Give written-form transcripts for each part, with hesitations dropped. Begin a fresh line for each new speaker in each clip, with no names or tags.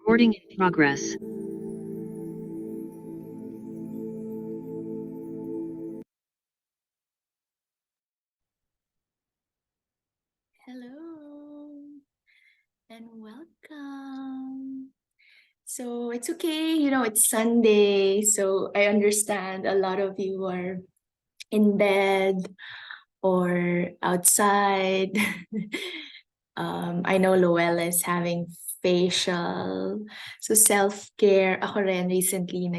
Recording in progress.
Hello and welcome. So it's okay, it's Sunday, so I understand a lot of you are in bed or outside. I know Luella is having facial. So self-care. Ako rin recently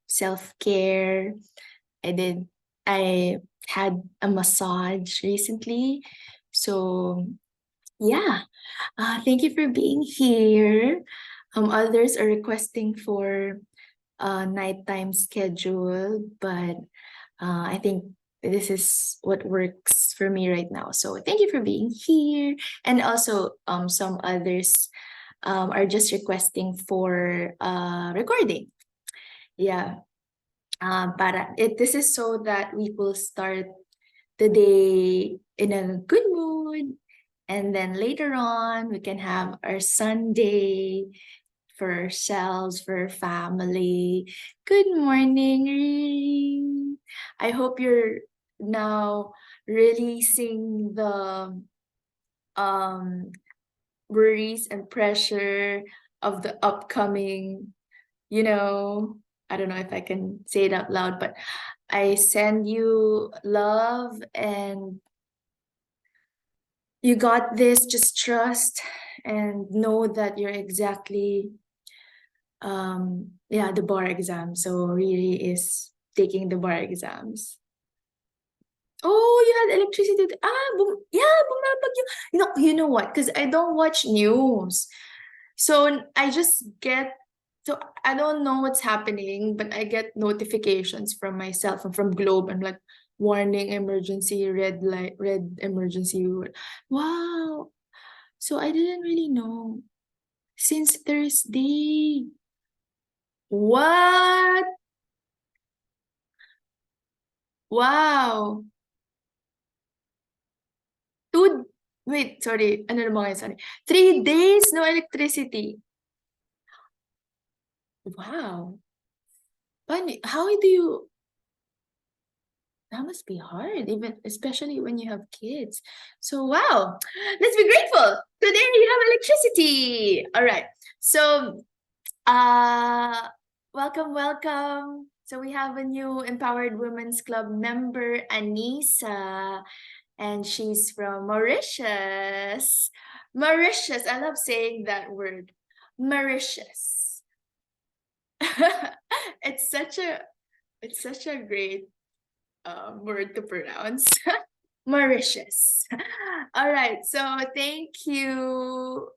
self-care. I did, I had a massage recently. So yeah, thank you for being here. Others are requesting for nighttime schedule, but I think this is what works for me right now. So thank you for being here. And also, some others are just requesting for recording. Yeah. This is so that we will start the day in a good mood, and then later on we can have our Sunday for ourselves, for our family. Good morning, Riri. I hope you're now releasing the um worries and pressure of the upcoming, I don't know if I can say it out loud, but I send you love, and you got this. Just trust and know that you're exactly the bar exam. So Riri is taking the bar exams. Oh, you had electricity. Yeah, bumabagyo. You know what? Because I don't watch news. So I just so I don't know what's happening, but I get notifications from myself and from Globe, and like warning, emergency, red light, red emergency. Wow. So I didn't really know. Since Thursday. What? Wow. Wait, sorry. Ano na mga sorry. 3 days, no electricity. Wow. How do you, that must be hard, even especially when you have kids. So wow, let's be grateful. Today you have electricity. All right. So uh welcome. So we have a new Empowered Women's Club member, Anissa, and she's from Mauritius. Mauritius, I love saying that word. Mauritius. it's such a it's such a great word to pronounce. Mauritius. All right. So thank you.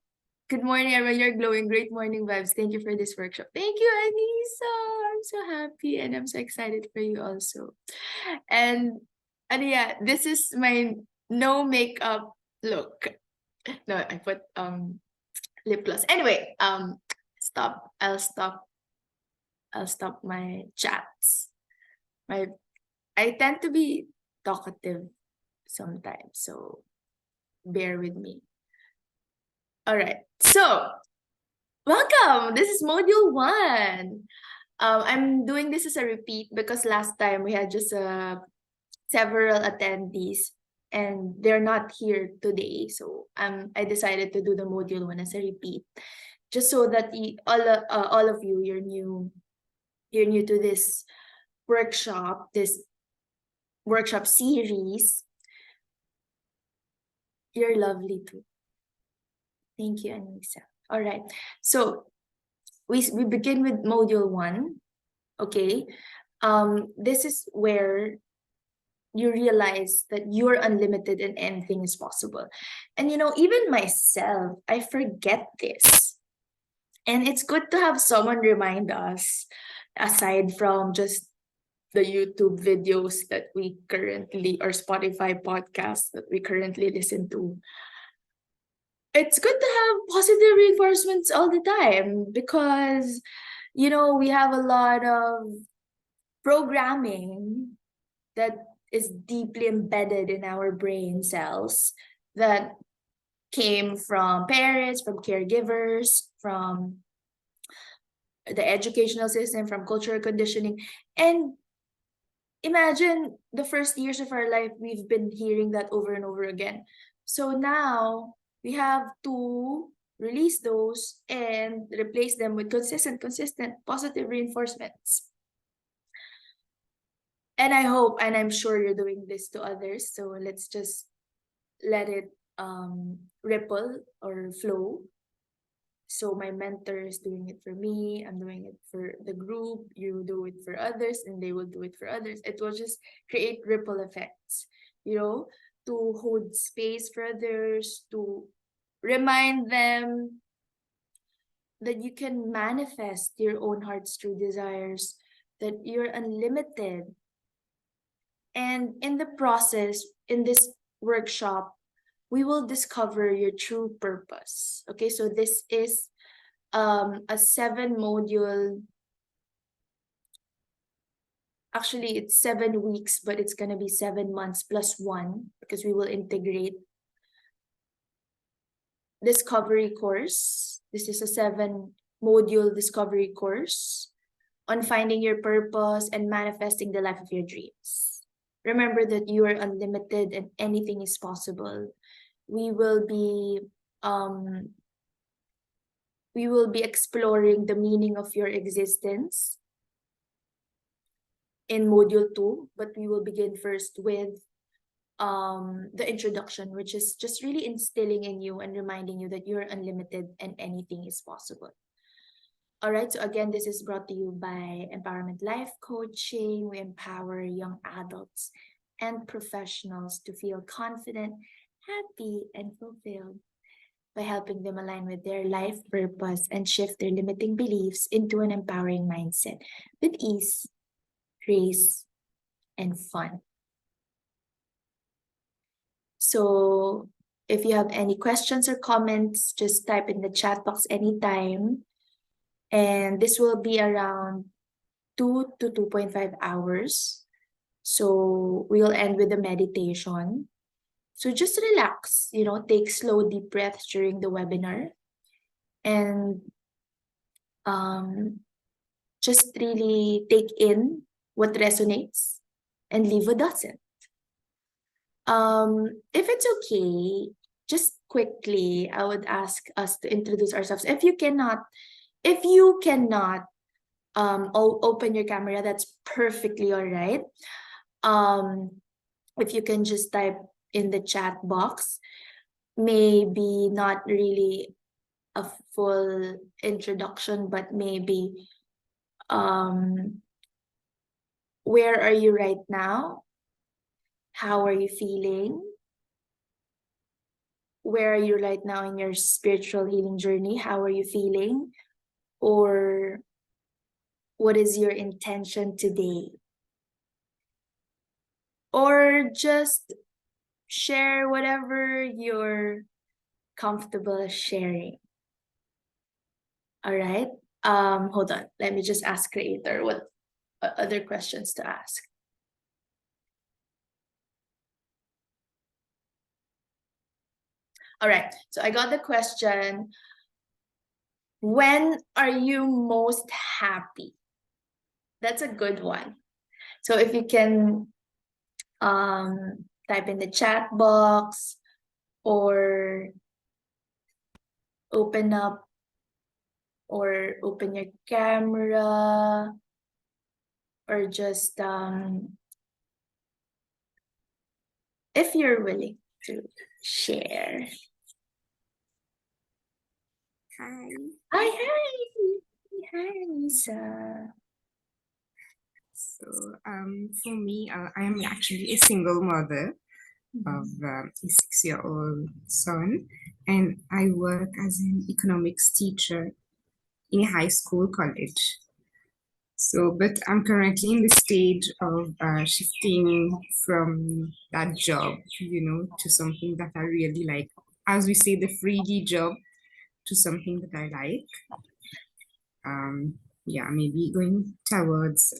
Good morning, everyone. You're glowing. Great morning vibes. Thank you for this workshop. Thank you, Anissa. I'm so happy and I'm so excited for you also. And yeah, this is my no makeup look. No, I put lip gloss. Anyway, stop. I'll stop my chats. My I tend to be talkative sometimes, so bear with me. All right. So, welcome. This is module 1. I'm doing this as a repeat because last time we had just several attendees and they're not here today. So I decided to do the module 1 as a repeat, just so that all of you, you're new to this workshop series. You're lovely too. Thank you, Anissa. All right. So we begin with module 1. Okay. This is where you realize that you're unlimited and anything is possible. And even myself, I forget this. And it's good to have someone remind us, aside from just the YouTube videos that we currently, or Spotify podcasts that we currently listen to. It's good to have positive reinforcements all the time because, we have a lot of programming that is deeply embedded in our brain cells that came from parents, from caregivers, from the educational system, from cultural conditioning. And imagine the first years of our life, we've been hearing that over and over again. So now we have to release those and replace them with consistent positive reinforcements. And I hope, and I'm sure you're doing this to others. So let's just let it ripple or flow. So my mentor is doing it for me, I'm doing it for the group, you do it for others, and they will do it for others. It will just create ripple effects, to hold space for others, to remind them that you can manifest your own heart's true desires, that you're unlimited. And in the process, in this workshop, we will discover your true purpose. Okay, so this is a 7-module. Actually, it's 7 weeks, but it's going to be 7 months plus 1 because we will integrate discovery course. This is a 7-module discovery course on finding your purpose and manifesting the life of your dreams. Remember that you are unlimited and anything is possible. We will be exploring the meaning of your existence in module 2, but we will begin first with the introduction, which is just really instilling in you and reminding you that you're unlimited and anything is possible. All right, so again, this is brought to you by Empowerment Life Coaching. We empower young adults and professionals to feel confident, happy, and fulfilled by helping them align with their life purpose and shift their limiting beliefs into an empowering mindset with ease, grace, and fun. So if you have any questions or comments, just type in the chat box anytime. And this will be around 2 to 2.5 hours. So we'll end with a meditation. So just relax, take slow, deep breaths during the webinar. And just really take in what resonates and leave what doesn't. If it's okay, just quickly, I would ask us to introduce ourselves. If you cannot open your camera, that's perfectly all right. If you can just type in the chat box, maybe not really a full introduction, but maybe where are you right now? How are you feeling? Where are you right now in your spiritual healing journey? How are you feeling? Or what is your intention today? Or just share whatever you're comfortable sharing. All right. Hold on. Let me just ask Creator what other questions to ask. All right. So I got the question. When are you most happy? That's a good one. So if you can type in the chat box or open your camera or just if you're willing to share.
Hi.
Hi, Lisa.
So, for me, I am actually a single mother of a 6-year-old son, and I work as an economics teacher in a high school college. So, but I'm currently in the stage of shifting from that job, to something that I really like. As we say, the 3D job to something that I like. Maybe going towards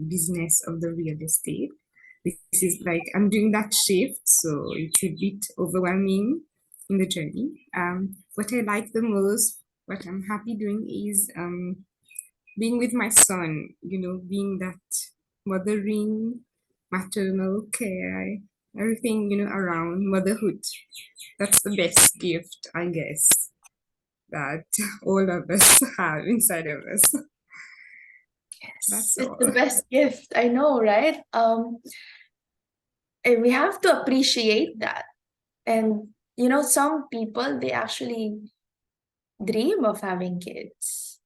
business of the real estate. This is like I'm doing that shift, so it's a bit overwhelming in the journey. What I like the most what I'm happy doing is being with my son, being that mothering, maternal care, everything, around motherhood. That's the best gift, I guess, that all of us have inside of us. That's
It's the
all.
best gift. I know, right? And we have to appreciate that. And some people, they actually dream of having kids.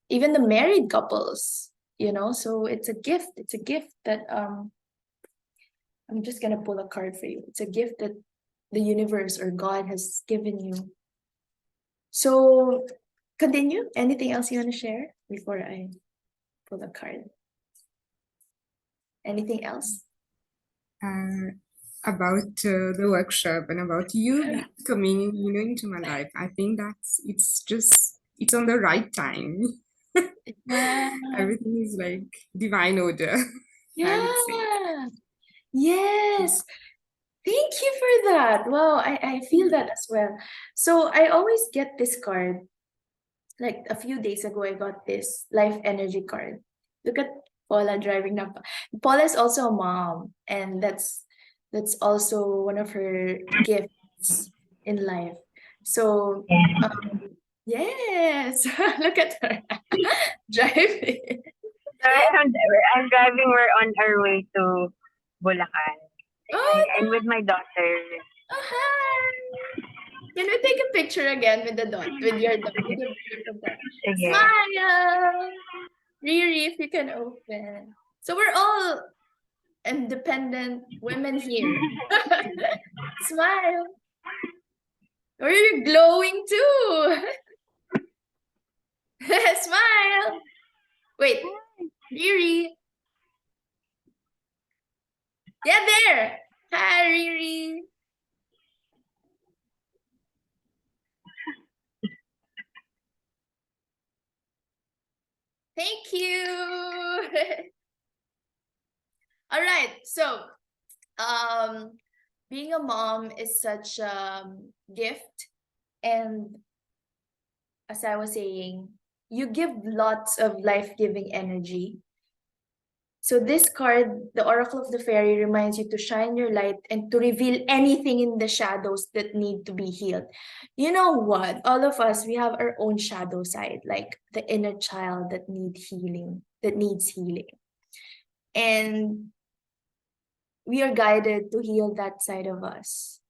Even the married couples, so it's a gift. It's a gift that I'm just gonna pull a card for you. It's a gift that the universe or God has given you. So continue. Anything else you want to share before I pull a card? Anything else?
About the workshop and about you coming, into my life. I think it's on the right time.
Yeah.
Everything is like divine order, I would say.
Yeah. Yes. Thank you for that. Wow, I feel that as well. So I always get this card. Like a few days ago, I got this life energy card. Look at Paula driving up. Paula is also a mom, and that's also one of her gifts in life. So yes, look at her driving.
I'm driving. We're on our way to Bulacan.
Oh,
And with my daughter.
oh, hi. Can we take a picture again with the dot, with your dot, with your beautiful dot?
Sige.
Smile! Riri, if you can open. So we're all independent women here. Smile. Or you're glowing too. Smile. Wait, Riri. Yeah, there. Hi, Riri. Thank you. All right. So, being a mom is such a gift, and as I was saying, you give lots of life-giving energy. So this card, the Oracle of the Fairy, reminds you to shine your light and to reveal anything in the shadows that need to be healed. You know what? All of us, we have our own shadow side, like the inner child that needs healing. And we are guided to heal that side of us.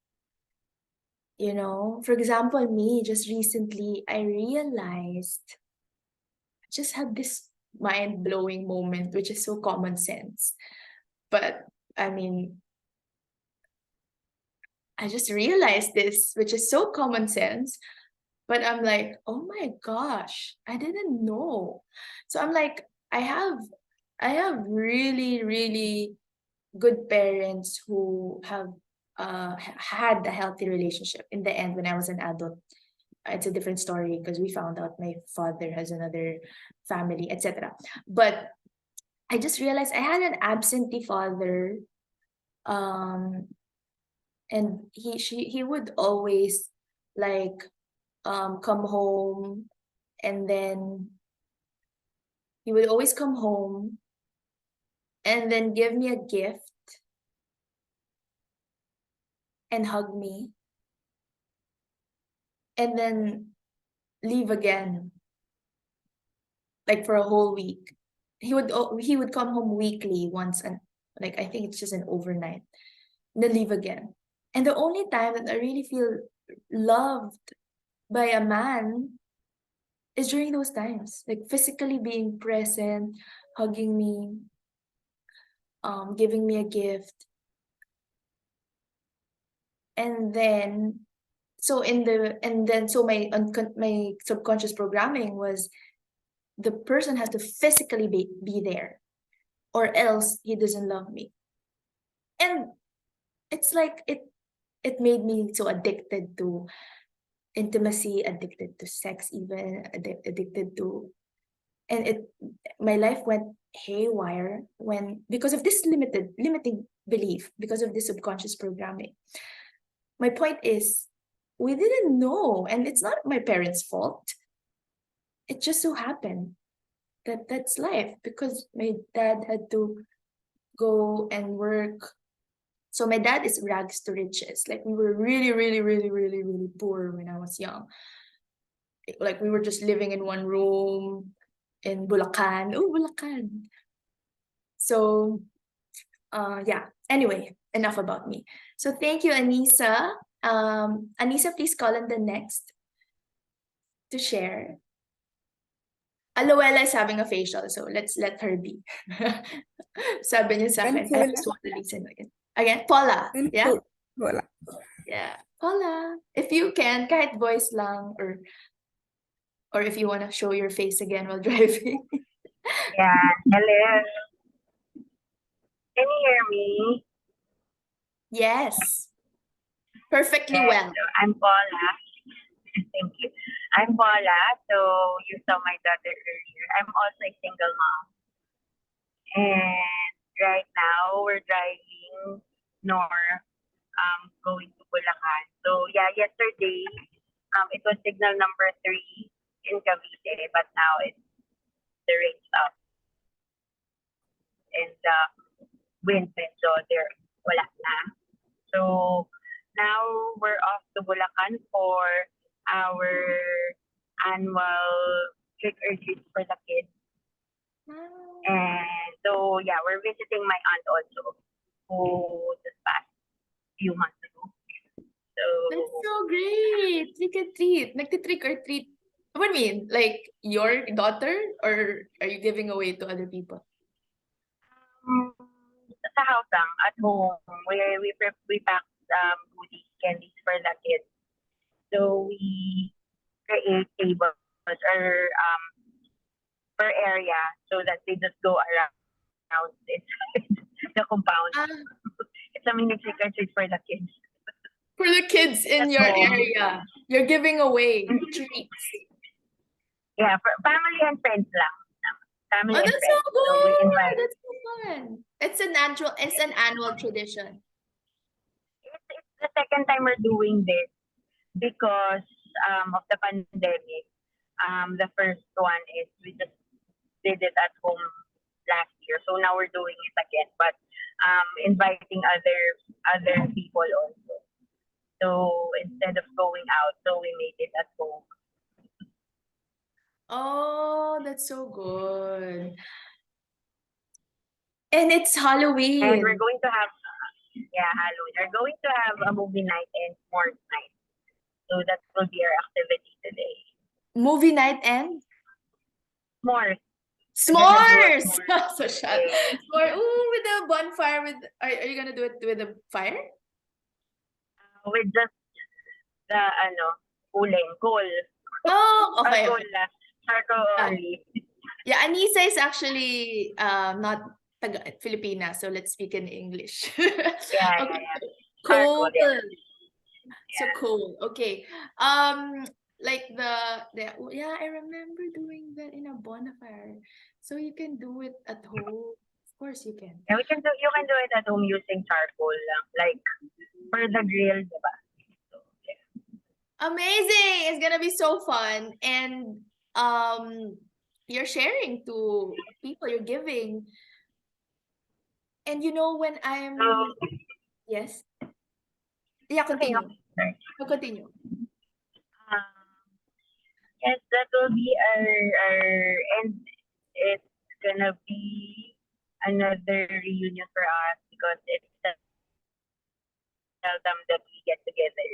For example, me, just recently, I realized, I just had this mind-blowing moment, which is so common sense. But I mean, I just realized this, which is so common sense. But I'm like, oh my gosh, I didn't know. So I'm like, I have really, really good parents who have had a healthy relationship. In the end, when I was an adult, it's a different story because we found out my father has another family, etc. But I just realized I had an absentee father, um, and he would always like come home, and then he would always come home and then give me a gift and hug me and then leave again, like for a whole week. He would come home weekly once, and like I think it's just an overnight, and then leave again. And the only time that I really feel loved by a man is during those times, like physically being present, hugging me, giving me a gift. And then my subconscious programming was the person has to physically be there, or else he doesn't love me. And it's like it made me so addicted to intimacy, addicted to sex, even addicted to, and my life went haywire when, because of this limiting belief, because of this subconscious programming. My point is, we didn't know, and it's not my parents' fault. it just so happened that that's life because my dad had to go and work. So my dad is rags to riches. Like we were really, really, really, really, really poor when I was young. Like we were just living in one room in Bulacan. Oh, Bulacan. So yeah. Anyway, enough about me. So thank you, Anissa. Anissa, please call on the next to share. Aloela is having a facial, so let's let her be. Sabi niya sa akin, I
Paula.
just want to listen again. Again, Paula. Yeah?
Paula.
Yeah. Paula, if you can, kahit voice lang, or if you want to show your face again while driving.
Yeah, hello. Can you hear me?
Yes. Perfectly
Yes,
well.
so I'm Paula. Thank you. I'm Paula. So you saw my daughter earlier. I'm also a single mom. And right now we're driving north, going to Bulacan. So yeah, yesterday, it was signal number 3 in Cavite, but now it's the rain stopped and wind medyo there wala na. So now we're off to Bulacan for our annual trick or treat for the kids. And so yeah, we're visiting my aunt also, who just passed few months ago. So
That's so great. Trick or treat. Nagti-trick or treat. What do you mean? Like your daughter, or are you giving away to other people?
sa house lang, at home, we packed goodies, candies for the kids. So we create tables or per area so that they just go around inside the compound.
Ah,
It's a mini trick or treat for the kids.
for the kids in
At
your
home.
area, you're giving away treats.
Yeah, for family and friends lang. Family
Oh,
and
that's so
friends. So we
good.
invite.
That's so fun. It's an annual tradition.
It's the second time we're doing this because of the pandemic. The first one is we just did it at home last year. So now we're doing it again, but inviting other people also. So instead of going out, so we made it at home.
Oh, that's so good. And it's
And
Halloween.
we're going to have Halloween. We're going to have a movie night and s'mores night. So that will be our activity today.
Movie night and
S'mores.
s'mores.
S'mores.
So shut. S'more. Ooh, with the bonfire. Are you gonna do it with a fire?
With just the uling, coal.
Oh, okay.
Coal
Okay.
na. Charcoal
Ah.
only.
Yeah, Anissa is actually not Filipina, so let's speak in English.
Yeah.
Okay.
Charcoal,
Cool.
yeah.
So cool. Okay. Like yeah, I remember doing that in a bonfire. So you can do it at home. Of course you can.
Yeah, you can do it at home using charcoal lang. Like for the grill, diba? So, yeah.
Amazing. It's gonna be so fun. And you're sharing to people, you're giving. And you know when I'm
So,
yes. Yeah, continue.
sorry.
No, continue.
Yes, that will be our and it's gonna be another reunion for us because it's seldom that we get together,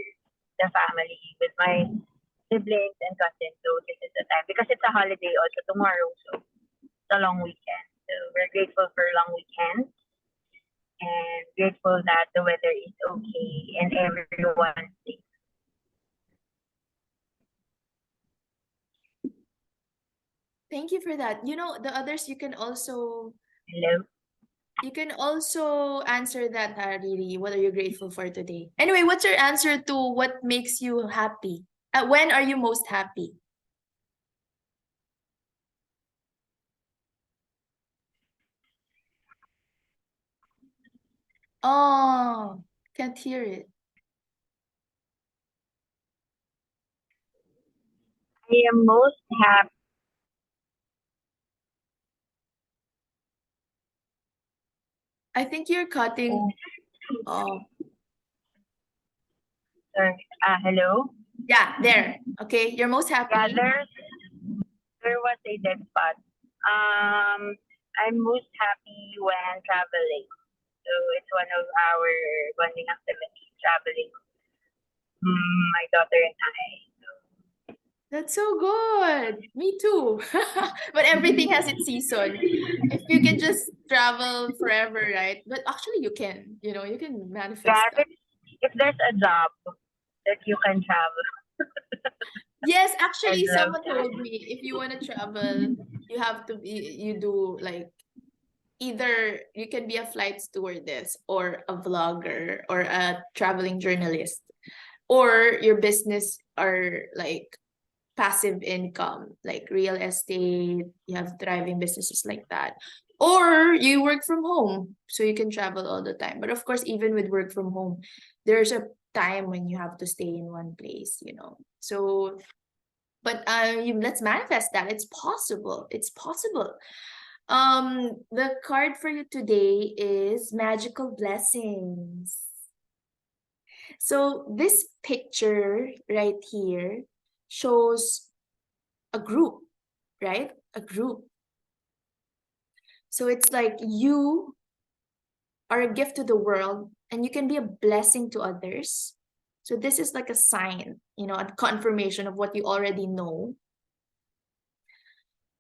the family, with my siblings and cousins. So this is the time because it's a holiday also tomorrow, so it's a long weekend. So we're grateful for long weekends and grateful that the weather is okay and everyone's safe.
Thank you for that. You know, the others you can also
Hello.
answer that, Riri. What are you grateful for today? Anyway, what's your answer to what makes you happy? When are you most happy? Oh, can't hear it.
I am most happy
I think you're cutting off.
Sorry. Hello?
Yeah, there. Okay, you're most happy.
Yeah, there was a dead spot. I'm most happy when traveling. So it's one of our bonding activities, traveling. My daughter and I.
That's so good. Me too. But everything has its season. If you can just travel forever, right? But actually you can, you can manifest
Yeah,
that.
if there's a job that you can travel,
Yes,
I'd
actually
love
someone
to.
told me if you want to travel, you do like either you can be a flight stewardess or a vlogger or a traveling journalist, or your business are like passive income, like real estate, you have thriving businesses like that. Or you work from home, so you can travel all the time. But of course, even with work from home, there's a time when you have to stay in one place. So, but let's manifest that. It's possible. It's possible. The card for you today is magical blessings. So this picture right here shows a group, right? A group. So it's like you are a gift to the world and you can be a blessing to others. So this is like a sign, a confirmation of what you already know.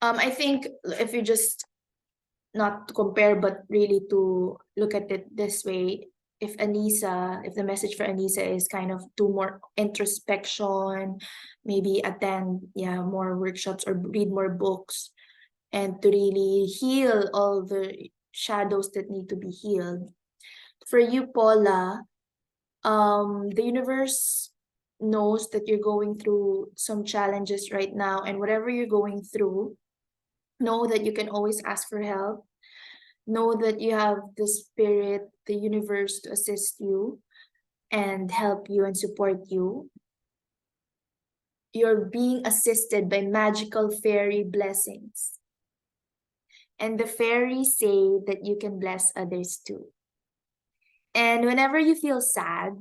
I think if you just not to compare, but really to look at it this way, if the message for Anissa is kind of do more introspection, maybe attend, more workshops or read more books, and to really heal all the shadows that need to be healed. For you, Paula, the universe knows that you're going through some challenges right now, and whatever you're going through, know that you can always ask for help. Know that you have the spirit, the universe to assist you and help you and support you. You're being assisted by magical fairy blessings. And the fairies say that you can bless others too. And whenever you feel sad,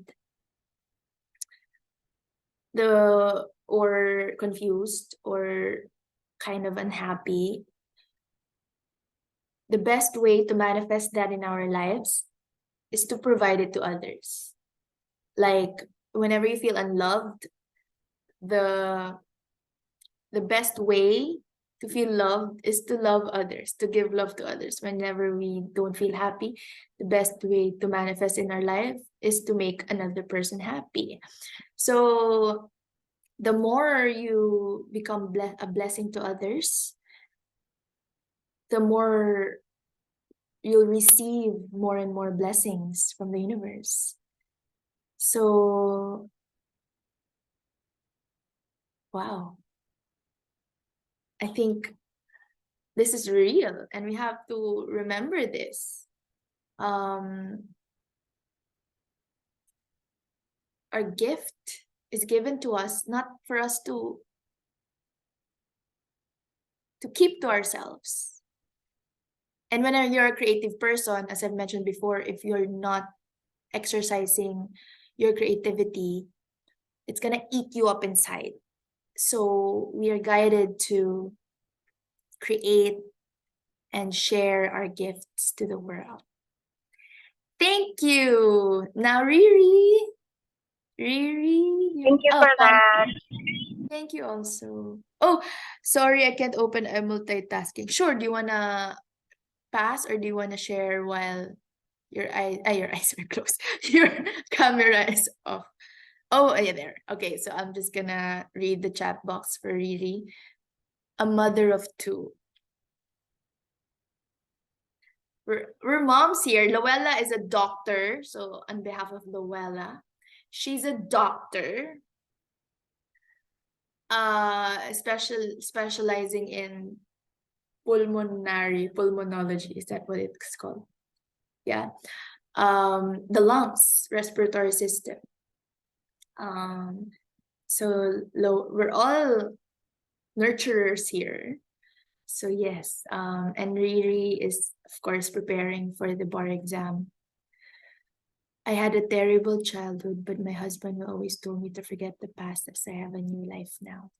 or confused or kind of unhappy, the best way to manifest that in our lives is to provide it to others. Like whenever you feel unloved, the best way to feel loved is to love others, to give love to others. Whenever we don't feel happy, the best way to manifest in our life is to make another person happy. So the more you become a blessing to others, the more you'll receive more and more blessings from the universe. So, wow. I think this is real and we have to remember this. Our gift is given to us not for us to keep to ourselves. And when you're a creative person, as I've mentioned before, if you're not exercising your creativity, it's gonna eat you up inside. So we are guided to create and share our gifts to the world. Thank you. Now, Riri.
Thank you for that.
Thank you also. Oh, sorry, I can't open a multitasking. Sure, do you wanna pass or do you wanna share while your eyes are closed? Your camera is off. Oh, yeah, there. Okay, so I'm just gonna read the chat box for Riri. A mother of two. We're moms here. Luella is a doctor. So on behalf of Luella, she's a doctor. Specializing in pulmonology. Is that what it's called? Yeah. The lungs, respiratory system. So we're all nurturers here. So yes, and Riri is of course preparing for the bar exam. I had a terrible childhood, but my husband always told me to forget the past as I have a new life now.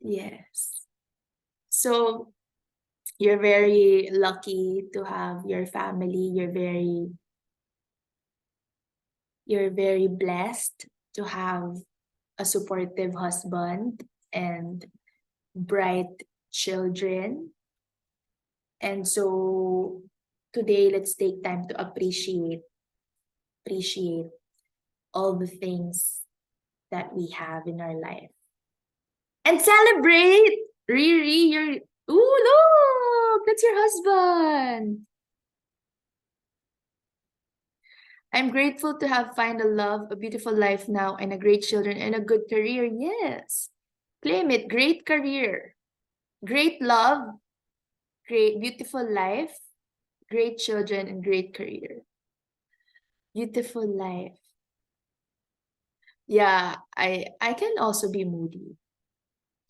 Yes. So you're very lucky to have your family. You're very blessed to have a supportive husband and bright children. And so today, let's take time to appreciate all the things that we have in our life. And celebrate! Riri, you're... Ooh, look! That's your husband! I'm grateful to have find a love, a beautiful life now, and a great children and a good career. Yes. Claim it. Great career. Great love. Great, beautiful life. Great children and great career. Beautiful life. Yeah, I can also be moody.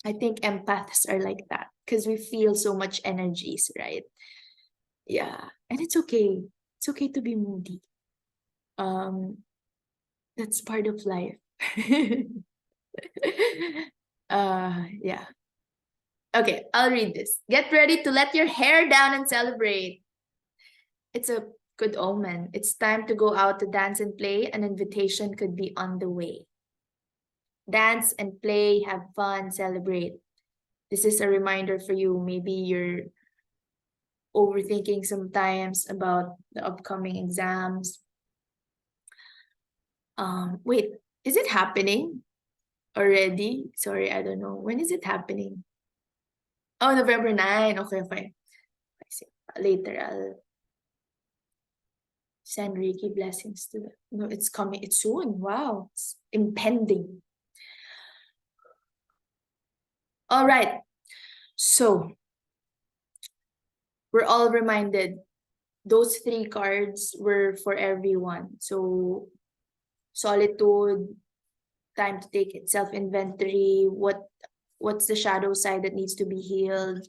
I think empaths are like that because we feel so much energies, right? Yeah, and it's okay. It's okay to be moody. That's part of life. Yeah. Okay, I'll read this. Get ready to let your hair down and celebrate. It's a good omen. It's time to go out to dance and play. An invitation could be on the way. Dance and play, have fun, celebrate. This is a reminder for you. Maybe you're overthinking sometimes about the upcoming exams. Wait, is it happening already? Sorry, I don't know. When is it happening? Oh, November 9. Okay. I see. Later, I'll send Reiki blessings to them. No, it's coming. It's soon. Wow. It's impending. All right. So, we're all reminded those 3 cards were for everyone. So, solitude, time to take self-inventory, what's the shadow side that needs to be healed,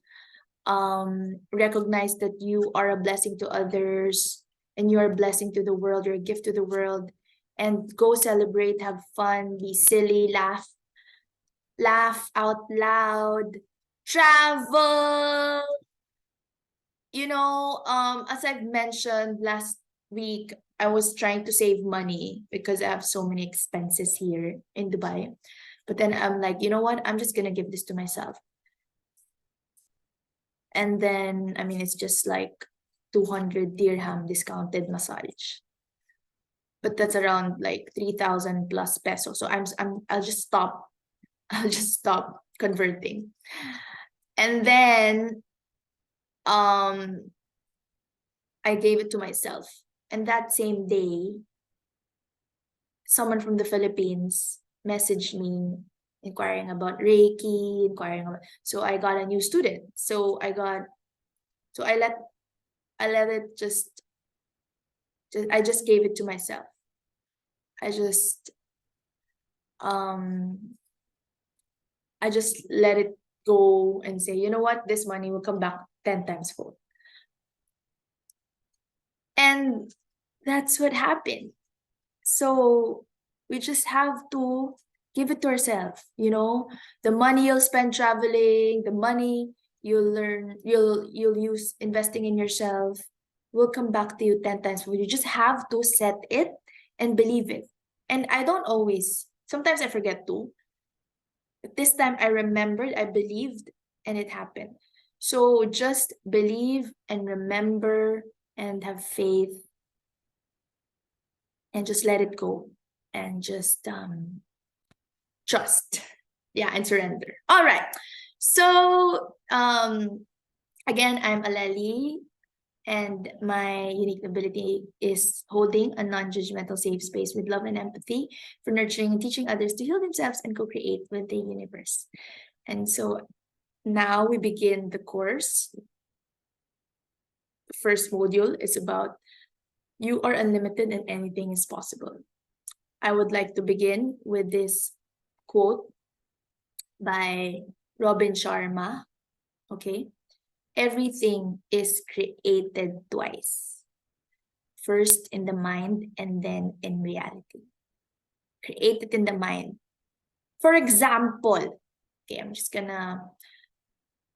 recognize that you are a blessing to others and you're a blessing to the world, you're a gift to the world, and go celebrate, have fun, be silly, laugh out loud, travel. You know, as I've mentioned last week, I was trying to save money because I have so many expenses here in Dubai. But then I'm like, you know what? I'm just gonna give this to myself. And then, I mean, it's just like 200 dirham discounted massage. But that's around like 3,000 plus pesos. So I'll just stop. I'll just stop converting. And then I gave it to myself. And that same day, someone from the Philippines messaged me inquiring about Reiki, so I got a new student. So I let it I just gave it to myself. I just let it go and say, you know what, this money will come back 10 times fold. And that's what happened. So we just have to give it to ourselves, you know, the money you'll spend traveling, the money you'll use investing in yourself will come back to you 10 times. You just have to set it and believe it. And I don't always, sometimes I forget to, but this time I remembered, I believed, and it happened. So just believe and remember and have faith and just let it go and just trust, yeah, and surrender. All right. So again, I'm Aleli, and my unique ability is holding a non-judgmental safe space with love and empathy for nurturing and teaching others to heal themselves and co-create with the universe. And so now we begin the course. The first module is about you are unlimited and anything is possible. I would like to begin with this quote by Robin Sharma. Okay. Everything is created twice. First in the mind and then in reality. Created in the mind. For example, okay, I'm just gonna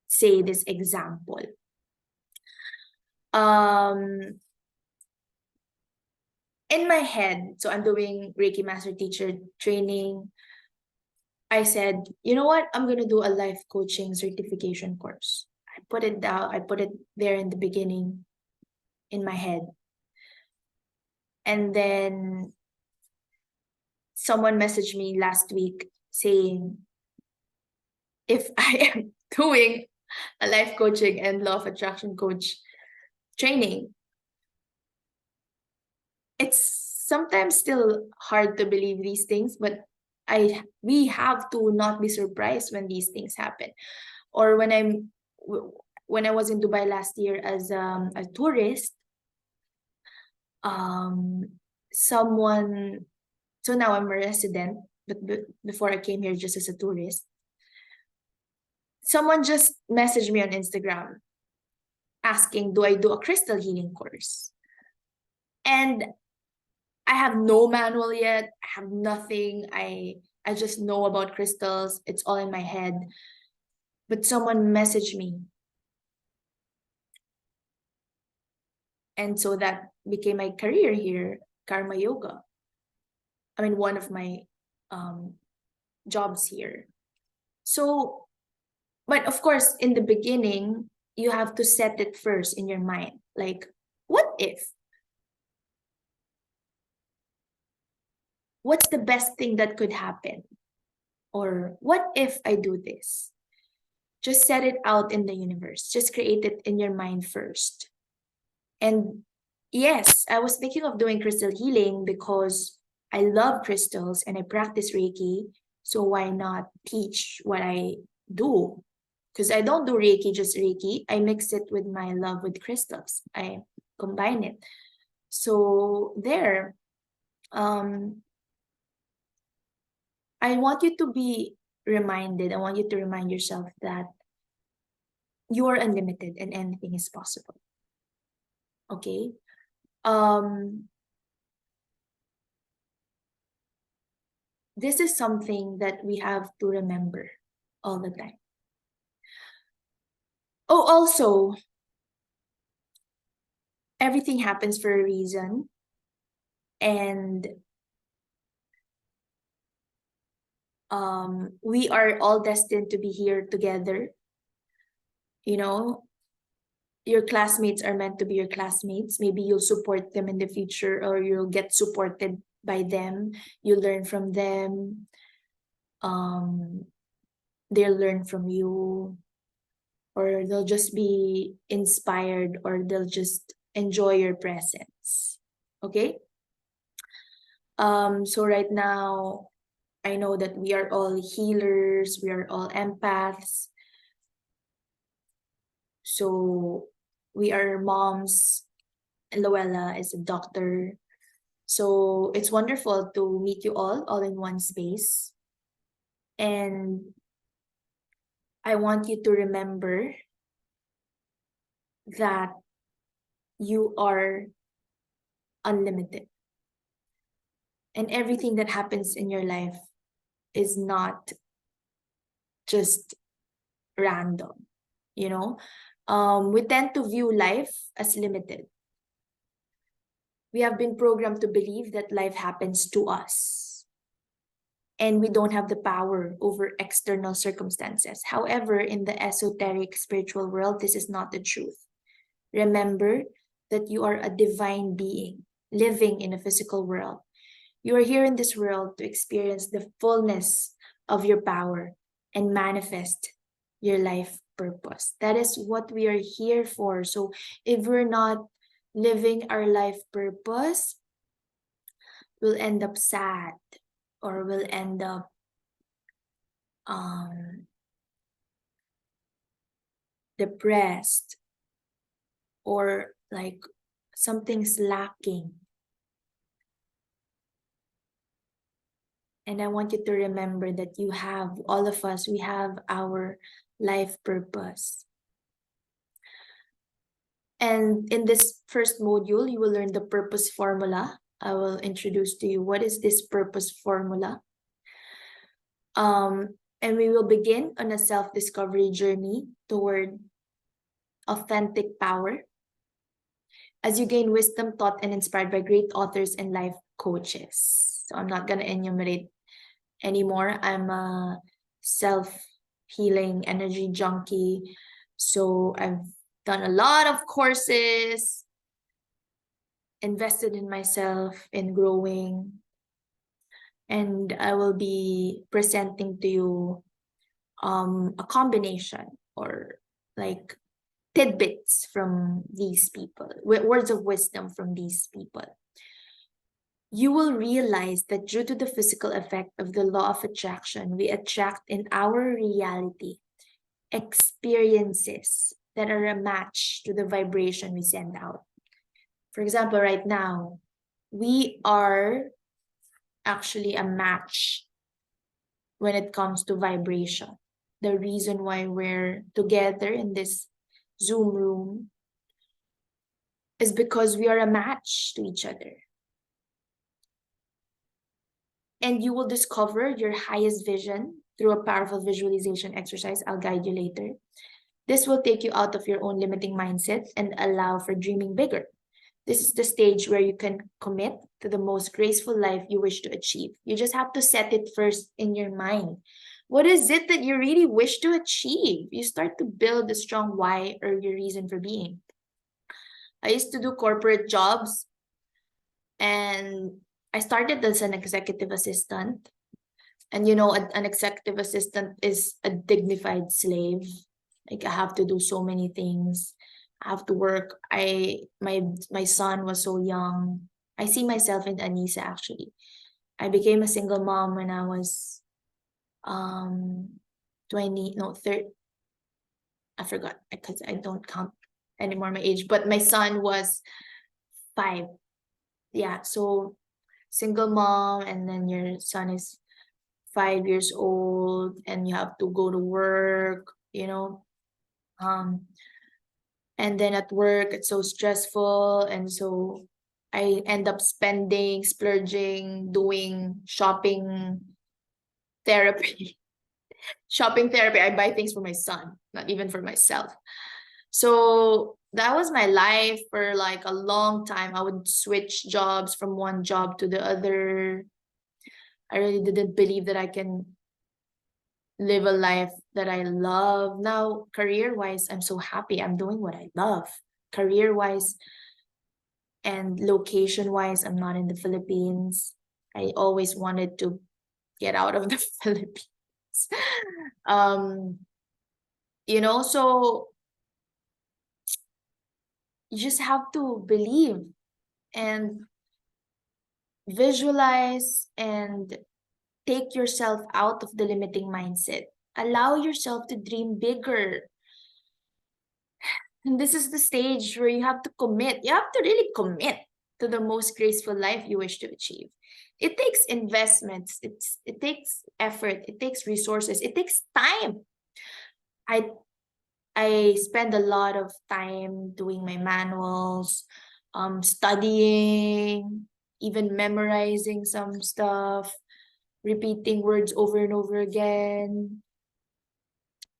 say this example. In my head, so I'm doing Reiki Master Teacher training. I said, you know what? I'm gonna do a life coaching certification course. I put it down, I put it there in the beginning in my head. And then someone messaged me last week saying if I am doing a life coaching and law of attraction coach training. It's sometimes still hard to believe these things, but we have to not be surprised when these things happen. Or when I was in Dubai last year as a tourist, someone, so now I'm a resident, but before I came here just as a tourist, someone just messaged me on Instagram asking, do I do a crystal healing course? And I have no manual yet. I have nothing. I just know about crystals. It's all in my head. But someone messaged me. And so that became my career here, Karma Yoga. I mean, one of my jobs here. So, but of course, in the beginning, you have to set it first in your mind. Like, what if? What's the best thing that could happen? Or what if I do this? Just set it out in the universe. Just create it in your mind first. And yes, I was thinking of doing crystal healing because I love crystals and I practice Reiki. So why not teach what I do? Because I don't do Reiki, just Reiki. I mix it with my love with crystals. I combine it. So there, I want you to be reminded. I want you to remind yourself that you are unlimited and anything is possible. Okay. This is something that we have to remember all the time. Oh, also, everything happens for a reason. And we are all destined to be here together. You know, your classmates are meant to be your classmates. Maybe you'll support them in the future or you'll get supported by them. You learn from them. They'll learn from you, or they'll just be inspired, or they'll just enjoy your presence. Okay? So right now, I know that we are all healers, we are all empaths. So we are moms. Luella is a doctor. So it's wonderful to meet you all in one space. And I want you to remember that you are unlimited. And everything that happens in your life is not just random, you know? We tend to view life as limited. We have been programmed to believe that life happens to us and we don't have the power over external circumstances. However, in the esoteric spiritual world, this is not the truth. Remember that you are a divine being living in a physical world. You are here in this world to experience the fullness of your power and manifest your life purpose. That is what we are here for. So if we're not living our life purpose, we'll end up sad, or we'll end up depressed, or like something's lacking. And I want you to remember that you have, all of us, we have our life purpose. And in this first module, you will learn the purpose formula. I will introduce to you what is this purpose formula. And we will begin on a self-discovery journey toward authentic power as you gain wisdom taught and inspired by great authors and life coaches. So I'm not going to enumerate anymore. I'm a self-healing energy junkie. So I've done a lot of courses, invested in myself, in growing. And I will be presenting to you a combination or like tidbits from these people, words of wisdom from these people. You will realize that due to the physical effect of the law of attraction, we attract in our reality experiences that are a match to the vibration we send out. For example, right now, we are actually a match when it comes to vibration. The reason why we're together in this Zoom room is because we are a match to each other. And you will discover your highest vision through a powerful visualization exercise. I'll guide you later. This will take you out of your own limiting mindset and allow for dreaming bigger. This is the stage where you can commit to the most graceful life you wish to achieve. You just have to set it first in your mind. What is it that you really wish to achieve? You start to build a strong why or your reason for being. I used to do corporate jobs, and I started as an executive assistant. And you know, an executive assistant is a dignified slave. Like I have to do so many things. I have to work. My son was so young. I see myself in Anisa actually. I became a single mom when I was 30. I forgot because I don't count anymore my age, but my son was 5. Yeah, so single mom, and then your son is 5 years old and you have to go to work, you know. And then at work, it's so stressful. And so I end up spending, splurging, doing shopping therapy. Shopping therapy. I buy things for my son, not even for myself. So that was my life for like a long time. I would switch jobs from one job to the other. I really didn't believe that I can live a life that I love. Now, career-wise, I'm so happy. I'm doing what I love. Career-wise and location-wise, I'm not in the Philippines. I always wanted to get out of the Philippines. You know, so you just have to believe and visualize and take yourself out of the limiting mindset. Allow yourself to dream bigger. And this is the stage where you have to commit. You have to really commit to the most graceful life you wish to achieve. It takes investments. It takes effort. It takes resources. It takes time. I spend a lot of time doing my manuals, studying, even memorizing some stuff, repeating words over and over again,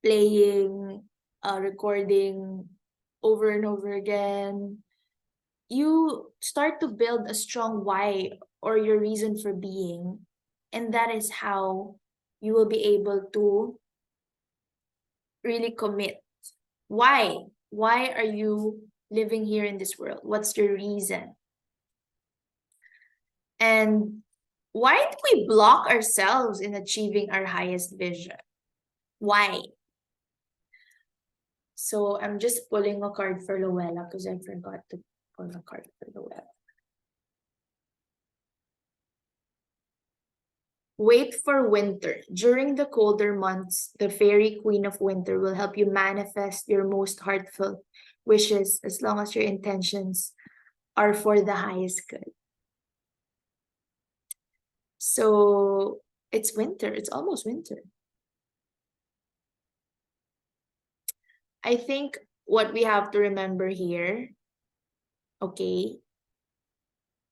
playing, recording over and over again. You start to build a strong why or your reason for being, and that is how you will be able to really commit. Why are you living here in this world? What's your reason? And why do we block ourselves in achieving our highest vision? Why? So I'm just pulling a card for Luella because I forgot to pull a card for Luella. Wait for winter. During the colder months, the fairy queen of winter will help you manifest your most heartfelt wishes as long as your intentions are for the highest good. So It's winter. It's almost winter. I think what we have to remember here, okay,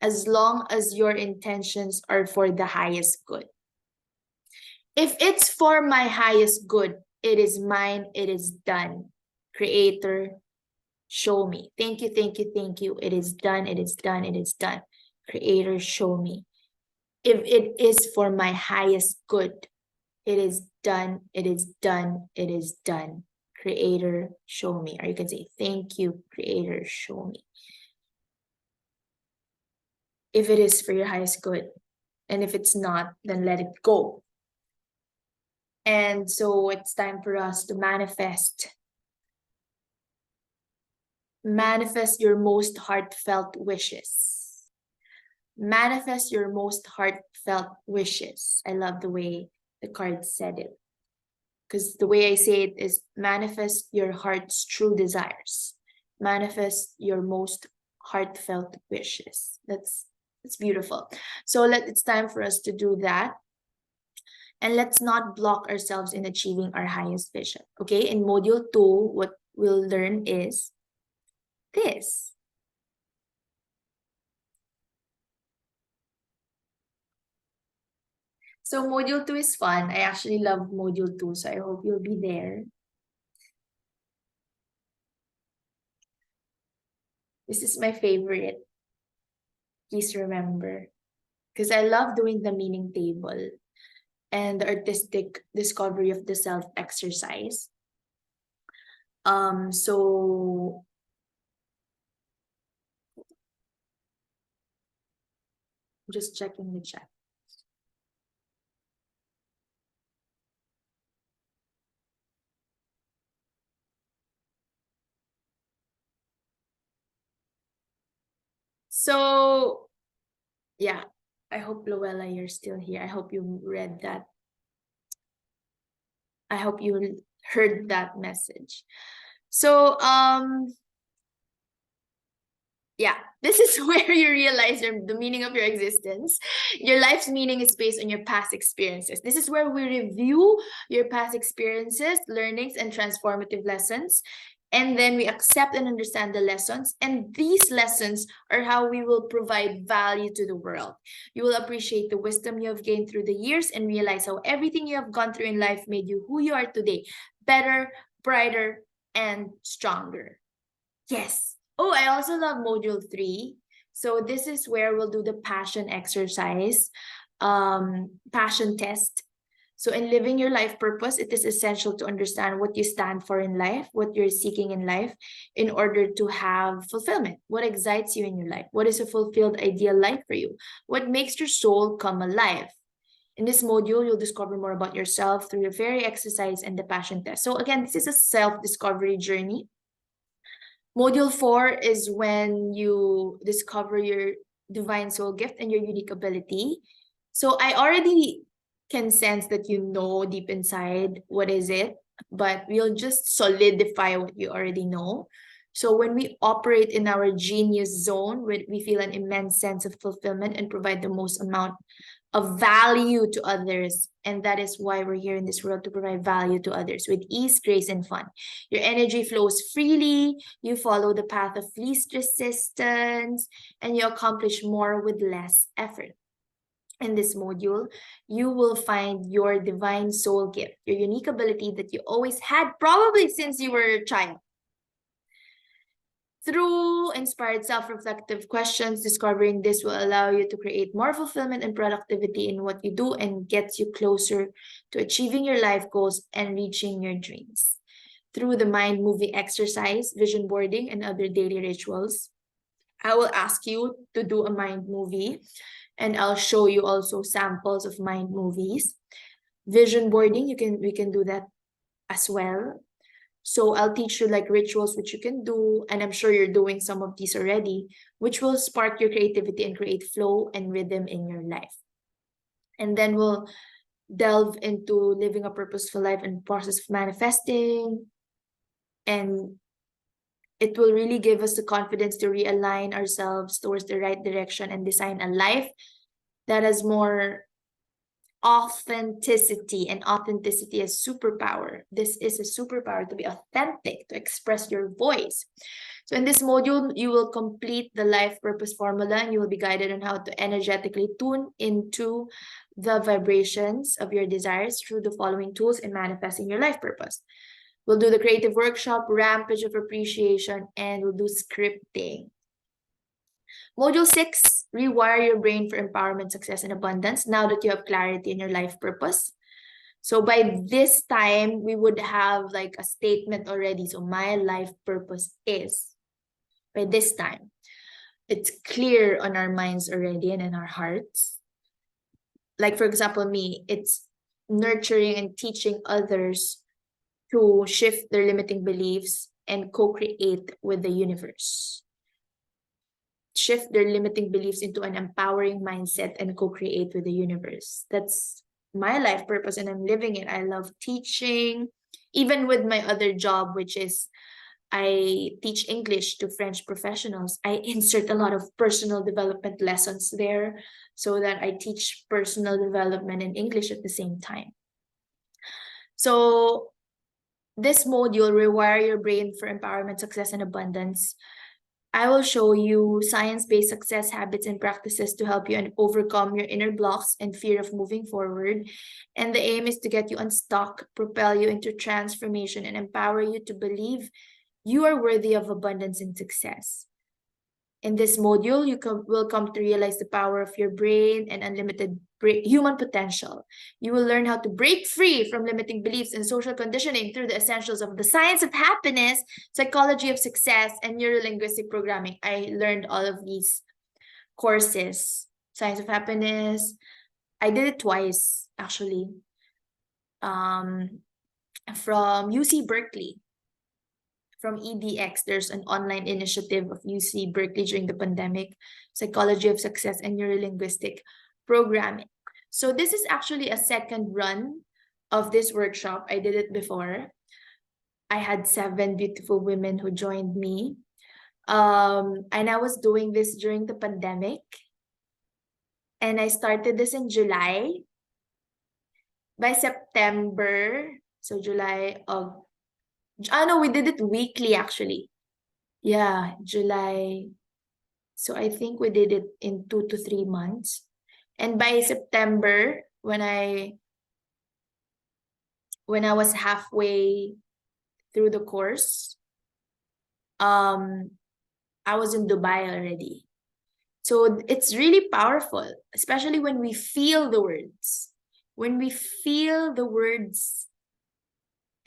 as long as your intentions are for the highest good. If it's for my highest good, it is mine, it is done. Creator, show me. Thank you, thank you, thank you. It is done, it is done, it is done. Creator, show me. If it is for my highest good, it is done, it is done, it is done. Creator, show me. Or you can say, thank you, Creator, show me. If it is for your highest good, and if it's not, then let it go. And so it's time for us to manifest. Manifest your most heartfelt wishes. Manifest your most heartfelt wishes. I love the way the card said it. Because the way I say it is manifest your heart's true desires. Manifest your most heartfelt wishes. That's beautiful. So it's time for us to do that. And let's not block ourselves in achieving our highest vision. Okay, in module 2, what we'll learn is this. So module 2 is fun. I actually love module 2, so I hope you'll be there. This is my favorite. Please remember. Because I love doing the meaning table and the artistic discovery of the self exercise. So just checking the chat. So yeah, I hope Luella, you're still here. I hope you read that. I hope you heard that message. So yeah, this is where you realize the meaning of your existence. Your life's meaning is based on your past experiences. This is where we review your past experiences, learnings, and transformative lessons. And then we accept and understand the lessons. And these lessons are how we will provide value to the world. You will appreciate the wisdom you have gained through the years and realize how everything you have gone through in life made you who you are today. Better, brighter, and stronger. Yes. Oh, I also love module 3. So this is where we'll do the passion exercise, passion test. So in living your life purpose, it is essential to understand what you stand for in life, what you're seeking in life in order to have fulfillment. What excites you in your life? What is a fulfilled ideal life for you? What makes your soul come alive? In this module, you'll discover more about yourself through the fairy exercise and the passion test. So again, this is a self-discovery journey. Module 4 is when you discover your divine soul gift and your unique ability. So I already can sense that you know deep inside what is it, but we'll just solidify what you already know. So when we operate in our genius zone, we feel an immense sense of fulfillment and provide the most amount of value to others. And that is why we're here in this world, to provide value to others with ease, grace, and fun. Your energy flows freely, you follow the path of least resistance, and you accomplish more with less effort. In this module, you will find your divine soul gift, your unique ability that you always had, probably since you were a child. Through inspired self-reflective questions, discovering this will allow you to create more fulfillment and productivity in what you do and gets you closer to achieving your life goals and reaching your dreams. Through the mind movie exercise, vision boarding, and other daily rituals, I will ask you to do a mind movie, and I'll show you also samples of mind movies. Vision boarding, we can do that as well. So I'll teach you like rituals which you can do, and I'm sure you're doing some of these already, which will spark your creativity and create flow and rhythm in your life. And then we'll delve into living a purposeful life and process of manifesting. And it will really give us the confidence to realign ourselves towards the right direction and design a life that has more authenticity, and authenticity is superpower. This is a superpower, to be authentic, to express your voice. So in this module, you will complete the life purpose formula, and you will be guided on how to energetically tune into the vibrations of your desires through the following tools in manifesting your life purpose. We'll do the creative workshop, rampage of appreciation, and we'll do scripting. Module 6, rewire your brain for empowerment, success, and abundance now that you have clarity in your life purpose. So by this time, we would have like a statement already. So my life purpose is, by this time, it's clear on our minds already and in our hearts. Like, for example, me, it's nurturing and teaching others to shift their limiting beliefs and co-create with the universe. Shift their limiting beliefs into an empowering mindset and co-create with the universe. That's my life purpose, and I'm living it. I love teaching, even with my other job, which is I teach English to French professionals. I insert a lot of personal development lessons there so that I teach personal development and English at the same time. So this module, Rewire Your Brain for Empowerment, Success, and Abundance, I will show you science-based success habits and practices to help you and overcome your inner blocks and fear of moving forward. And the aim is to get you unstuck, propel you into transformation, and empower you to believe you are worthy of abundance and success. In this module, you will come to realize the power of your brain and unlimited human potential. You will learn how to break free from limiting beliefs and social conditioning through the essentials of the science of happiness, psychology of success, and neurolinguistic programming. I learned all of these courses. Science of happiness, I did it twice, actually, from UC Berkeley. From EDX, there's an online initiative of UC Berkeley during the pandemic, Psychology of Success and Neurolinguistic Programming. So this is actually a second run of this workshop. I did it before. I had 7 beautiful women who joined me. And I was doing this during the pandemic. And I started this in July. By September, so July of no, we did it weekly actually. Yeah, July. So I think we did it in 2 to 3 months. And by September, when I was halfway through the course, I was in Dubai already. So it's really powerful, especially when we feel the words. When we feel the words,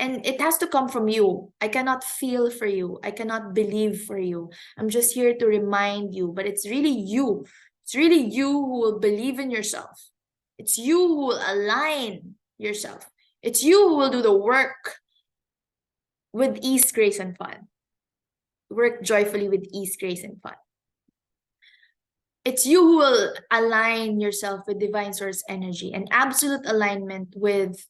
and it has to come from you. I cannot feel for you. I cannot believe for you. I'm just here to remind you, but it's really you. It's really you who will believe in yourself. It's you who will align yourself. It's you who will do the work with ease, grace, and fun. Work joyfully with ease, grace, and fun. It's you who will align yourself with divine source energy. And absolute alignment with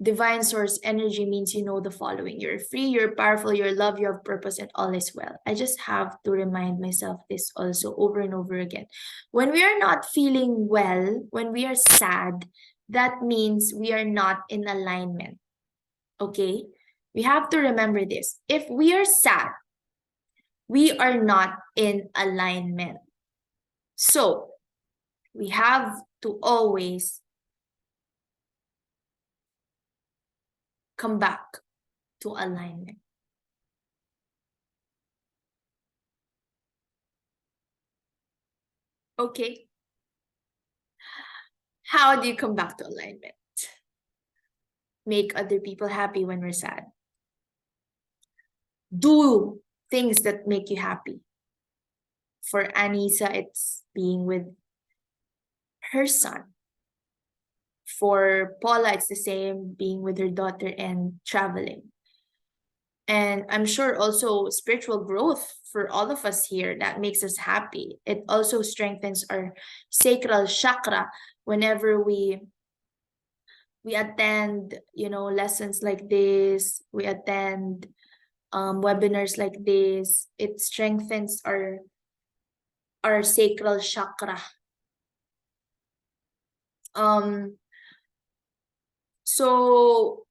divine source energy means you know the following: you're free, you're powerful, you're loved, you have purpose, and all is well. I just have to remind myself this also over and over again. When we are not feeling well, when we are sad, that means we are not in alignment. Okay? We have to remember this. If we are sad, we are not in alignment. So, we have to always come back to alignment. Okay. How do you come back to alignment? Make other people happy when we're sad. Do things that make you happy. For Anissa, it's being with her son. For Paula, it's the same, being with her daughter and traveling. And I'm sure also spiritual growth for all of us here, that makes us happy. It also strengthens our sacral chakra whenever we attend, lessons like this, we attend webinars like this. It strengthens our sacral chakra. So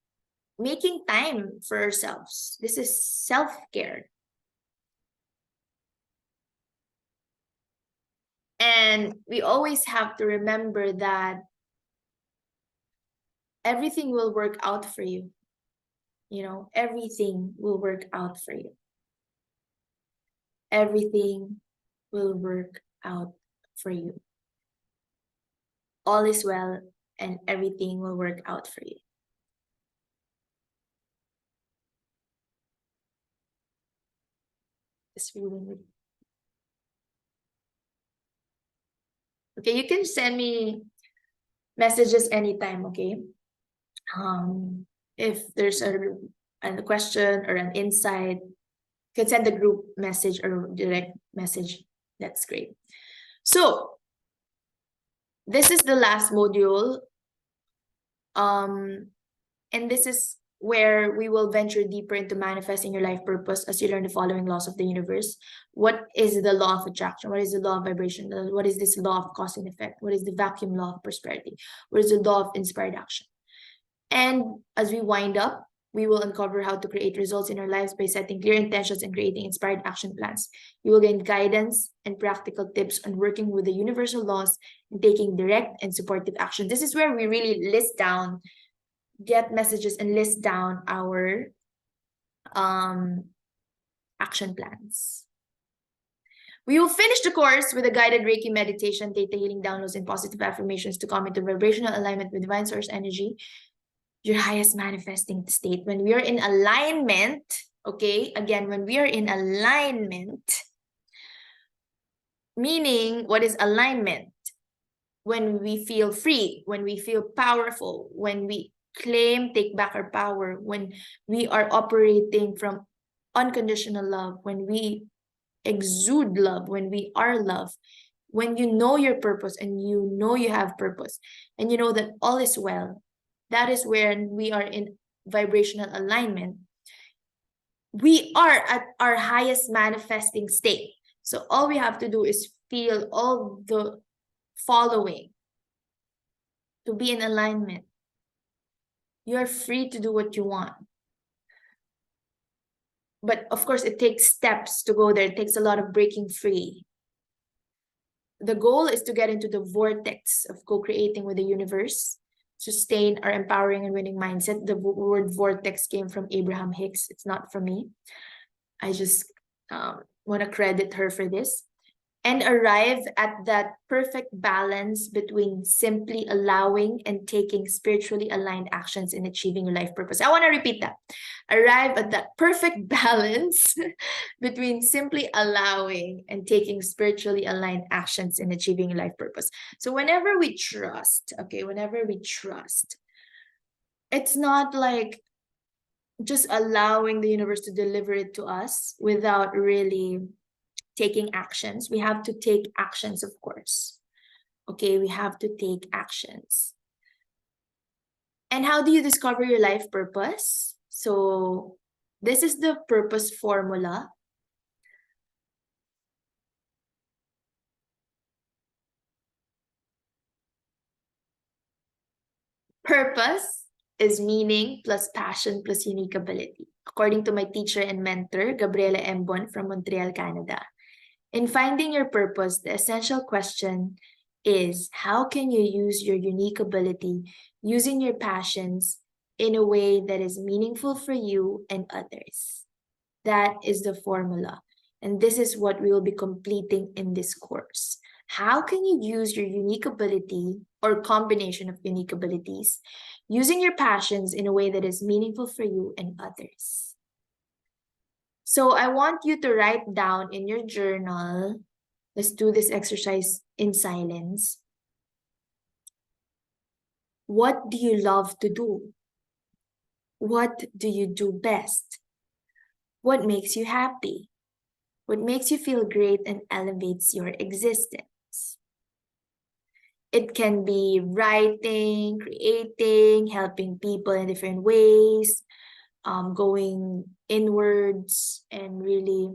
making time for ourselves, this is self-care. And we always have to remember that everything will work out for you. You know, everything will work out for you. Everything will work out for you. All is well and everything will work out for you. It's really. Okay, you can send me messages anytime, okay? If there's a question or an insight, you can send the group message or direct message. That's great. So this is the last module. And this is where we will venture deeper into manifesting your life purpose as you learn the following laws of the universe. What is the law of attraction? What is the law of vibration? What is this law of cause and effect? What is the vacuum law of prosperity? What is the law of inspired action? And as we wind up, we will uncover how to create results in our lives by setting clear intentions and creating inspired action plans. You will gain guidance and practical tips on working with the universal laws and taking direct and supportive action. This is where we really list down, get messages and list down our action plans. We will finish the course with a guided Reiki meditation, theta healing downloads, and positive affirmations to come into vibrational alignment with divine source energy, your highest manifesting state. When we are in alignment, okay, again, when we are in alignment, meaning what is alignment? When we feel free, when we feel powerful, when we claim, take back our power, when we are operating from unconditional love, when we exude love, when we are love, when you know your purpose and you know you have purpose and you know that all is well, that is when we are in vibrational alignment. We are at our highest manifesting state. So all we have to do is feel all the following to be in alignment. You're free to do what you want. But of course, it takes steps to go there. It takes a lot of breaking free. The goal is to get into the vortex of co-creating with the universe, sustain our empowering and winning mindset. The word vortex came from Abraham Hicks. It's not from me. I just want to credit her for this. And arrive at that perfect balance between simply allowing and taking spiritually aligned actions in achieving your life purpose. I want to repeat that. Arrive at that perfect balance between simply allowing and taking spiritually aligned actions in achieving your life purpose. So whenever we trust, okay, whenever we trust, it's not like just allowing the universe to deliver it to us without really taking actions. We have to take actions, of course. Okay, we have to take actions. And how do you discover your life purpose? So this is the purpose formula. Purpose is meaning plus passion plus unique ability, according to my teacher and mentor, Gabriela Embon from Montreal, Canada. In finding your purpose, the essential question is, how can you use your unique ability, using your passions in a way that is meaningful for you and others? That is the formula. And this is what we will be completing in this course. How can you use your unique ability or combination of unique abilities, using your passions in a way that is meaningful for you and others? So I want you to write down in your journal. Let's do this exercise in silence. What do you love to do? What do you do best? What makes you happy? What makes you feel great and elevates your existence? It can be writing, creating, helping people in different ways, going inwards and really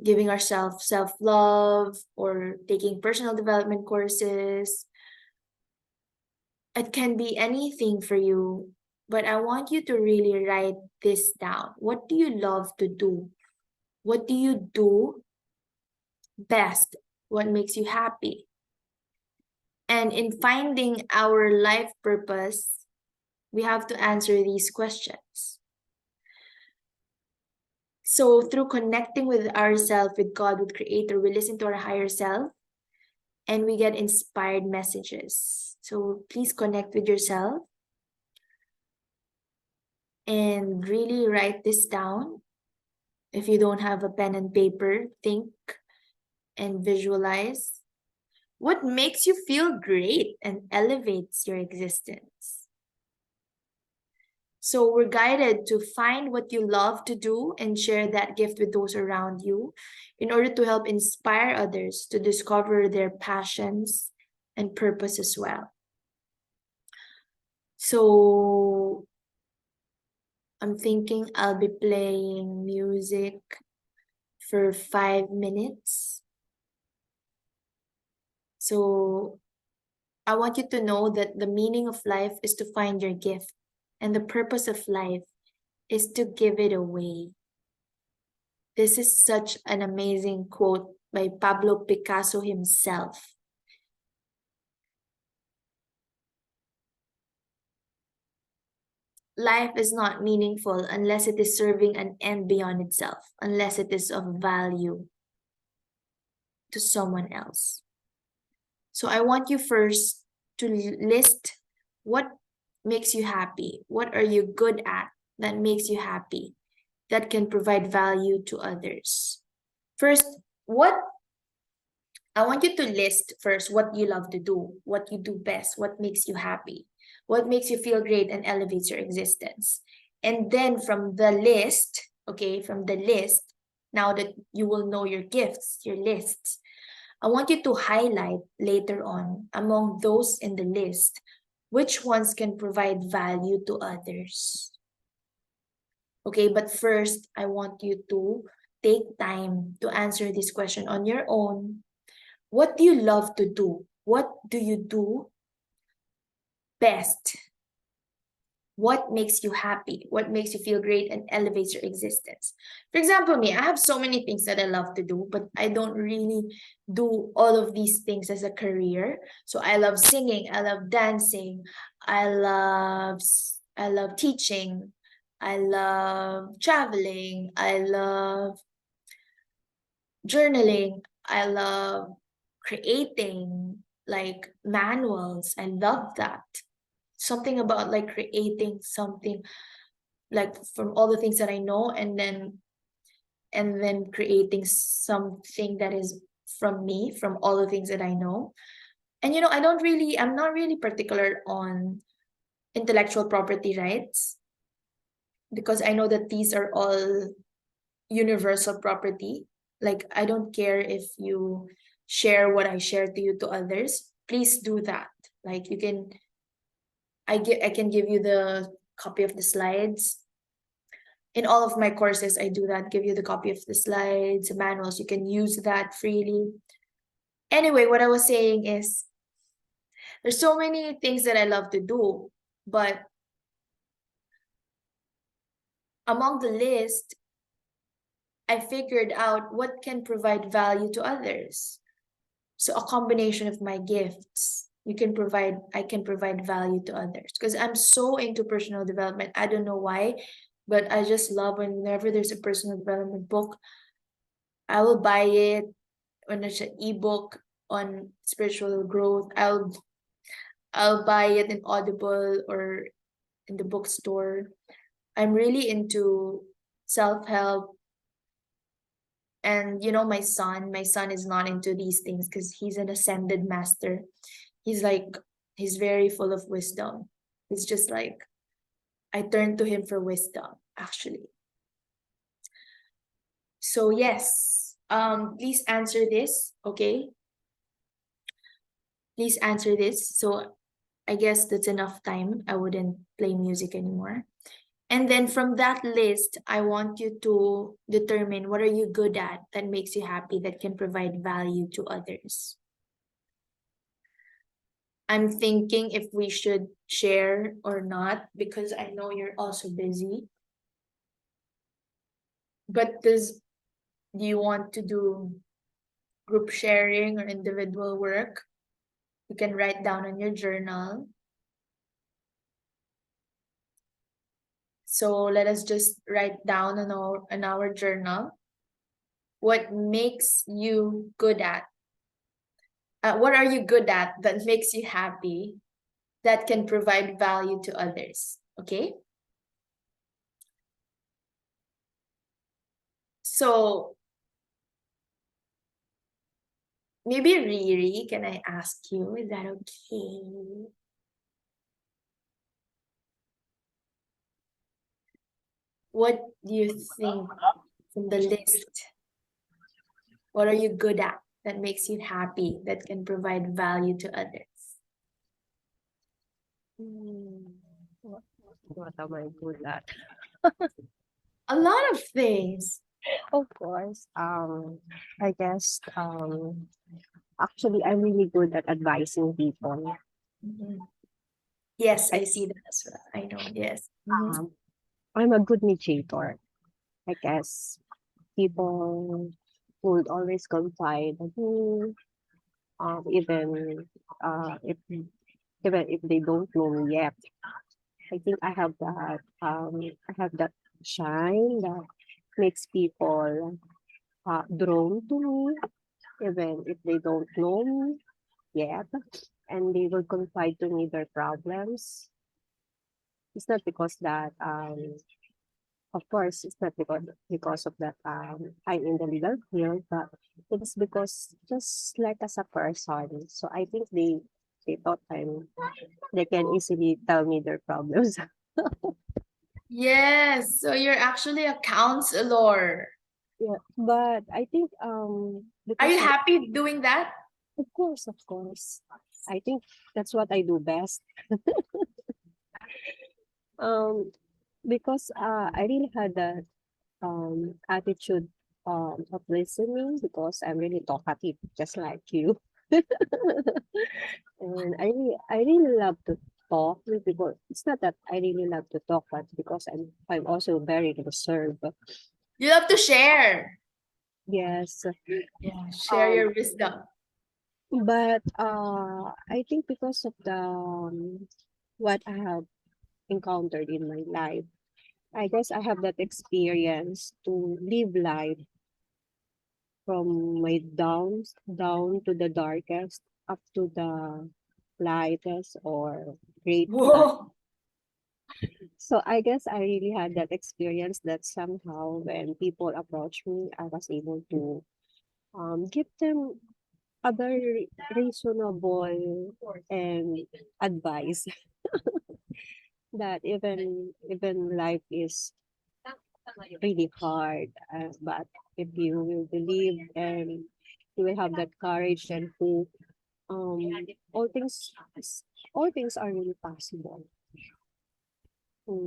giving ourselves self-love or taking personal development courses. It can be anything for you, but I want you to really write this down. What do you love to do? What do you do best? What makes you happy? And in finding our life purpose, we have to answer these questions. So through connecting with ourselves, with God, with Creator, we listen to our higher self and we get inspired messages. So please connect with yourself and really write this down. If you don't have a pen and paper, think and visualize. What makes you feel great and elevates your existence? So we're guided to find what you love to do and share that gift with those around you in order to help inspire others to discover their passions and purpose as well. So I'm thinking I'll be playing music for 5 minutes. So I want you to know that the meaning of life is to find your gift, and the purpose of life is to give it away. This is such an amazing quote by Pablo Picasso himself. Life is not meaningful unless it is serving an end beyond itself, unless it is of value to someone else. So I want you first to list what makes you happy. What are you good at that makes you happy, that can provide value to others? First, I want you to list first what you love to do, what you do best, what makes you happy, what makes you feel great and elevates your existence. And then from the list, now that you will know your gifts, your lists, I want you to highlight later on among those in the list, which ones can provide value to others. Okay, but first, I want you to take time to answer this question on your own. What do you love to do? What do you do best? What makes you happy? What makes you feel great and elevates your existence? For example, me, I have so many things that I love to do, but I don't really do all of these things as a career. So I love singing, I love dancing, I love teaching, I love traveling, I love journaling, I love creating like manuals. I love that. Something about like creating something like from all the things that I know, and then creating something that is from me, from all the things that I know. And I'm not really particular on intellectual property rights, because I know that these are all universal property. Like, I don't care if you share what I share to you to others. Please do that. Like, I can give you the copy of the slides. In all of my courses, I do that, give you the copy of the slides, the manuals. You can use that freely. Anyway, what I was saying is, there's so many things that I love to do, but among the list, I figured out what can provide value to others. So a combination of my gifts, I can provide value to others, because I'm so into personal development. I don't know why, but I just love whenever there's a personal development book, I will buy it. When there's an ebook on spiritual growth, I'll buy it in Audible or in the bookstore. I'm really into self-help. And my son is not into these things because he's an ascended master. He's very full of wisdom. It's just like, I turn to him for wisdom, actually. So yes, please answer this, okay? Please answer this. So I guess that's enough time. I wouldn't play music anymore. And then from that list, I want you to determine what are you good at that makes you happy, that can provide value to others. I'm thinking if we should share or not, because I know you're also busy. But do you want to do group sharing or individual work? You can write down on your journal. So let us just write down in our journal what makes you good at. What are you good at that makes you happy, that can provide value to others? Okay. So maybe Riri, can I ask you? Is that okay? What do you think from the list? What are you good at that makes you happy, that can provide value to others?
What am I good at?
A lot of things.
Of course, I guess, actually, I'm really good at advising people.
Mhm. Yes, I see that as well. I know, yes. Mhm.
I'm a good mediator. I guess people would always confide in me, even if they don't know me yet. I think I have that shine that makes people drawn to me, even if they don't know me yet, and they will confide to me their problems. It's not because that of course it's not because of that I'm in the legal field, but it is because just like as a person. So I think they thought they can easily tell me their problems.
Yes, so you're actually a counselor.
Yeah, but I think
Are you
because
happy doing that?
of course, I think that's what I do best. Um, because I really had that attitude of listening because I'm really talkative, just like you. And I really love to talk with people. It's not that I really love to talk, but because I'm also very reserved.
You love to share.
Yes.
Yeah, share your wisdom.
But I think because of the what I have encountered in my life, I guess I have that experience to live life from my downs down to the darkest up to the lightest or great light.
Whoa.
So I guess I really had that experience that somehow when people approach me, I was able to give them a very reasonable and advice that even life is really hard, but if you will believe and you will have that courage and hope, um, all things all things are really possible.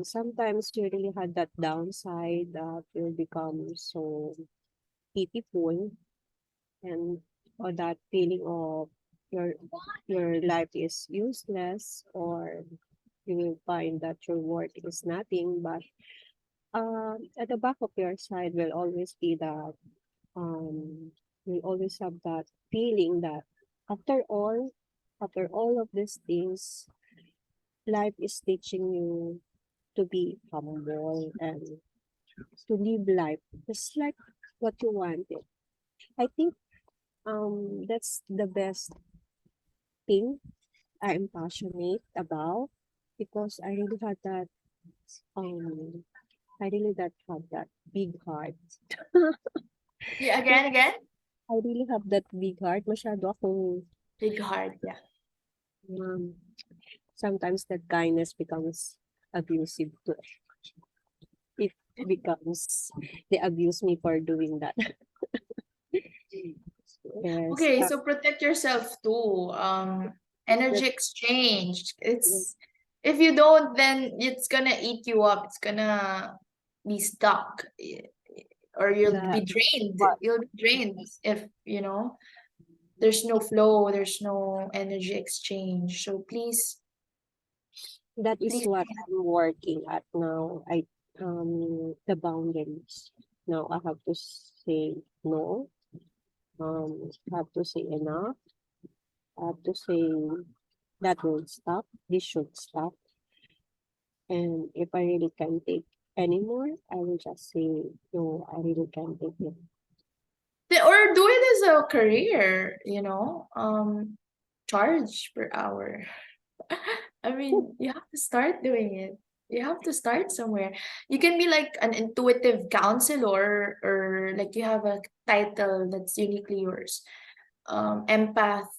Sometimes you really had that downside that you become so pitiful and or that feeling of your your life is useless or you will find that your work is nothing, but at the back of your side will always be that you always have that feeling that after all after all of these things, life is teaching you to be humble and to live life just like what you wanted. I think that's the best thing I'm passionate about because um I really that have that big heart.
Yeah, again.
I really have that big heart. Masyado akong
Big heart, yeah.
um, sometimes that kindness becomes abusive to it becomes they abuse me for doing that. Yes.
Okay, so protect yourself too. Energy exchange. It's if you don't, then it's gonna eat you up. It's gonna be stuck, or you'll be
the
drained.
but
You'll be drained if you know. there's no flow, there's no energy exchange. So please,
That is
please.
what I'm working at now. The boundaries. Now I have to say no. Have to say enough. I have to say that will stop. This should stop. And if I really can't take anymore, I will just say no. I really can't take it.
Or do it as a career, charge per hour. I mean, you have to start doing it. You have to start somewhere. You can be like an intuitive counselor, or like you have a title that's uniquely yours. Empath,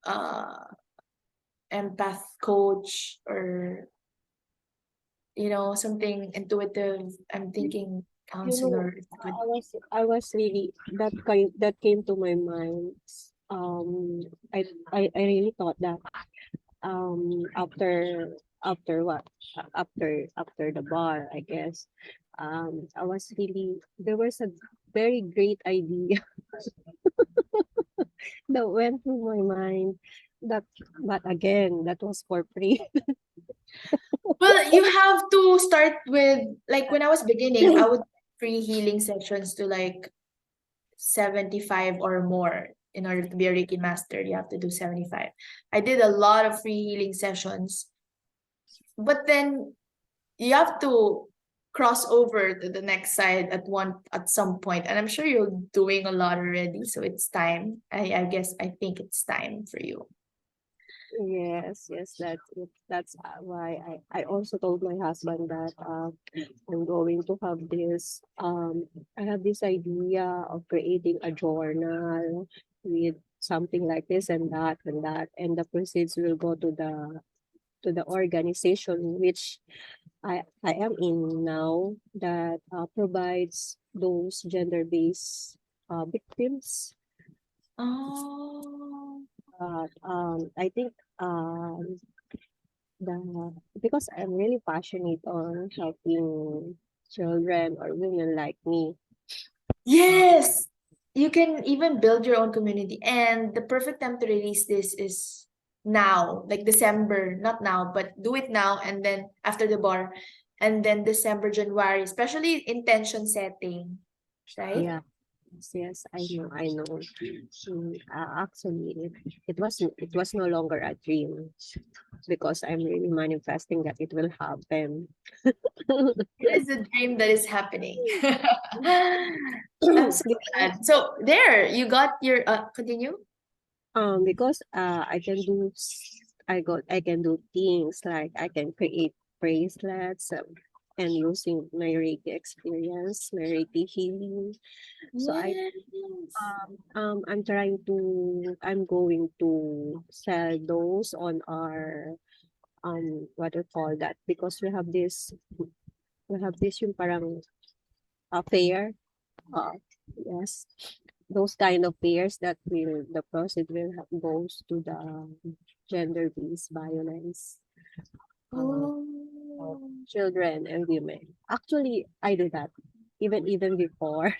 uh, empath coach, or something intuitive. I'm thinking
You know,
counselor is good.
I was really that came to my mind. Um, I really thought that after what after the bar, I guess, I was really there was a very great idea that went through my mind, that but again that was for free.
Well, you have to start with, like, when I was beginning, I would free healing sessions to like 75 or more. In order to be a Reiki master, you have to do 75. I did a lot of free healing sessions, but then you have to cross over to the next side at some point, and I'm sure you're doing a lot already, so it's time. I think it's time for you.
Yes, that's it. That's why I also told my husband that I'm going to have this I have this idea of creating a journal with something like this and that and that, and the proceeds will go to the organization which I am in now, that provides those gender-based victims.
Oh.
I think the because I'm really passionate on helping children or women like me.
Yes, you can even build your own community. And the perfect time to release this is now, like December, not now, but do it now and then after the bar, and then December, January, especially intention setting, right?
Yeah. Yes, I know. Actually, it was no longer a dream, because I'm really manifesting that it will happen.
It is a dream that is happening. I'm so glad. So there, you got your continue.
Because I can do things like I can create bracelets, and using my Reiki experience, my Reiki healing. So
Yes.
I'm going to sell those on our what do you call that, because we have this yung parang fair. Yes, those kind of fairs that will the proceed will goes to the gender-based violence of
Oh.
children and women. Actually, I do that even before.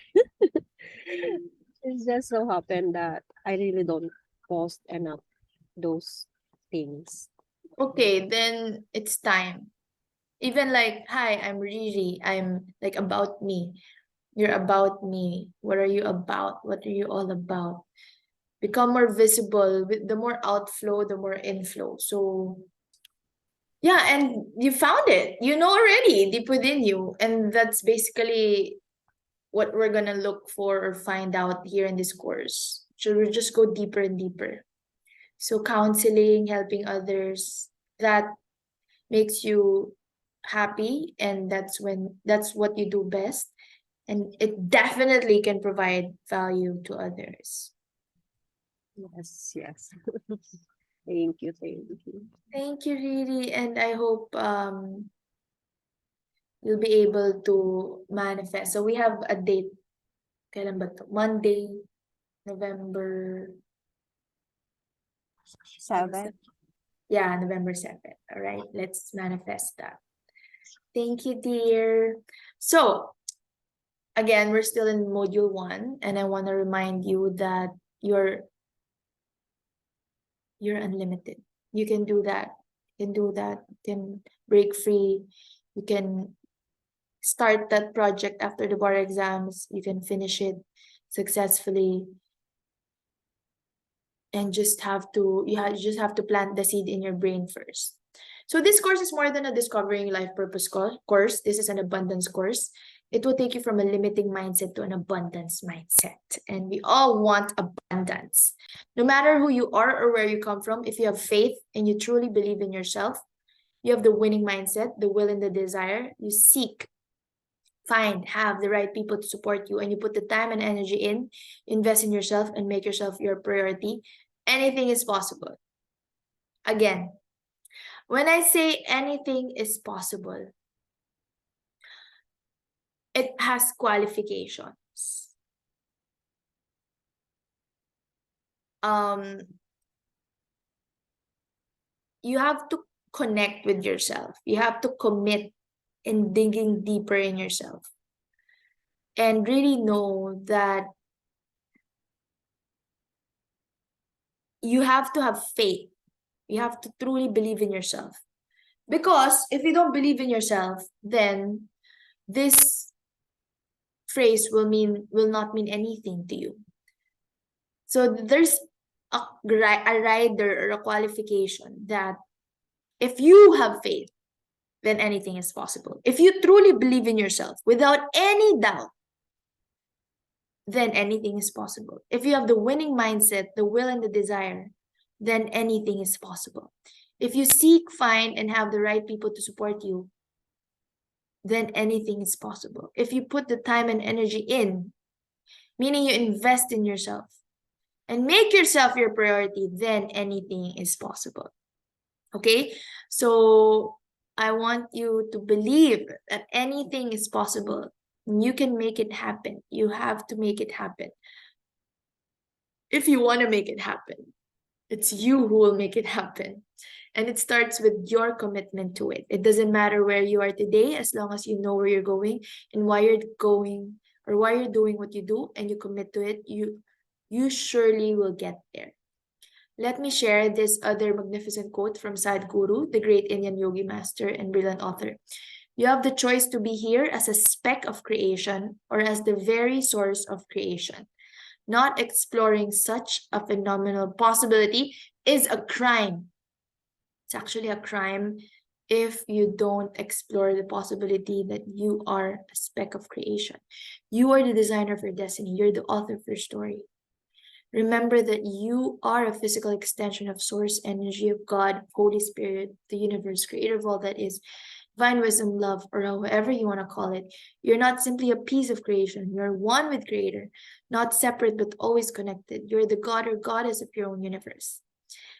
It's just so happened that I really don't post enough those things.
Okay, then it's time. Even like, hi, I'm Riri. I'm like about me. You're about me. What are you about? What are you all about? Become more visible. With the more outflow, the more inflow. So yeah, and you found it. You know already deep within you. And that's basically what we're gonna look for or find out here in this course. So we'll just go deeper and deeper. So counseling, helping others, that makes you happy, and that's what you do best, and it definitely can provide value to others.
Yes. Thank you, thank you.
Thank you, Riri, and I hope you'll be able to manifest. So we have a date. Kailan ba to? Monday, November
7.
Yeah, November 7th. All right, let's manifest that. Thank you, dear. So again, we're still in module 1, and I want to remind you that you're unlimited. You can do that. You can do that. You can break free. You can start that project after the bar exams. You can finish it successfully. And just have to, you just have to plant the seed in your brain first. So this course is more than a discovering life purpose course. This is an abundance course. It will take you from a limiting mindset to an abundance mindset. And we all want abundance. No matter who you are or where you come from, if you have faith and you truly believe in yourself, you have the winning mindset, the will and the desire, you seek, find, have the right people to support you, and you put the time and energy in, invest in yourself and make yourself your priority, anything is possible. Again, when I say anything is possible, it has qualifications. You have to connect with yourself. You have to commit in digging deeper in yourself and really know that you have to have faith. You have to truly believe in yourself. Because if you don't believe in yourself, then this phrase will not mean anything to you. So there's a rider or a qualification that if you have faith, then anything is possible. If you truly believe in yourself without any doubt, then anything is possible. If you have the winning mindset, the will and the desire, then anything is possible. If you seek, find, and have the right people to support you, then anything is possible. If you put the time and energy in, meaning you invest in yourself and make yourself your priority, then anything is possible. Okay? So I want you to believe that anything is possible. You can make it happen. You have to make it happen. If you want to make it happen, it's you who will make it happen. And it starts with your commitment to it. It doesn't matter where you are today, as long as you know where you're going and why you're going or why you're doing what you do and you commit to it, you surely will get there. Let me share this other magnificent quote from Sadhguru, the great Indian yogi master and brilliant author. You have the choice to be here as a speck of creation or as the very source of creation. Not exploring such a phenomenal possibility is a crime. It's actually a crime if you don't explore the possibility that you are a speck of creation. You are the designer of your destiny. You're the author of your story. Remember that you are a physical extension of source energy of God, Holy Spirit, the universe, creator of all that is, divine wisdom, love, or however you want to call it. You're not simply a piece of creation. You're one with Creator, not separate but always connected. You're the God or goddess of your own universe.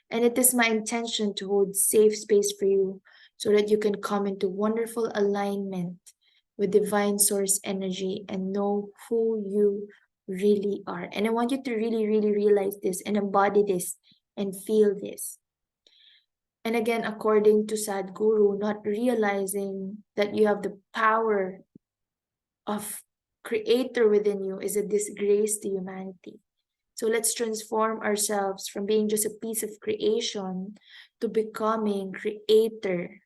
And it is my intention to hold safe space for you so that you can come into wonderful alignment with divine source energy and know who you really are. And I want you to really, really realize this and embody this and feel this. And again, according to Sadhguru, not realizing that you have the power of Creator within you is a disgrace to humanity. So let's transform ourselves from being just a piece of creation to becoming Creator.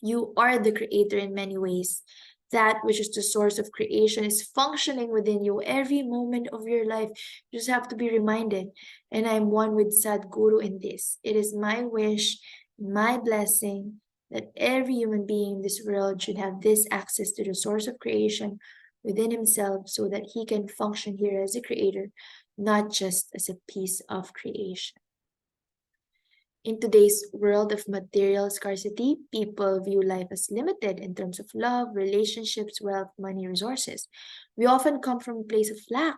You are the Creator in many ways. That which is the source of creation is functioning within you every moment of your life. You just have to be reminded. And I'm one with Sadhguru in this. It is my wish, my blessing, that every human being in this world should have this access to the source of creation within himself so that he can function here as a creator, not just as a piece of creation. In today's world of material scarcity, people view life as limited in terms of love, relationships, wealth, money, resources. We often come from a place of lack.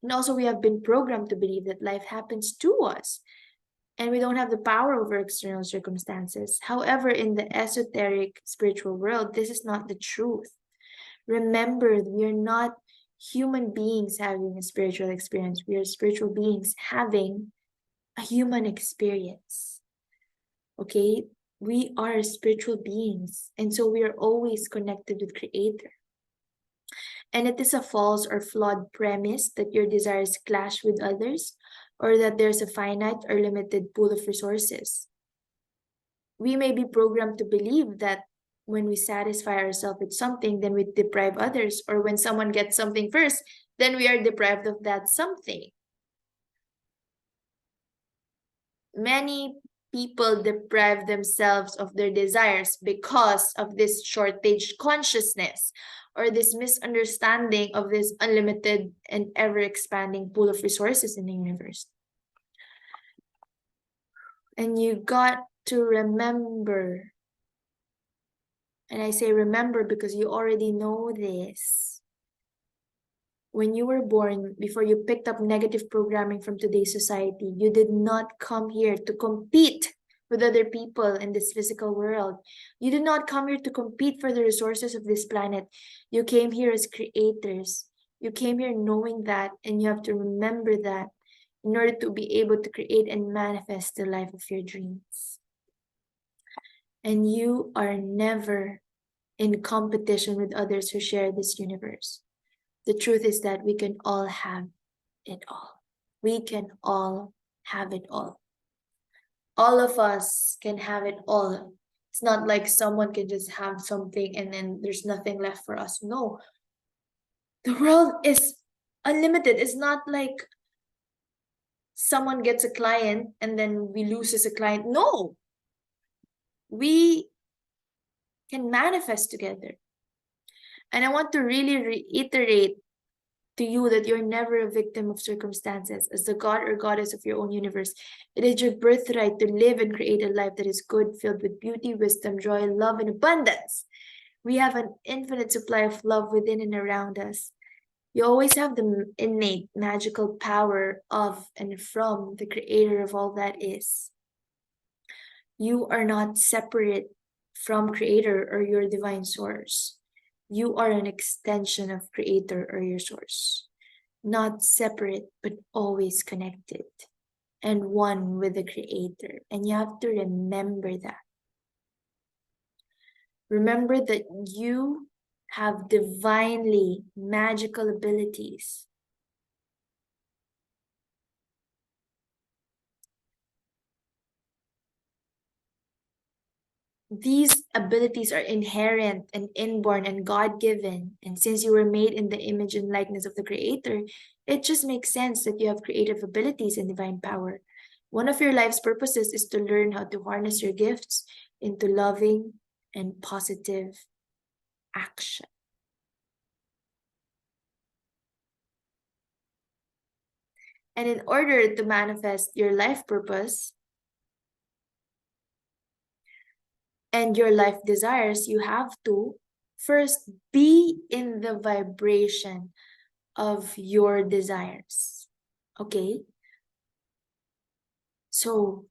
And also we have been programmed to believe that life happens to us and we don't have the power over external circumstances. However, in the esoteric spiritual world, this is not the truth. Remember, we are not human beings having a spiritual experience. We are spiritual beings having a human experience. Okay, we are spiritual beings, and so we are always connected with Creator. And it is a false or flawed premise that your desires clash with others, or that there's a finite or limited pool of resources. We may be programmed to believe that when we satisfy ourselves with something, then we deprive others, or when someone gets something first, then we are deprived of that something. Many people deprive themselves of their desires because of this shortage consciousness, or this misunderstanding of this unlimited and ever-expanding pool of resources in the universe. And you got to remember, and I say remember because you already know this. When you were born, before you picked up negative programming from today's society, you did not come here to compete with other people in this physical world. You did not come here to compete for the resources of this planet. You came here as creators. You came here knowing that, and you have to remember that in order to be able to create and manifest the life of your dreams. And you are never in competition with others who share this universe. The truth is that we can all have it all. We can all have it all. All of us can have it all. It's not like someone can just have something and then there's nothing left for us. No. The world is unlimited. It's not like someone gets a client and then we lose as a client. No. We can manifest together. And I want to really reiterate to you that you're never a victim of circumstances. As the god or goddess of your own universe, it is your birthright to live and create a life that is good, filled with beauty, wisdom, joy, love, and abundance. We have an infinite supply of love within and around us. You always have the innate magical power of and from the creator of all that is. You are not separate from creator or your divine source. You are an extension of creator or your source, not separate, but always connected and one with the creator. And you have to remember that. Remember that you have divinely magical abilities. These abilities are inherent and inborn and God-given. And since you were made in the image and likeness of the Creator, it just makes sense that you have creative abilities and divine power. One of your life's purposes is to learn how to harness your gifts into loving and positive action. And in order to manifest your life purpose and your life desires, you have to first be in the vibration of your desires. Okay? So,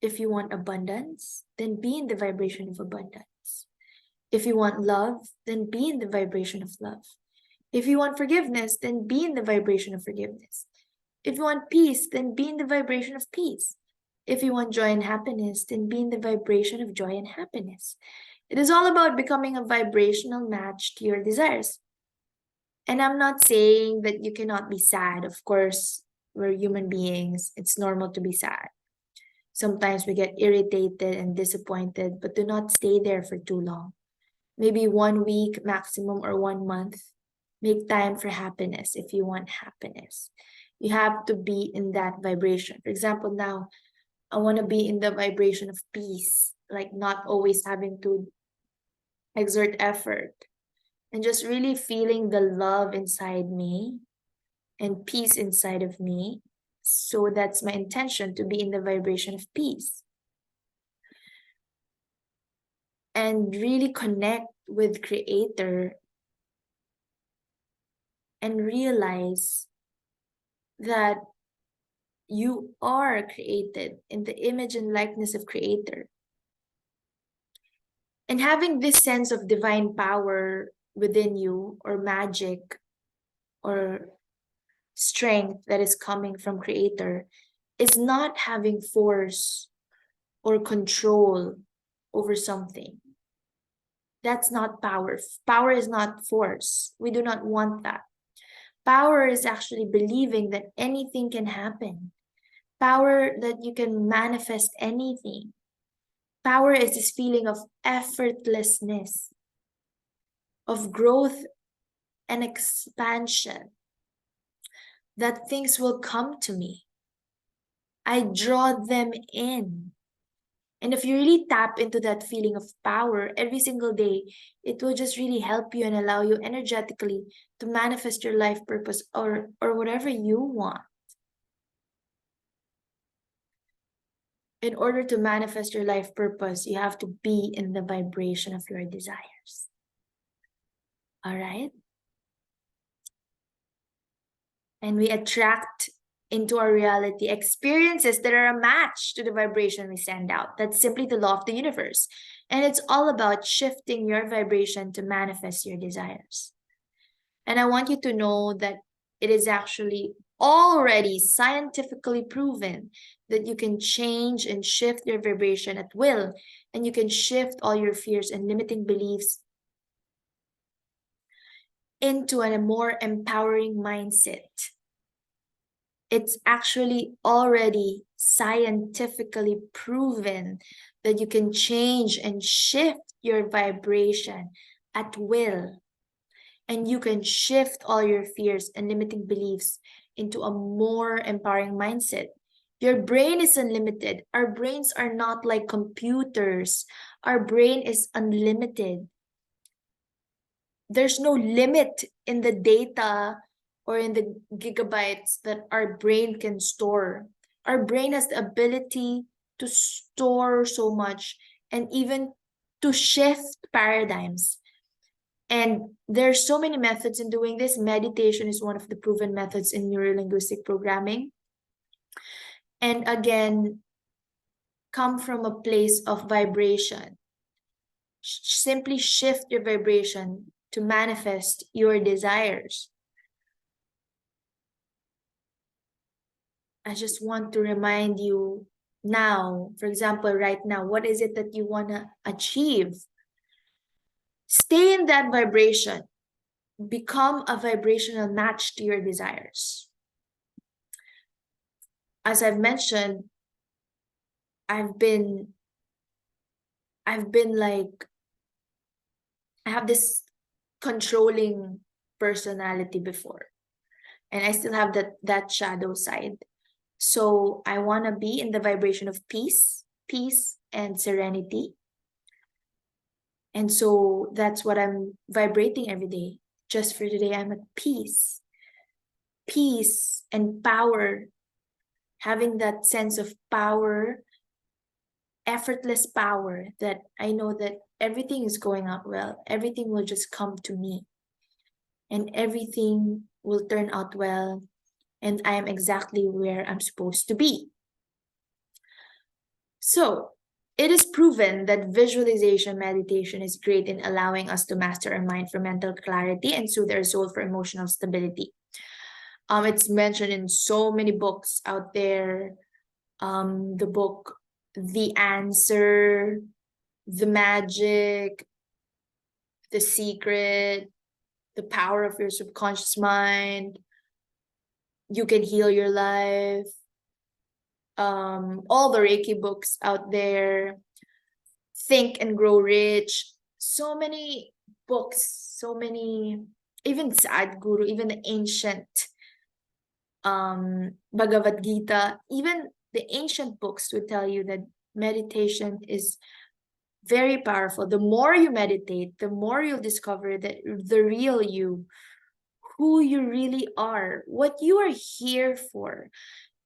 if you want abundance, then be in the vibration of abundance. If you want love, then be in the vibration of love. If you want forgiveness, then be in the vibration of forgiveness. If you want peace, then be in the vibration of peace. If you want joy and happiness, then be in the vibration of joy and happiness. It is all about becoming a vibrational match to your desires. And I'm not saying that you cannot be sad. Of course, we're human beings. It's normal to be sad. Sometimes we get irritated and disappointed, but do not stay there for too long. Maybe 1 week maximum or 1 month. Make time for happiness if you want happiness. You have to be in that vibration. For example, now, I want to be in the vibration of peace, like not always having to exert effort and just really feeling the love inside me and peace inside of me. So that's my intention, to be in the vibration of peace. And really connect with Creator and realize that you are created in the image and likeness of Creator. And having this sense of divine power within you, or magic, or strength that is coming from Creator, is not having force or control over something. That's not power. Power is not force. We do not want that. Power is actually believing that anything can happen. Power that you can manifest anything. Power is this feeling of effortlessness, of growth and expansion, that things will come to me. I draw them in. And if you really tap into that feeling of power every single day, it will just really help you and allow you energetically to manifest your life purpose or whatever you want. In order to manifest your life purpose, you have to be in the vibration of your desires. All right? And we attract into our reality experiences that are a match to the vibration we send out. That's simply the law of the universe. And it's all about shifting your vibration to manifest your desires. And I want you to know that it is actually already scientifically proven that you can change and shift your vibration at will, and you can shift all your fears and limiting beliefs into a more empowering mindset. It's actually already scientifically proven that you can change and shift your vibration at will. And you can shift all your fears and limiting beliefs into a more empowering mindset. Your brain is unlimited. Our brains are not like computers. Our brain is unlimited. There's no limit in the data or in the gigabytes that our brain can store. Our brain has the ability to store so much and even to shift paradigms. And there's so many methods in doing this. Meditation is one of the proven methods in neurolinguistic programming. And again, come from a place of vibration. Simply shift your vibration to manifest your desires. I just want to remind you now, for example, right now, what is it that you want to achieve? Stay in that vibration. Become a vibrational match to your desires. As I've mentioned, I've been like, I have this controlling personality before, and I still have that shadow side. So I want to be in the vibration of peace and serenity. And so that's what I'm vibrating every day. Just for today, I'm at peace and power, having that sense of power, effortless power, that I know that everything is going out well. Everything will just come to me and everything will turn out well. And I am exactly where I'm supposed to be. So it is proven that visualization meditation is great in allowing us to master our mind for mental clarity and soothe our soul for emotional stability. It's mentioned in so many books out there. The book, The Answer, The Magic, The Secret, The Power of Your Subconscious Mind, You Can Heal Your Life, all the Reiki books out there, Think and Grow Rich, so many books, so many, even Sadhguru, even the ancient Bhagavad Gita, even the ancient books would tell you that meditation is very powerful. The more you meditate, the more you'll discover that the real you, who you really are, what you are here for,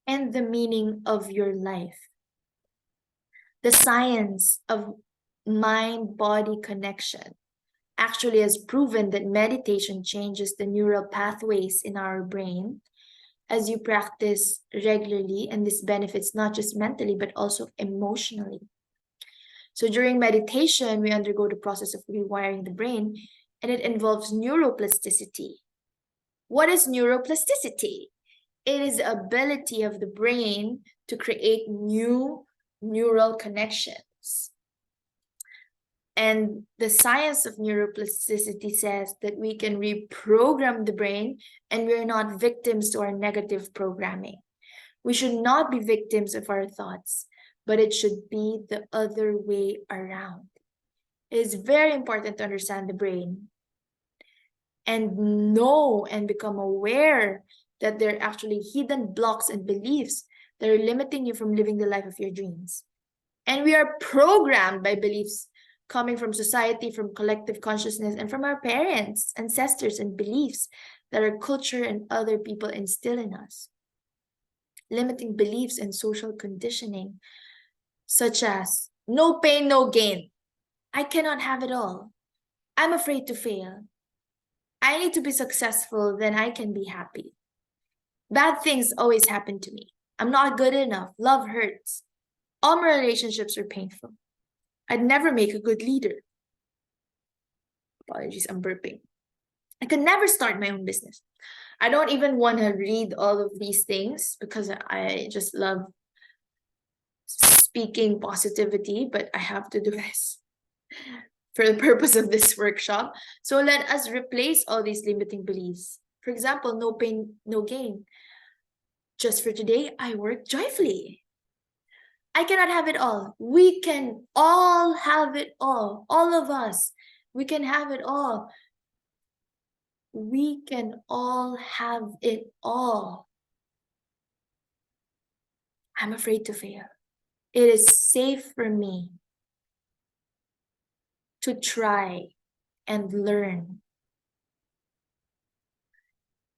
and the meaning of your life. The science of mind-body connection actually has proven that meditation changes the neural pathways in our brain as you practice regularly, and this benefits not just mentally, but also emotionally. So during meditation, we undergo the process of rewiring the brain, and it involves neuroplasticity. What is neuroplasticity? It is the ability of the brain to create new neural connections. And the science of neuroplasticity says that we can reprogram the brain, and we're not victims to our negative programming. We should not be victims of our thoughts, but it should be the other way around. It is very important to understand the brain and know and become aware that there are actually hidden blocks and beliefs that are limiting you from living the life of your dreams. And we are programmed by beliefs coming from society, from collective consciousness, and from our parents, ancestors, and beliefs that our culture and other people instill in us. Limiting beliefs and social conditioning, such as no pain, no gain. I cannot have it all. I'm afraid to fail. I need to be successful, then I can be happy. Bad things always happen to me. I'm not good enough. Love hurts. All my relationships are painful. I'd never make a good leader. Apologies, I'm burping. I could never start my own business. I don't even want to read all of these things because I just love speaking positivity, but I have to do this for the purpose of this workshop. So let us replace all these limiting beliefs. For example, no pain, no gain. Just for today, I work joyfully. I cannot have it all. We can all have it all. All of us. We can have it all. We can all have it all. I'm afraid to fail. It is safe for me to try and learn.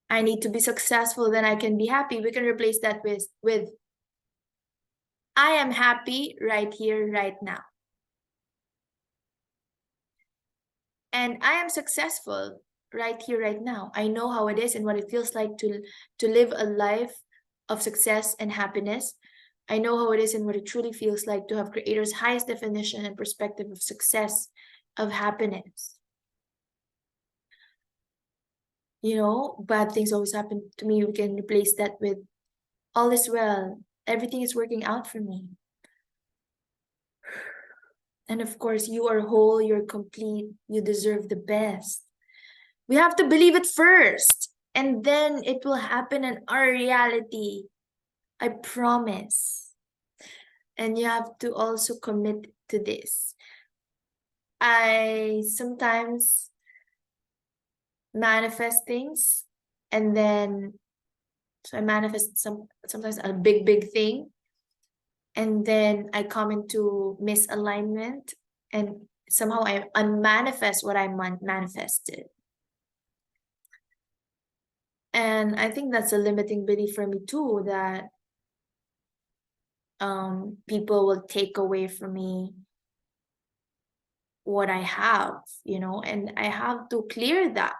I need to be successful, then I can be happy. We can replace that with I am happy right here, right now. And I am successful right here, right now. I know how it is and what it feels like to live a life of success and happiness. I know how it is and what it truly feels like to have Creator's highest definition and perspective of success, of happiness. You know, bad things always happen to me. We can replace that with all is well. Everything is working out for me. And of course, you are whole, you're complete, you deserve the best. We have to believe it first, and then it will happen in our reality. I promise. And you have to also commit to this. I sometimes manifest things, and then so I manifest sometimes a big thing, and then I come into misalignment, and somehow I unmanifest what I manifested. And I think that's a limiting belief for me too, that people will take away from me what I have, you know, and I have to clear that.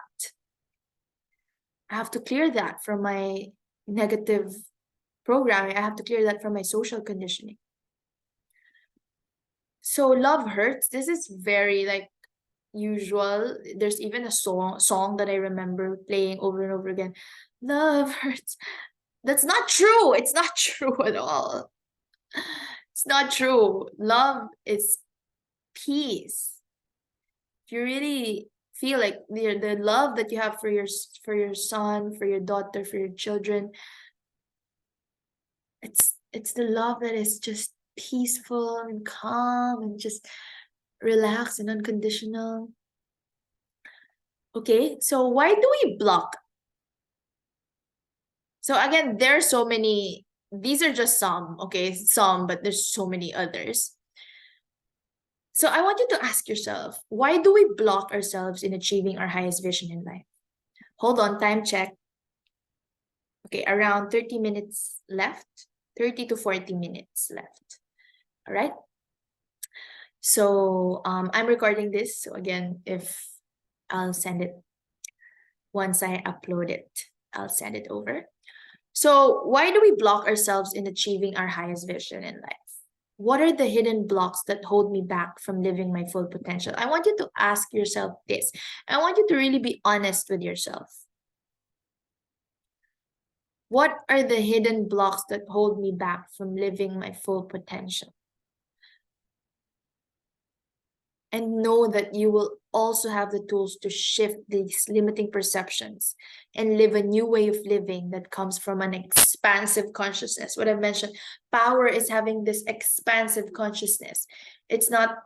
I have to clear that from my negative programming. I have to clear that from my social conditioning. So love hurts. This is very like usual. There's even a song that I remember playing over and over again. Love hurts. That's not true. It's not true at all. It's not true. Love is peace. If you really feel like the love that you have for your son, for your daughter, for your children, it's the love that is just peaceful and calm and just relaxed and unconditional. Okay, so why do we block? So again, there are so many, these are just some, okay, some, but there's so many others. So I want you to ask yourself, why do we block ourselves in achieving our highest vision in life? Hold on, time check. Okay, around 30 minutes left, 30 to 40 minutes left. All right. So I'm recording this. So again, if I'll send it once I upload it, I'll send it over. So why do we block ourselves in achieving our highest vision in life? What are the hidden blocks that hold me back from living my full potential? I want you to ask yourself this. I want you to really be honest with yourself. What are the hidden blocks that hold me back from living my full potential? And know that you will also have the tools to shift these limiting perceptions and live a new way of living that comes from an expansive consciousness. What I've mentioned, power is having this expansive consciousness. It's not,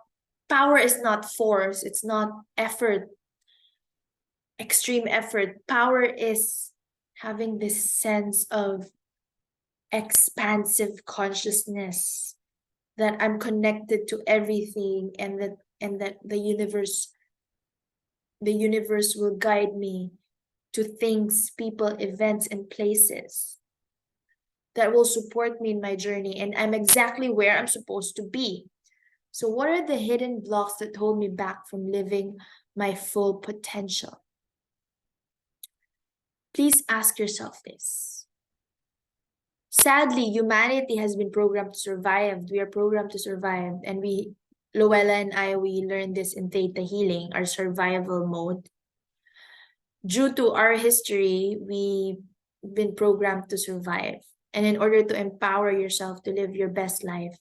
power is not force, it's not effort, extreme effort. Power is having this sense of expansive consciousness, that I'm connected to everything, and that the universe will guide me to things, people, events, and places that will support me in my journey, and I'm exactly where I'm supposed to be. So what are the hidden blocks that hold me back from living my full potential? Please ask yourself this. Sadly, humanity has been programmed to survive. We are programmed to survive. And Luella and I, we learned this in Theta Healing, our survival mode. Due to our history, we've been programmed to survive. And in order to empower yourself to live your best life,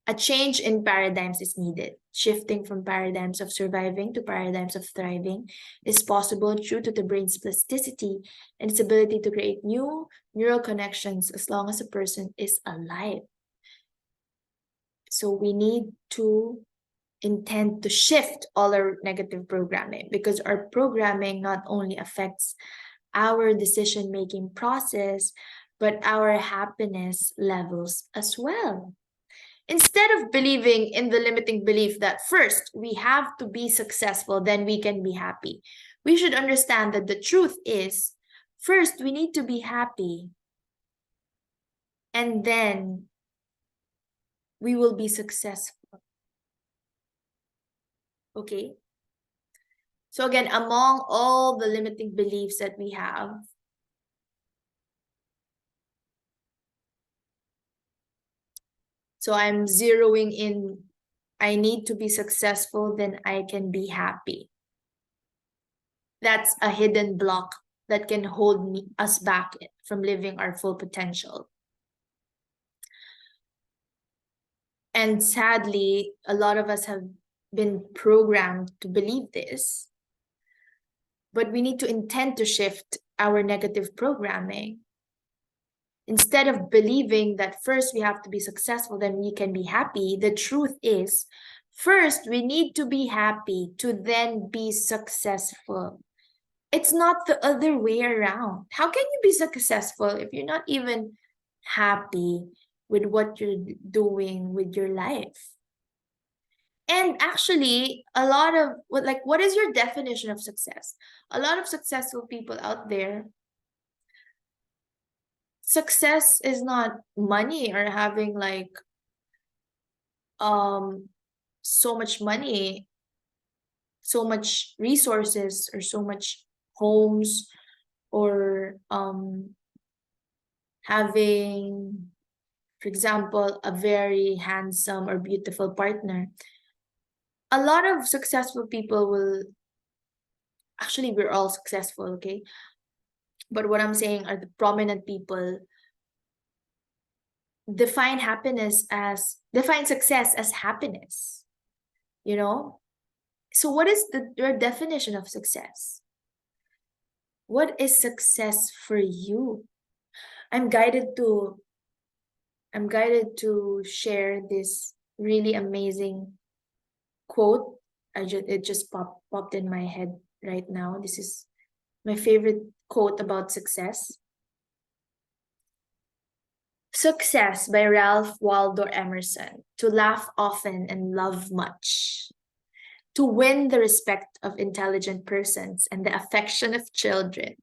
a change in paradigms is needed. Shifting from paradigms of surviving to paradigms of thriving is possible due to the brain's plasticity and its ability to create new neural connections as long as a person is alive. So we need to intend to shift all our negative programming, because our programming not only affects our decision-making process, but our happiness levels as well. Instead of believing in the limiting belief that first we have to be successful, then we can be happy, we should understand that the truth is, first we need to be happy, and then we will be successful. Okay? So again, among all the limiting beliefs that we have, so I'm zeroing in, I need to be successful, then I can be happy. That's a hidden block that can hold us back from living our full potential. And sadly, a lot of us have been programmed to believe this, but we need to intend to shift our negative programming. Instead of believing that first we have to be successful, then we can be happy, the truth is, first we need to be happy to then be successful. It's not the other way around. How can you be successful if you're not even happy with what you're doing with your life? And actually, a lot of, what is your definition of success? A lot of successful people out there, success is not money or having so much money, so much resources, or so much homes, or having, for example, a very handsome or beautiful partner. A lot of successful people will, actually we're all successful, okay? But what I'm saying are the prominent people define success as happiness, you know? So what is your definition of success? What is success for you? I'm guided to share this really amazing quote. It just popped in my head right now. This is my favorite quote about success. Success by Ralph Waldo Emerson: to laugh often and love much, to win the respect of intelligent persons and the affection of children,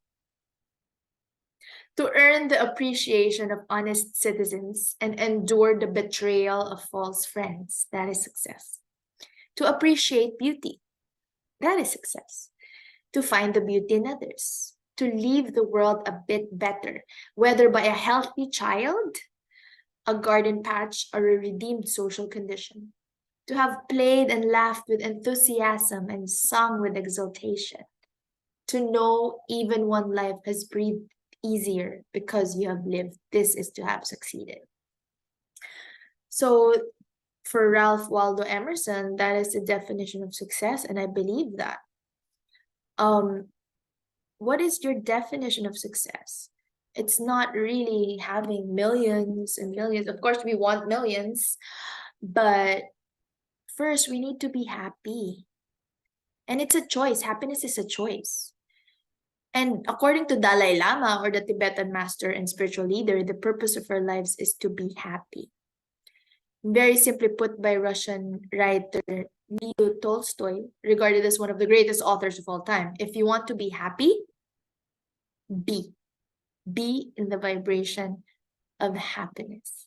to earn the appreciation of honest citizens and endure the betrayal of false friends. That is success. To appreciate beauty. That is success. To find the beauty in others. To leave the world a bit better, whether by a healthy child, a garden patch, or a redeemed social condition. To have played and laughed with enthusiasm and sung with exultation. To know even one life has breathed easier because you have lived. This is to have succeeded. So for Ralph Waldo Emerson, that is the definition of success, and I believe that. What is your definition of success? It's not really having millions and millions. Of course, we want millions, but first we need to be happy. And it's a choice. Happiness is a choice. And according to Dalai Lama, or the Tibetan master and spiritual leader, the purpose of our lives is to be happy. Very simply put by Russian writer Leo Tolstoy, regarded as one of the greatest authors of all time. If you want to be happy, be in the vibration of happiness.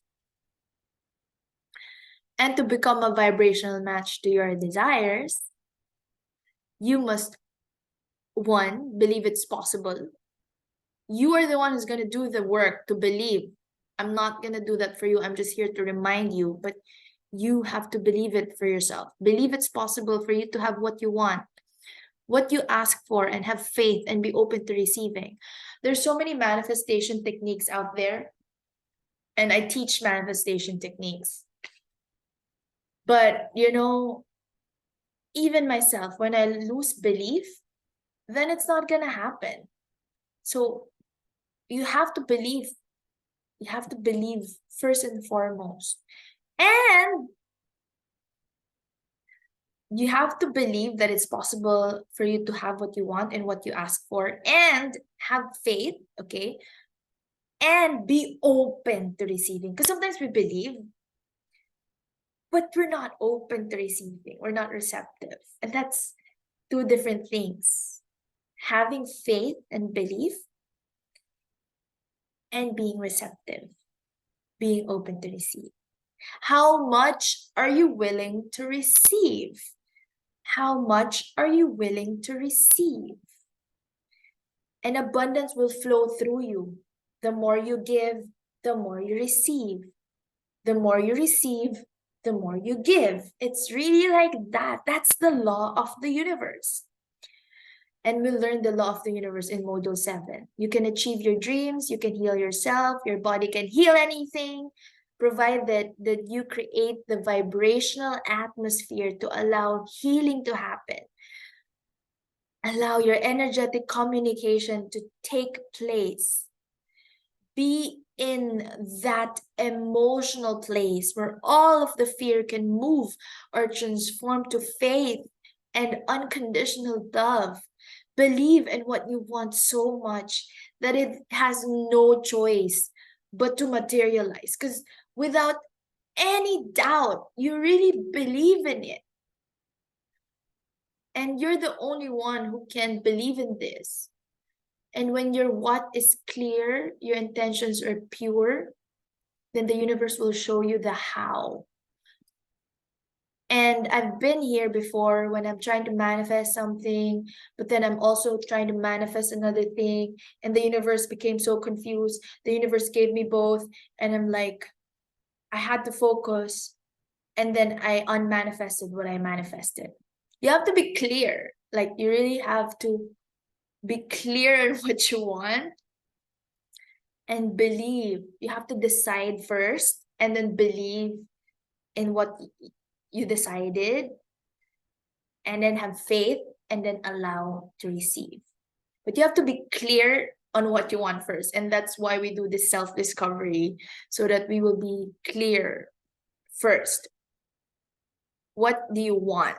And to become a vibrational match to your desires, you must, one, believe it's possible. You are the one who's going to do the work to believe. I'm not going to do that for you. I'm just here to remind you, but you have to believe it for yourself. Believe it's possible for you to have what you want, what you ask for, and have faith and be open to receiving. There's so many manifestation techniques out there, and I teach manifestation techniques. But, you know, even myself, when I lose belief, then it's not going to happen. So you have to believe. You have to believe first and foremost. And you have to believe that it's possible for you to have what you want and what you ask for, and have faith, okay? And be open to receiving. Because sometimes we believe, but we're not open to receiving. We're not receptive. And that's two different things. Having faith and belief, and being receptive, being open to receive. How much are you willing to receive? How much are you willing to receive? And abundance will flow through you. The more you give, the more you receive. The more you receive, the more you give. It's really like that. That's the law of the universe. And we'll learn the law of the universe in Module 7. You can achieve your dreams, you can heal yourself, your body can heal anything, provided that you create the vibrational atmosphere to allow healing to happen. Allow your energetic communication to take place. Be in that emotional place where all of the fear can move or transform to faith and unconditional love. Believe in what you want so much that it has no choice but to materialize. Because without any doubt, you really believe in it. And you're the only one who can believe in this. And when your what is clear, your intentions are pure, then the universe will show you the how. And I've been here before when I'm trying to manifest something, but then I'm also trying to manifest another thing. And the universe became so confused. The universe gave me both. And I'm like, I had to focus. And then I unmanifested what I manifested. You have to be clear. Like, you really have to be clear on what you want. And believe. You have to decide first and then believe in what you decided, and then have faith, and then allow to receive. But you have to be clear on what you want first. And that's why we do this self-discovery, so that we will be clear first. What do you want?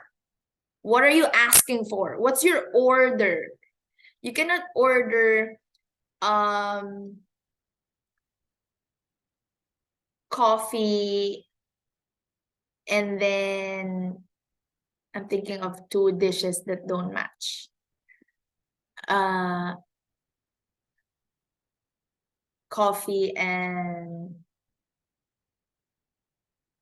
What are you asking for? What's your order? You cannot order coffee, and then I'm thinking of two dishes that don't match. Coffee and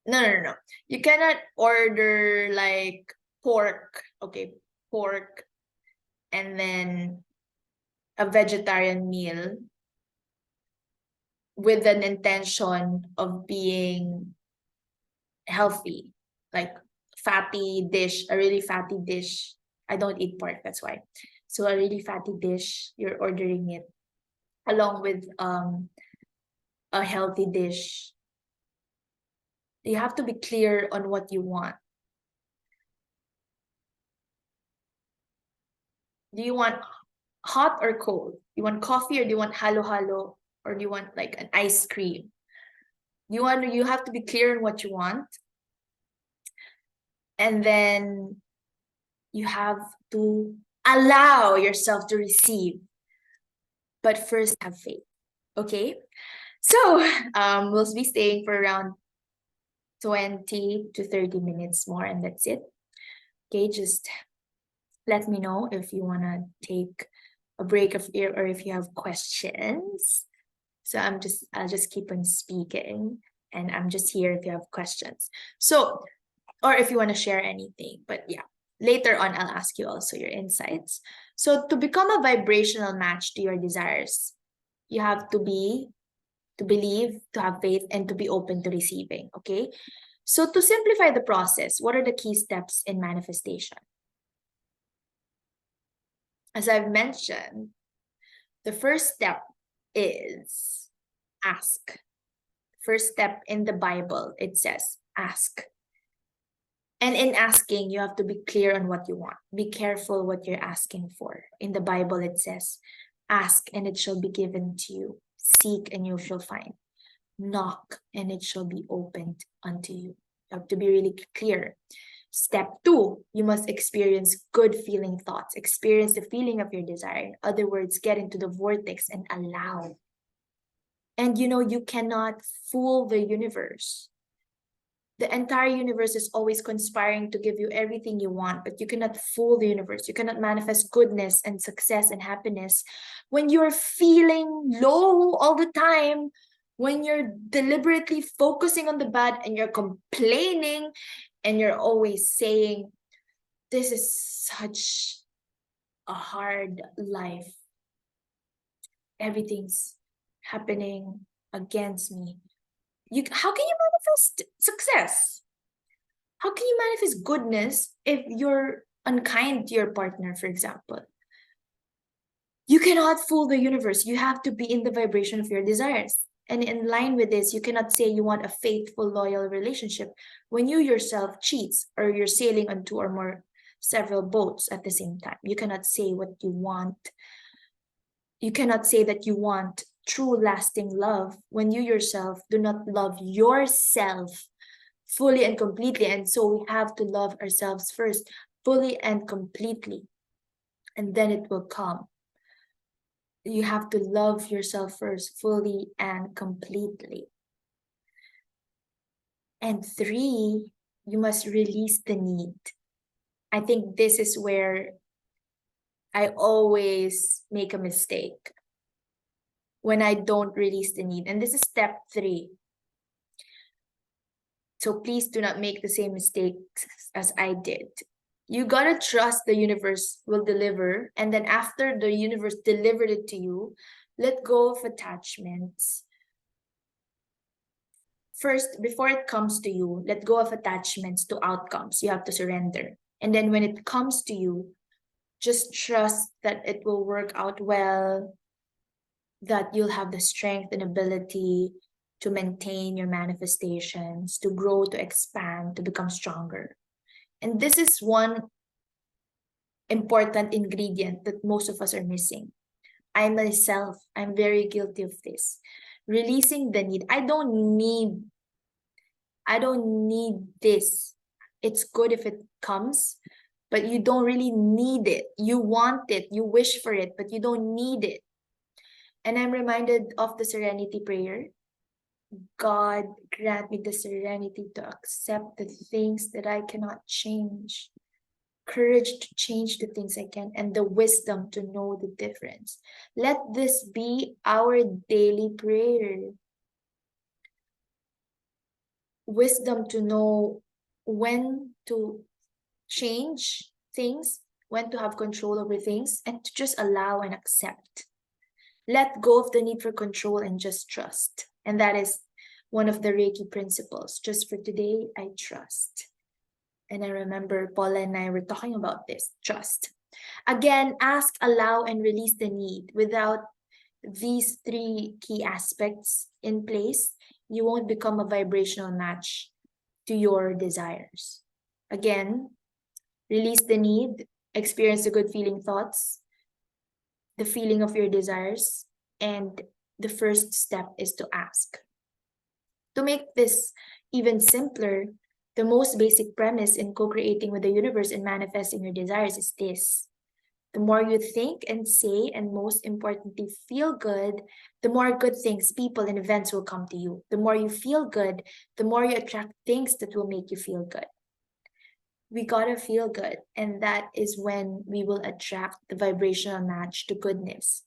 no. You cannot order like pork, okay, pork, and then a vegetarian meal with an intention of being healthy, like fatty dish, a really fatty dish. I don't eat pork, that's why. So a really fatty dish, you're ordering it along with a healthy dish. You have to be clear on what you want. Do you want hot or cold? You want coffee or do you want halo-halo? Or do you want like an ice cream? You have to be clear on what you want. And then you have to allow yourself to receive. But first have faith. Okay? So we'll be staying for around 20 to 30 minutes more, and that's it. Okay, just let me know if you want to take a break of ear or if you have questions. So I'll just keep on speaking, and I'm just here if you have questions. So, or if you want to share anything, but yeah, later on, I'll ask you also your insights. So to become a vibrational match to your desires, you have to believe, to have faith, and to be open to receiving, okay? So to simplify the process, what are the key steps in manifestation? As I've mentioned, the first step is ask. First step in the Bible, it says ask. And in asking, you have to be clear on what you want. Be careful what you're asking for. In the Bible, it says, ask and it shall be given to you. Seek and you shall find. Knock and it shall be opened unto you. You have to be really clear. Step 2, you must experience good feeling thoughts. Experience the feeling of your desire. In other words, get into the vortex and allow. And you cannot fool the universe. The entire universe is always conspiring to give you everything you want, but you cannot fool the universe. You cannot manifest goodness and success and happiness when you're feeling low all the time, when you're deliberately focusing on the bad and you're complaining and you're always saying, this is such a hard life. Everything's happening against me. How can you manifest success? How can you manifest goodness if you're unkind to your partner, for example? You cannot fool the universe. You have to be in the vibration of your desires. And in line with this, you cannot say you want a faithful, loyal relationship when you yourself cheats or you're sailing on 2 or more several boats at the same time. You cannot say what you want. You cannot say that you want true lasting love when you yourself do not love yourself fully and completely. And so we have to love ourselves first, fully and completely, and then it will come. You have to love yourself first, fully and completely. And 3, you must release the need. I think this is where I always make a mistake, when I don't release the need. And this is step 3. So please do not make the same mistakes as I did. You gotta trust the universe will deliver. And then after the universe delivered it to you, let go of attachments. First, before it comes to you, let go of attachments to outcomes. You have to surrender. And then when it comes to you, just trust that it will work out well, that you'll have the strength and ability to maintain your manifestations, to grow, to expand, to become stronger. And this is one important ingredient that most of us are missing. I myself, I'm very guilty of this. Releasing the need. I don't need this. It's good if it comes, but you don't really need it. You want it, you wish for it, but you don't need it. And I'm reminded of the serenity prayer. God, grant me the serenity to accept the things that I cannot change, courage to change the things I can, and the wisdom to know the difference. Let this be our daily prayer. Wisdom to know when to change things, when to have control over things, and to just allow and accept. Let go of the need for control and just trust. And that is one of the Reiki principles. Just for today, I trust. And I remember Paula and I were talking about this, trust. Again, ask, allow, and release the need. Without these 3 key aspects in place, you won't become a vibrational match to your desires. Again, release the need, experience the good feeling thoughts, the feeling of your desires, and the first step is to ask. To make this even simpler, the most basic premise in co-creating with the universe and manifesting your desires is this. The more you think and say, and most importantly, feel good, the more good things, people, and events will come to you. The more you feel good, the more you attract things that will make you feel good. We gotta feel good, and that is when we will attract the vibrational match to goodness.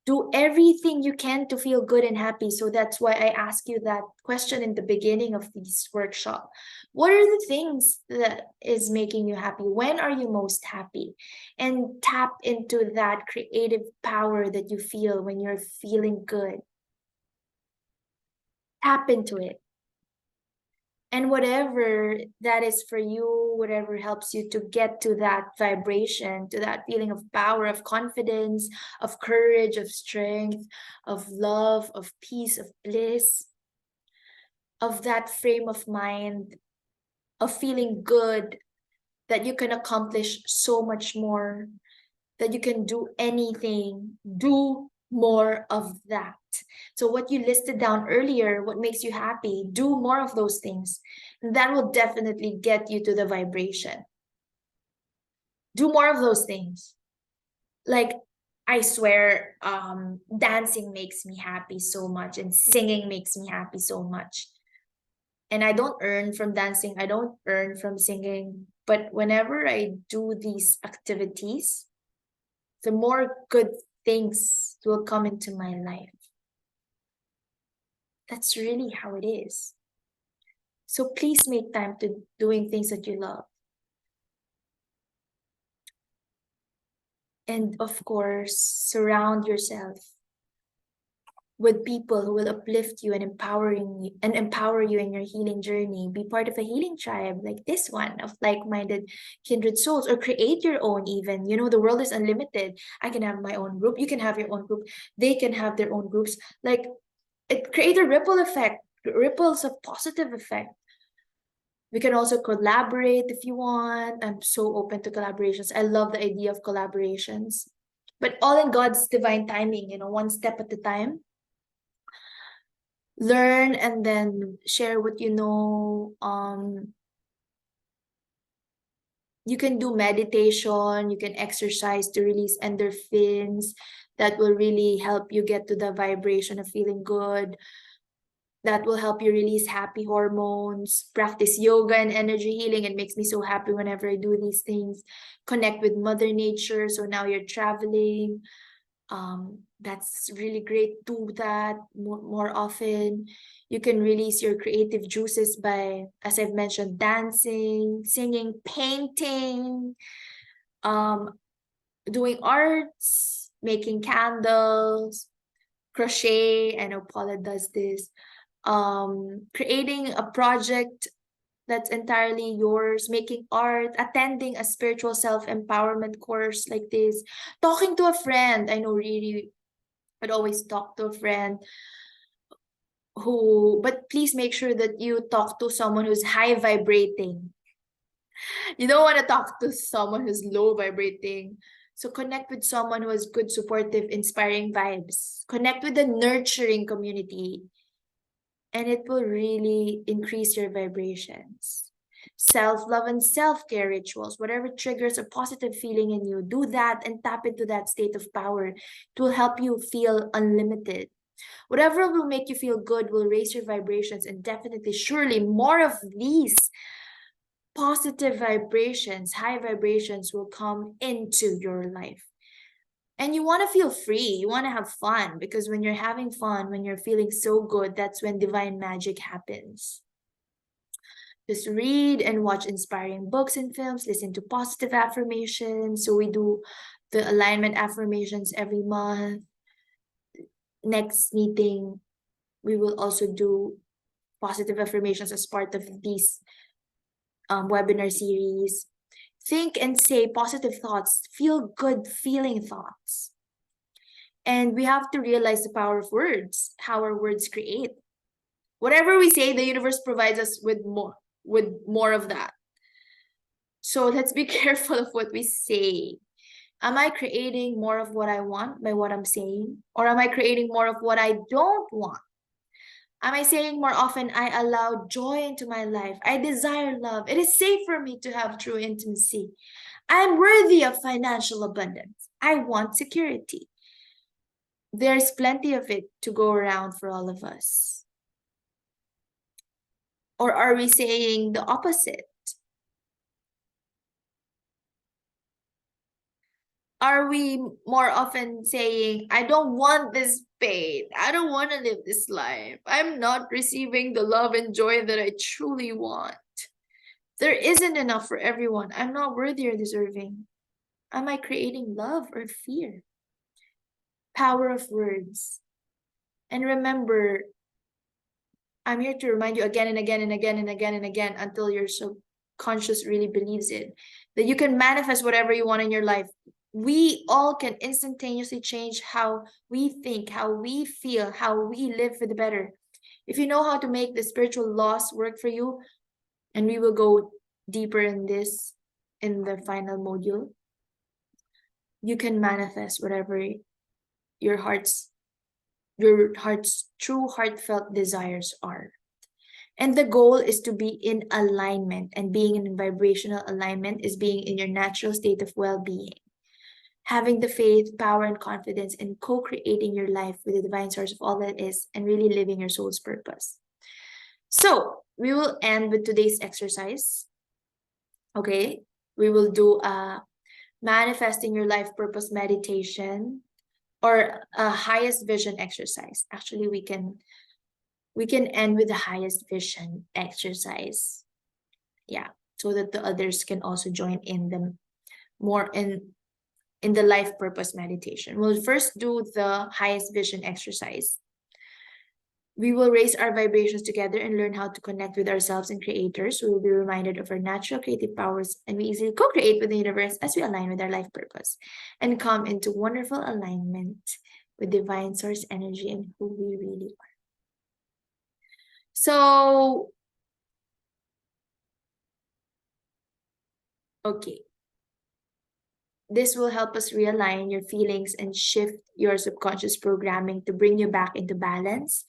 Do everything you can to feel good and happy. So that's why I asked you that question in the beginning of this workshop. What are the things that is making you happy? When are you most happy? And tap into that creative power that you feel when you're feeling good. Tap into it. And whatever that is for you, whatever helps you to get to that vibration, to that feeling of power, of confidence, of courage, of strength, of love, of peace, of bliss, of that frame of mind, of feeling good, that you can accomplish so much more, that you can do anything, do more of that. So what you listed down earlier, what makes you happy, do more of those things. And that will definitely get you to the vibration. Do more of those things. Like, I swear, dancing makes me happy so much, and singing makes me happy so much. And I don't earn from dancing, I don't earn from singing, but whenever I do these activities, the more good things will come into my life. That's really how it is. So please make time to doing things that you love. And of course, surround yourself with people who will uplift you and empower you in your healing journey. Be part of a healing tribe like this one, of like-minded kindred souls, or create your own even. You know, the world is unlimited. I can have my own group, you can have your own group, they can have their own groups. Like, it creates a ripple effect, ripples of positive effect. We can also collaborate if you want. I'm so open to collaborations. I love the idea of collaborations, but all in God's divine timing, you know, one step at a time. Learn and then share what you know. You can do meditation, you can exercise to release endorphins that will really help you get to the vibration of feeling good. That will help you release happy hormones. Practice yoga and energy healing. It makes me so happy whenever I do these things. Connect with Mother Nature. So now you're traveling. That's really great. Do that more often. You can release your creative juices by, as I've mentioned, dancing, singing, painting, doing arts, making candles, crochet. I know Paula does this. Creating a project that's entirely yours, making art, attending a spiritual self-empowerment course like this, talking to a friend. I know really I'd always talk to a friend but please make sure that you talk to someone who's high vibrating. You don't want to talk to someone who's low vibrating. So connect with someone who has good, supportive, inspiring vibes. Connect with a nurturing community, and it will really increase your vibrations. Self-love and self-care rituals, whatever triggers a positive feeling in you, do that and tap into that state of power. It will help you feel unlimited. Whatever will make you feel good will raise your vibrations, and definitely, surely, more of these positive vibrations, high vibrations will come into your life. And you want to feel free, you want to have fun, because when you're having fun, when you're feeling so good, that's when divine magic happens. Just read and watch inspiring books and films, listen to positive affirmations. So we do the alignment affirmations every month. Next meeting, we will also do positive affirmations as part of these webinar series. Think and say positive thoughts, feel good feeling thoughts. And we have to realize the power of words, how our words create. Whatever we say, the universe provides us with more of that. So let's be careful of what we say. Am I creating more of what I want by what I'm saying? Or am I creating more of what I don't want? Am I saying more often, I allow joy into my life? I desire love. It is safe for me to have true intimacy. I am worthy of financial abundance. I want security. There's plenty of it to go around for all of us. Or are we saying the opposite? Are we more often saying, I don't want this pain. I don't want to live this life. I'm not receiving the love and joy that I truly want. There isn't enough for everyone. I'm not worthy or deserving. Am I creating love or fear? Power of words. And remember, I'm here to remind you again and again and again and again and again until your subconscious really believes it, that you can manifest whatever you want in your life. We all can instantaneously change how we think, how we feel, how we live for the better. If you know how to make the spiritual laws work for you, and we will go deeper in this in the final module, you can manifest whatever your heart's true heartfelt desires are. And the goal is to be in alignment, and being in vibrational alignment is being in your natural state of well-being. Having the faith, power, and confidence in co-creating your life with the divine source of all that is, and really living your soul's purpose. So we will end with today's exercise. Okay, we will do a manifesting your life purpose meditation, or a highest vision exercise. Actually, we can end with the highest vision exercise. Yeah, so that the others can also join in them more in the life purpose meditation. We'll first do the highest vision exercise. We will raise our vibrations together and learn how to connect with ourselves and creators. We will be reminded of our natural creative powers, and we easily co-create with the universe as we align with our life purpose and come into wonderful alignment with divine source energy and who we really are. So, okay. This will help us realign your feelings and shift your subconscious programming to bring you back into balance,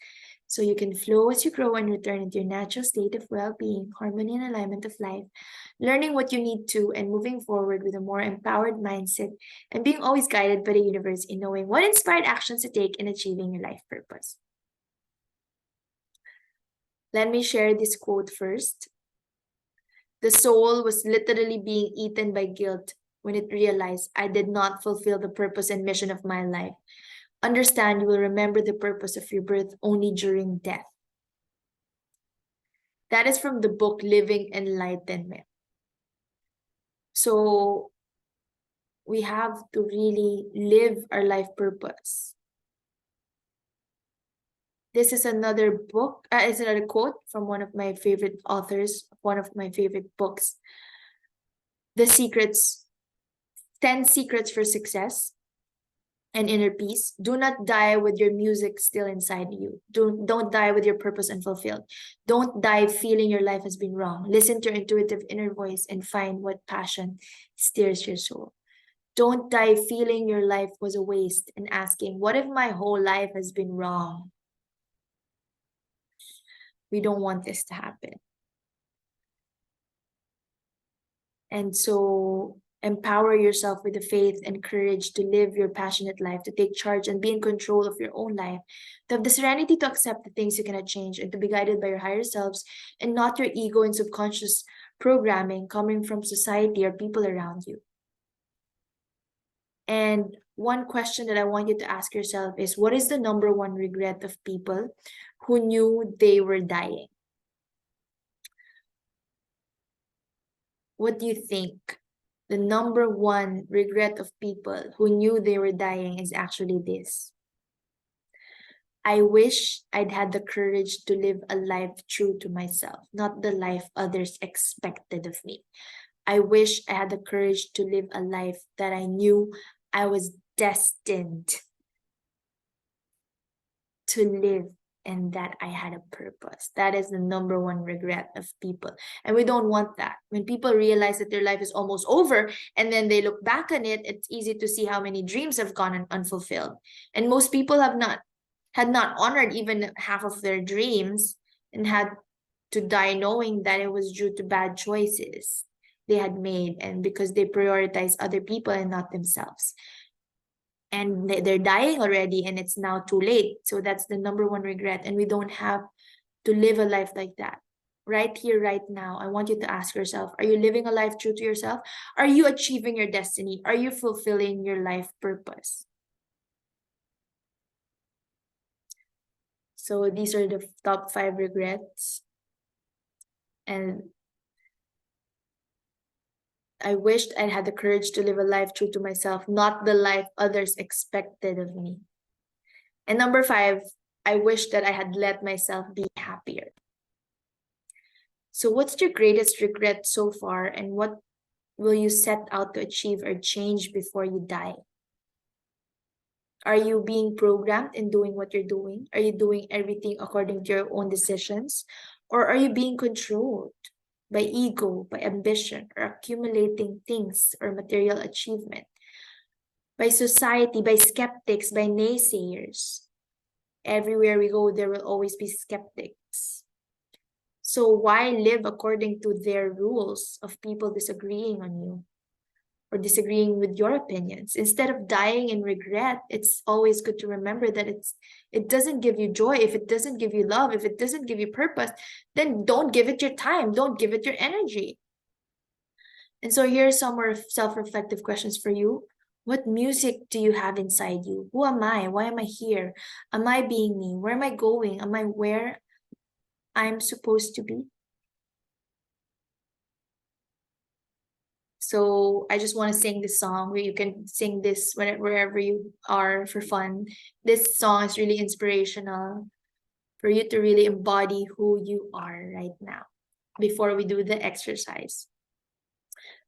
so you can flow as you grow and return into your natural state of well-being, harmony, and alignment of life, learning what you need to and moving forward with a more empowered mindset, and being always guided by the universe in knowing what inspired actions to take in achieving your life purpose. Let me share this quote first. The soul was literally being eaten by guilt when it realized I did not fulfill the purpose and mission of my life. Understand, you will remember the purpose of your birth only during death. That is from the book Living Enlightenment. So we have to really live our life purpose. This is another book, it's another quote from one of my favorite authors, one of my favorite books. The Secrets, 10 Secrets for Success and Inner Peace. Do not die with your music still inside you. Don't die with your purpose unfulfilled. Don't die feeling your life has been wrong. Listen to your intuitive inner voice and find what passion steers your soul. Don't die feeling your life was a waste and asking, what if my whole life has been wrong? We don't want this to happen. And so empower yourself with the faith and courage to live your passionate life, to take charge and be in control of your own life, to have the serenity to accept the things you cannot change, and to be guided by your higher selves and not your ego and subconscious programming coming from society or people around you. And one question that I want you to ask yourself is, what is the number one regret of people who knew they were dying? What do you think? The number one regret of people who knew they were dying is actually this. I wish I'd had the courage to live a life true to myself, not the life others expected of me. I wish I had the courage to live a life that I knew I was destined to live and that I had a purpose. That is the number one regret of people. And we don't want that. When people realize that their life is almost over and then they look back on it, it's easy to see how many dreams have gone unfulfilled. And most people had not honored even half of their dreams and had to die knowing that it was due to bad choices they had made, and because they prioritized other people and not themselves. And they're dying already and it's now too late. So that's the number one regret. And we don't have to live a life like that. Right here, right now, I want you to ask yourself, are you living a life true to yourself? Are you achieving your destiny? Are you fulfilling your life purpose? So these are the top 5 regrets. And I wished I had the courage to live a life true to myself, not the life others expected of me. And number 5, I wish that I had let myself be happier. So what's your greatest regret so far, and what will you set out to achieve or change before you die? Are you being programmed in doing what you're doing? Are you doing everything according to your own decisions? Or are you being controlled by ego, by ambition, or accumulating things or material achievement? By society, by skeptics, by naysayers. Everywhere we go, there will always be skeptics. So why live according to their rules of people disagreeing on you or disagreeing with your opinions? Instead of dying in regret, it's always good to remember that it doesn't give you joy. If it doesn't give you love, if it doesn't give you purpose, then don't give it your time. Don't give it your energy. And so here are some more self-reflective questions for you. What music do you have inside you? Who am I? Why am I here? Am I being me? Where am I going? Am I where I'm supposed to be? So I just want to sing this song where you can sing this wherever you are for fun. This song is really inspirational for you to really embody who you are right now before we do the exercise.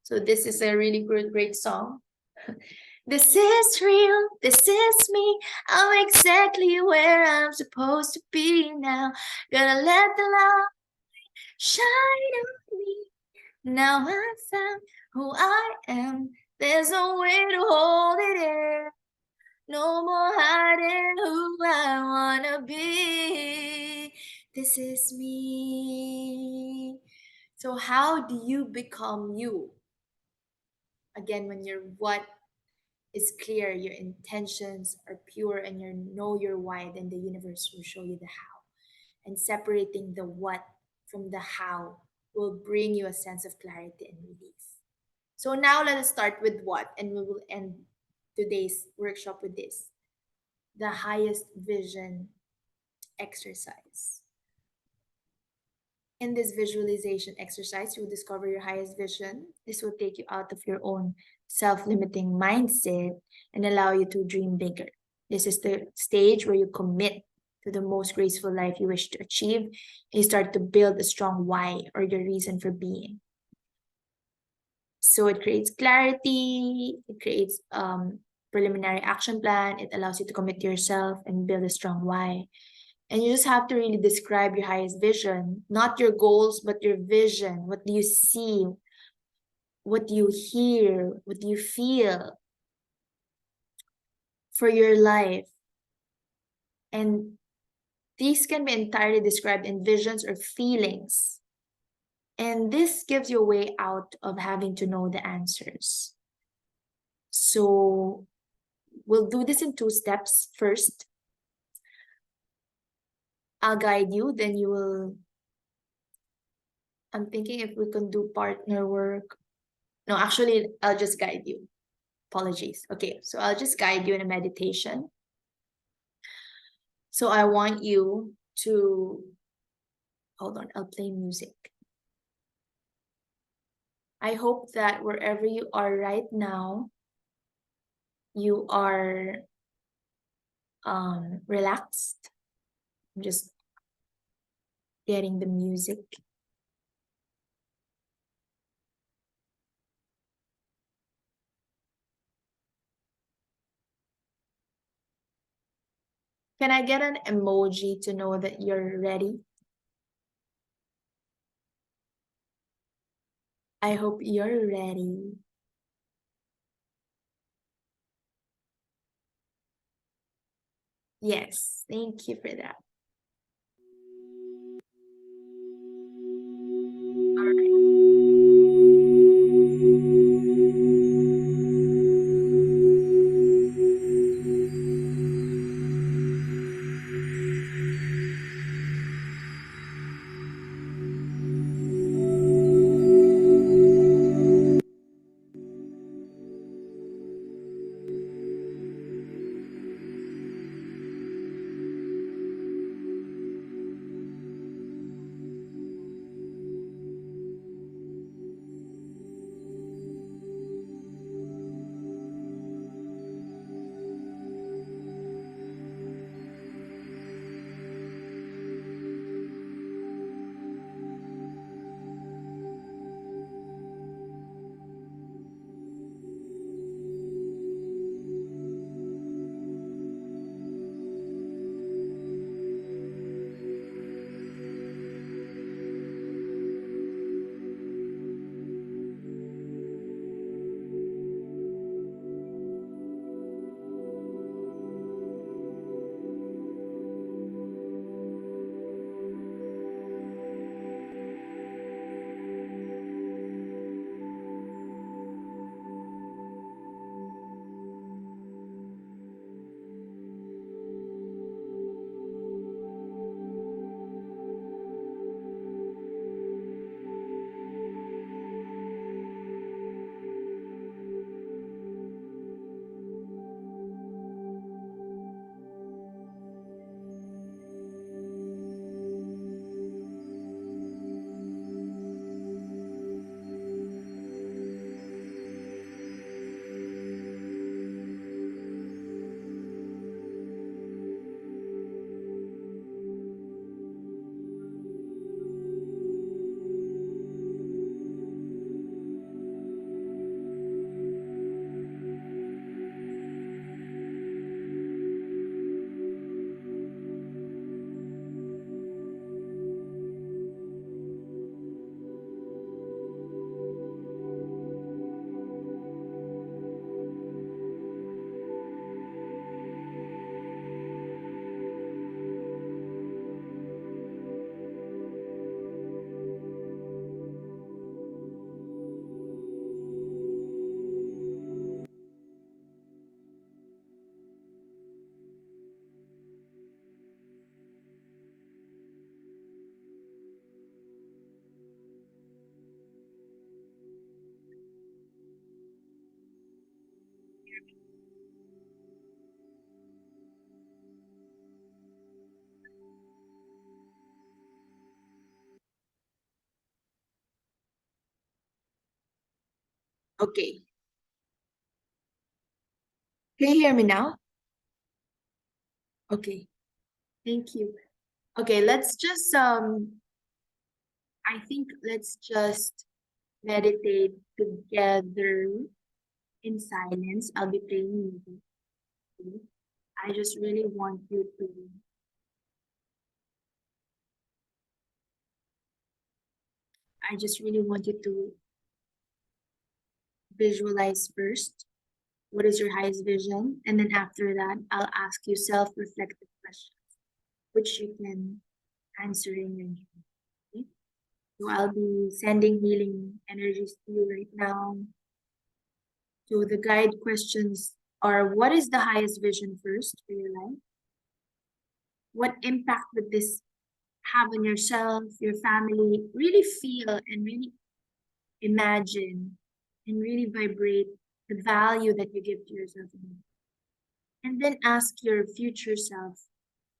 So this is a really great song. This is real, this is me. I'm exactly where I'm supposed to be now. Gonna let the light shine on me. Now I found who I am. There's no way to hold it in. No more hiding who I wanna be. This is me. So how do you become you? Again, when your what is clear, your intentions are pure, and you know your why, then the universe will show you the how. And separating the what from the how will bring you a sense of clarity and relief. So now let us start with what, and we will end today's workshop with this: the highest vision exercise. In this visualization exercise, you will discover your highest vision. This will take you out of your own self-limiting mindset and allow you to dream bigger. This is the stage where you commit to the most graceful life you wish to achieve, and you start to build a strong why, or your reason for being. So it creates clarity, it creates preliminary action plan, it allows you to commit to yourself and build a strong why. And you just have to really describe your highest vision, not your goals, but your vision. What do you see? What do you hear? What do you feel for your life? And these can be entirely described in visions or feelings. And this gives you a way out of having to know the answers. So we'll do this in 2 steps. First, I'll guide you, then you will. I'm thinking if we can do partner work. No, actually, I'll just guide you. Apologies. Okay, so I'll just guide you in a meditation. So I want you to, hold on, I'll play music. I hope that wherever you are right now, you are relaxed. I'm just getting the music. Can I get an emoji to know that you're ready? I hope you're ready. Yes, thank you for that. All right. Okay. Can you hear me now? Okay. Thank you. Okay, let's just I think let's just meditate together in silence. I'll be playing music. Okay? I just really want you to visualize first. What is your highest vision? And then after that, I'll ask you self-reflective questions, which you can answer in your dream. Okay? So I'll be sending healing energies to you right now. So the guide questions are, what is the highest vision first for your life? What impact would this have on yourself, your family? Really feel and really imagine and really vibrate the value that you give to yourself. And then ask your future self,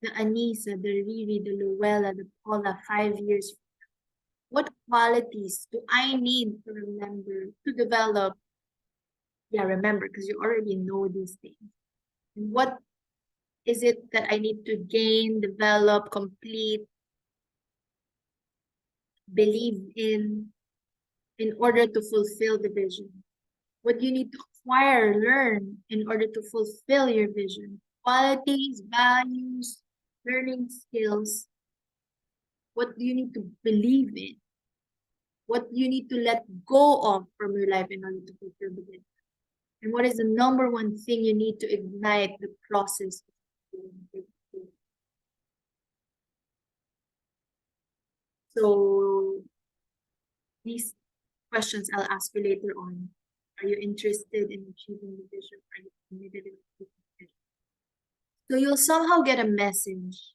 the Anisa, the Riri, the Luella, the Paula, 5 years. What qualities do I need to remember, to develop? Yeah, remember, because you already know these things. And what is it that I need to gain, develop, complete, believe in order to fulfill the vision? What do you need to acquire, learn in order to fulfill your vision? qualities, values, learning skills. What do you need to believe in? What do you need to let go of from your life in order to fulfill the vision? And what is the number one thing you need to ignite the process of fulfilling the vision? So these questions I'll ask you later on. Are you interested in achieving the vision? Are you committed in achieving the vision? So you'll somehow get a message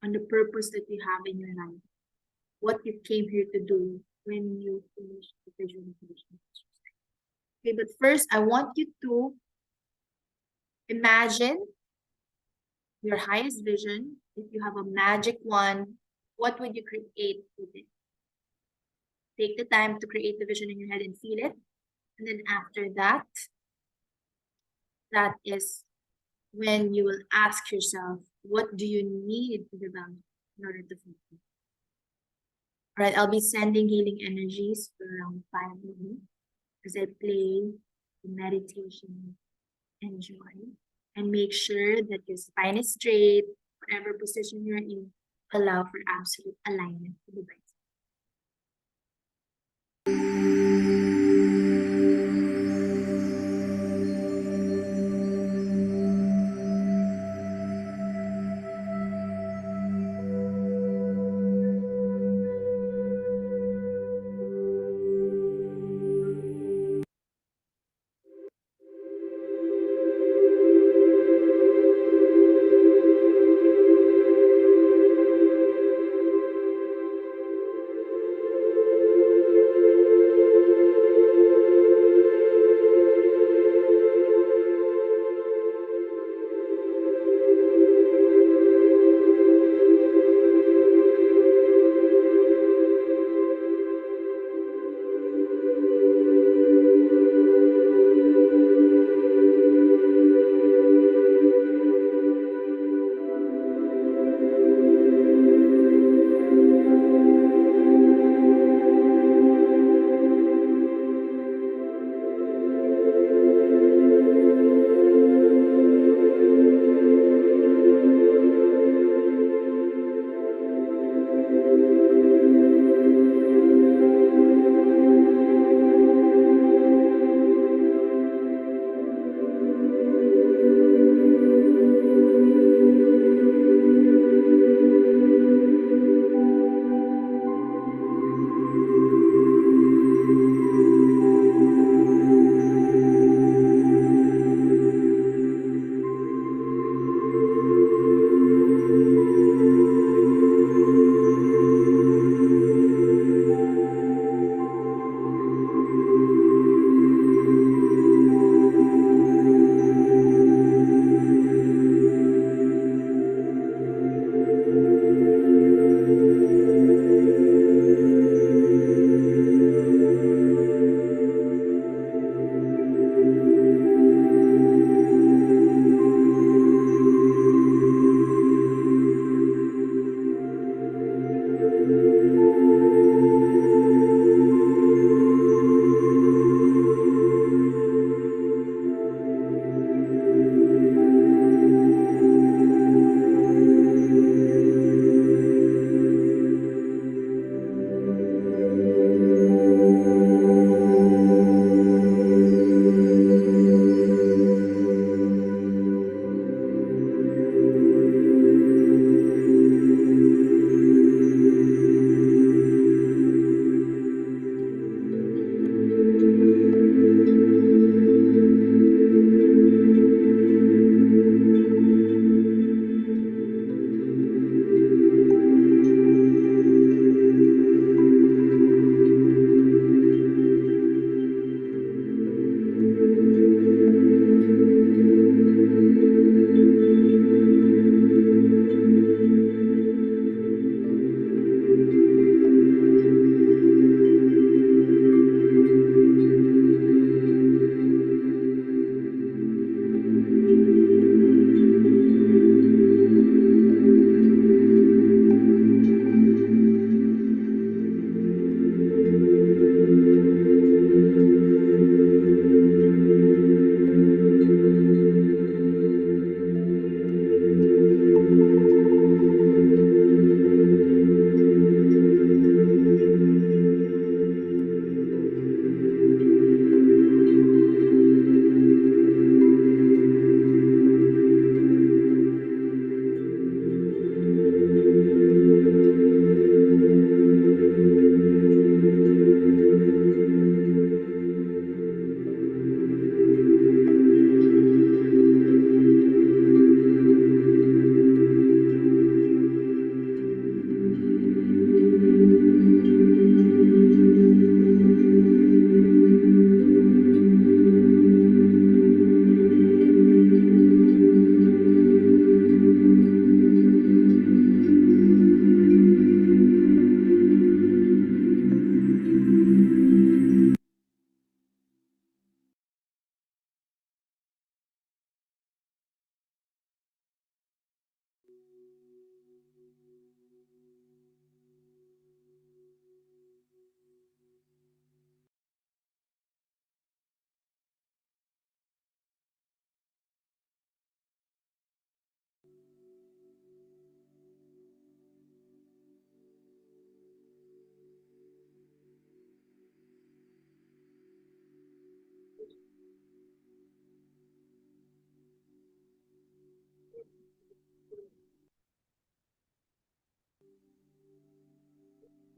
on the purpose that you have in your life, what you came here to do when you finish the visualization exercise. Okay, but first I want you to imagine your highest vision. If you have a magic wand, what would you create with it? Take the time to create the vision in your head and feel it. And then after that, that is when you will ask yourself, what do you need to develop in order to fulfill? All right, I'll be sending healing energies for around 5 minutes as I play the meditation. Enjoy and make sure that your spine is straight, whatever position you're in, allow for absolute alignment with the body.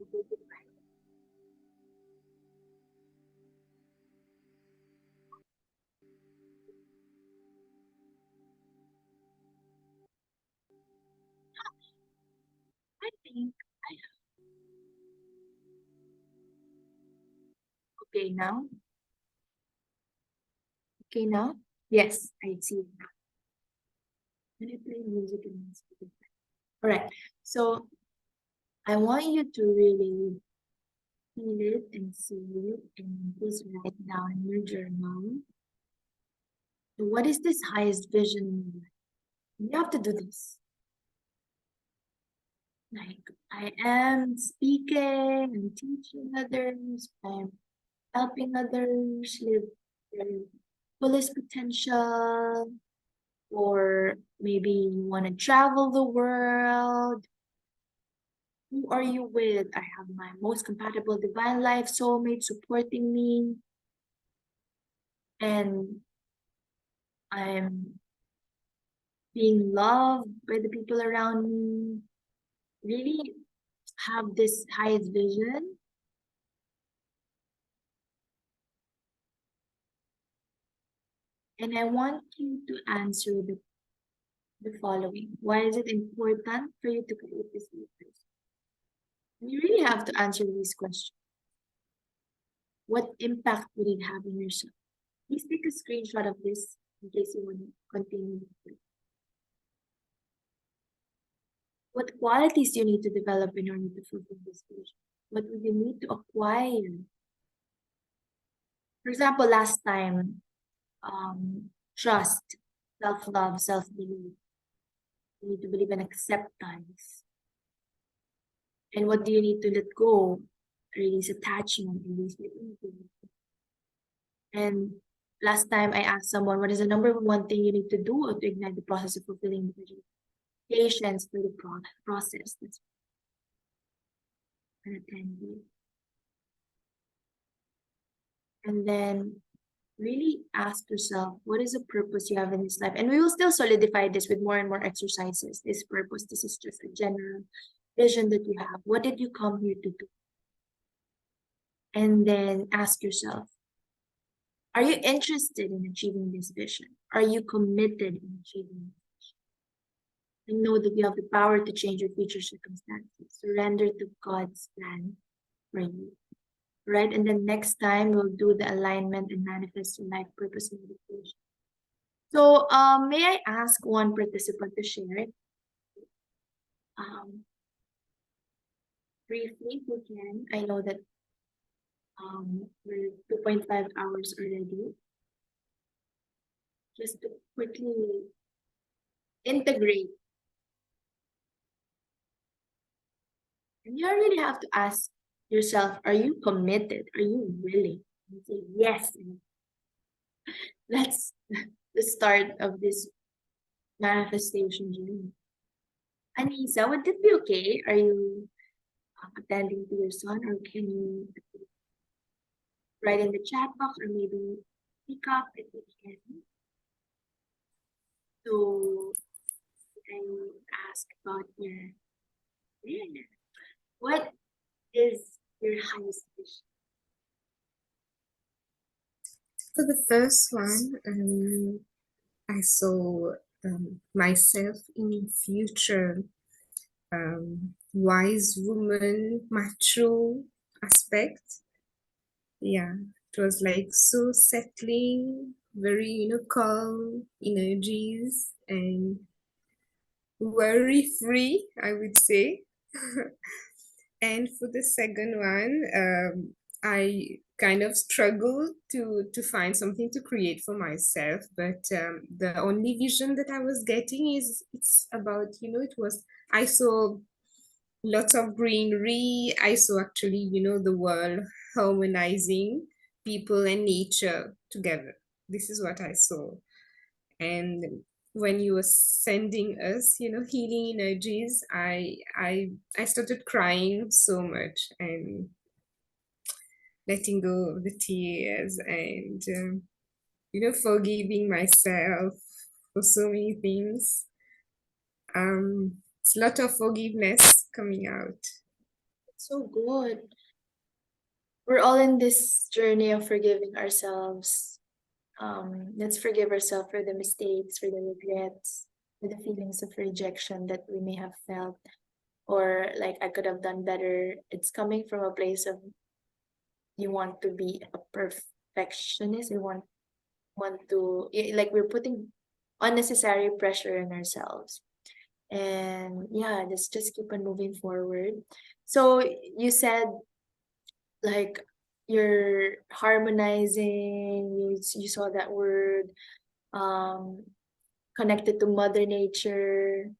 I think I okay now. Okay now? Yes, I see it now. When I play music in Spotify. All right. So I want you to really feel it and see it and please write it down in your journal. So what is this highest vision in your life? You have to do this. Like I am speaking, I'm teaching others, I'm helping others live their fullest potential, or maybe you want to travel the world. Who are you with? I have my most compatible divine life soulmate supporting me, and I'm being loved by the people around me. Really have this highest vision. And I want you to answer the following. Why is it important for you to create this purpose? You really have to answer these questions. What impact would it have on yourself? Please take a screenshot of this in case you want to continue. What qualities do you need to develop in order to fulfill this vision? What would you need to acquire? For example, last time, trust, self-love, self-belief. You need to believe in acceptance. And what do you need to let go? Release attachment, release the ego. And last time I asked someone, what is the number one thing you need to do to ignite the process of fulfilling the vision? Patience for the process. That's an attendee. And then really ask yourself, what is the purpose you have in this life? And we will still solidify this with more and more exercises. This purpose, this is just a general vision that you have. What did you come here to do? And then ask yourself, are you interested in achieving this vision? Are you committed in achieving it? And know that you have the power to change your future circumstances. Surrender to God's plan for you. Right? And then next time we'll do the alignment and manifest your life purpose meditation. So may I ask one participant to share it? Briefly, if you can. I know that we're 2.5 hours already. Just to quickly integrate. And you really have to ask yourself, are you committed? Are you willing? And say yes. That's the start of this manifestation journey. Anisa, would it be okay? Are you attending to your son, or can you write in the chat box, or maybe pick up if you can? So I ask about your what is your highest vision?
For the first one, I saw myself in future wise woman, mature aspect. Yeah, it was like so settling, very, calm energies and worry free, I would say. And for the second one, I kind of struggled to find something to create for myself, but the only vision that I was getting is it's about, it was, I saw lots of greenery. I saw actually, the world harmonizing people and nature together. This is what I saw. And when you were sending us, healing energies, I started crying so much and letting go of the tears and forgiving myself for so many things. It's a lot of forgiveness coming out.
So good. We're all in this journey of forgiving ourselves. Let's forgive ourselves for the mistakes, for the regrets, for the feelings of rejection that we may have felt, or like I could have done better. It's coming from a place of you want to be a perfectionist. You want to like we're putting unnecessary pressure on ourselves. And yeah, let's just keep on moving forward. So you said like you're harmonizing, you saw that word, connected to mother nature.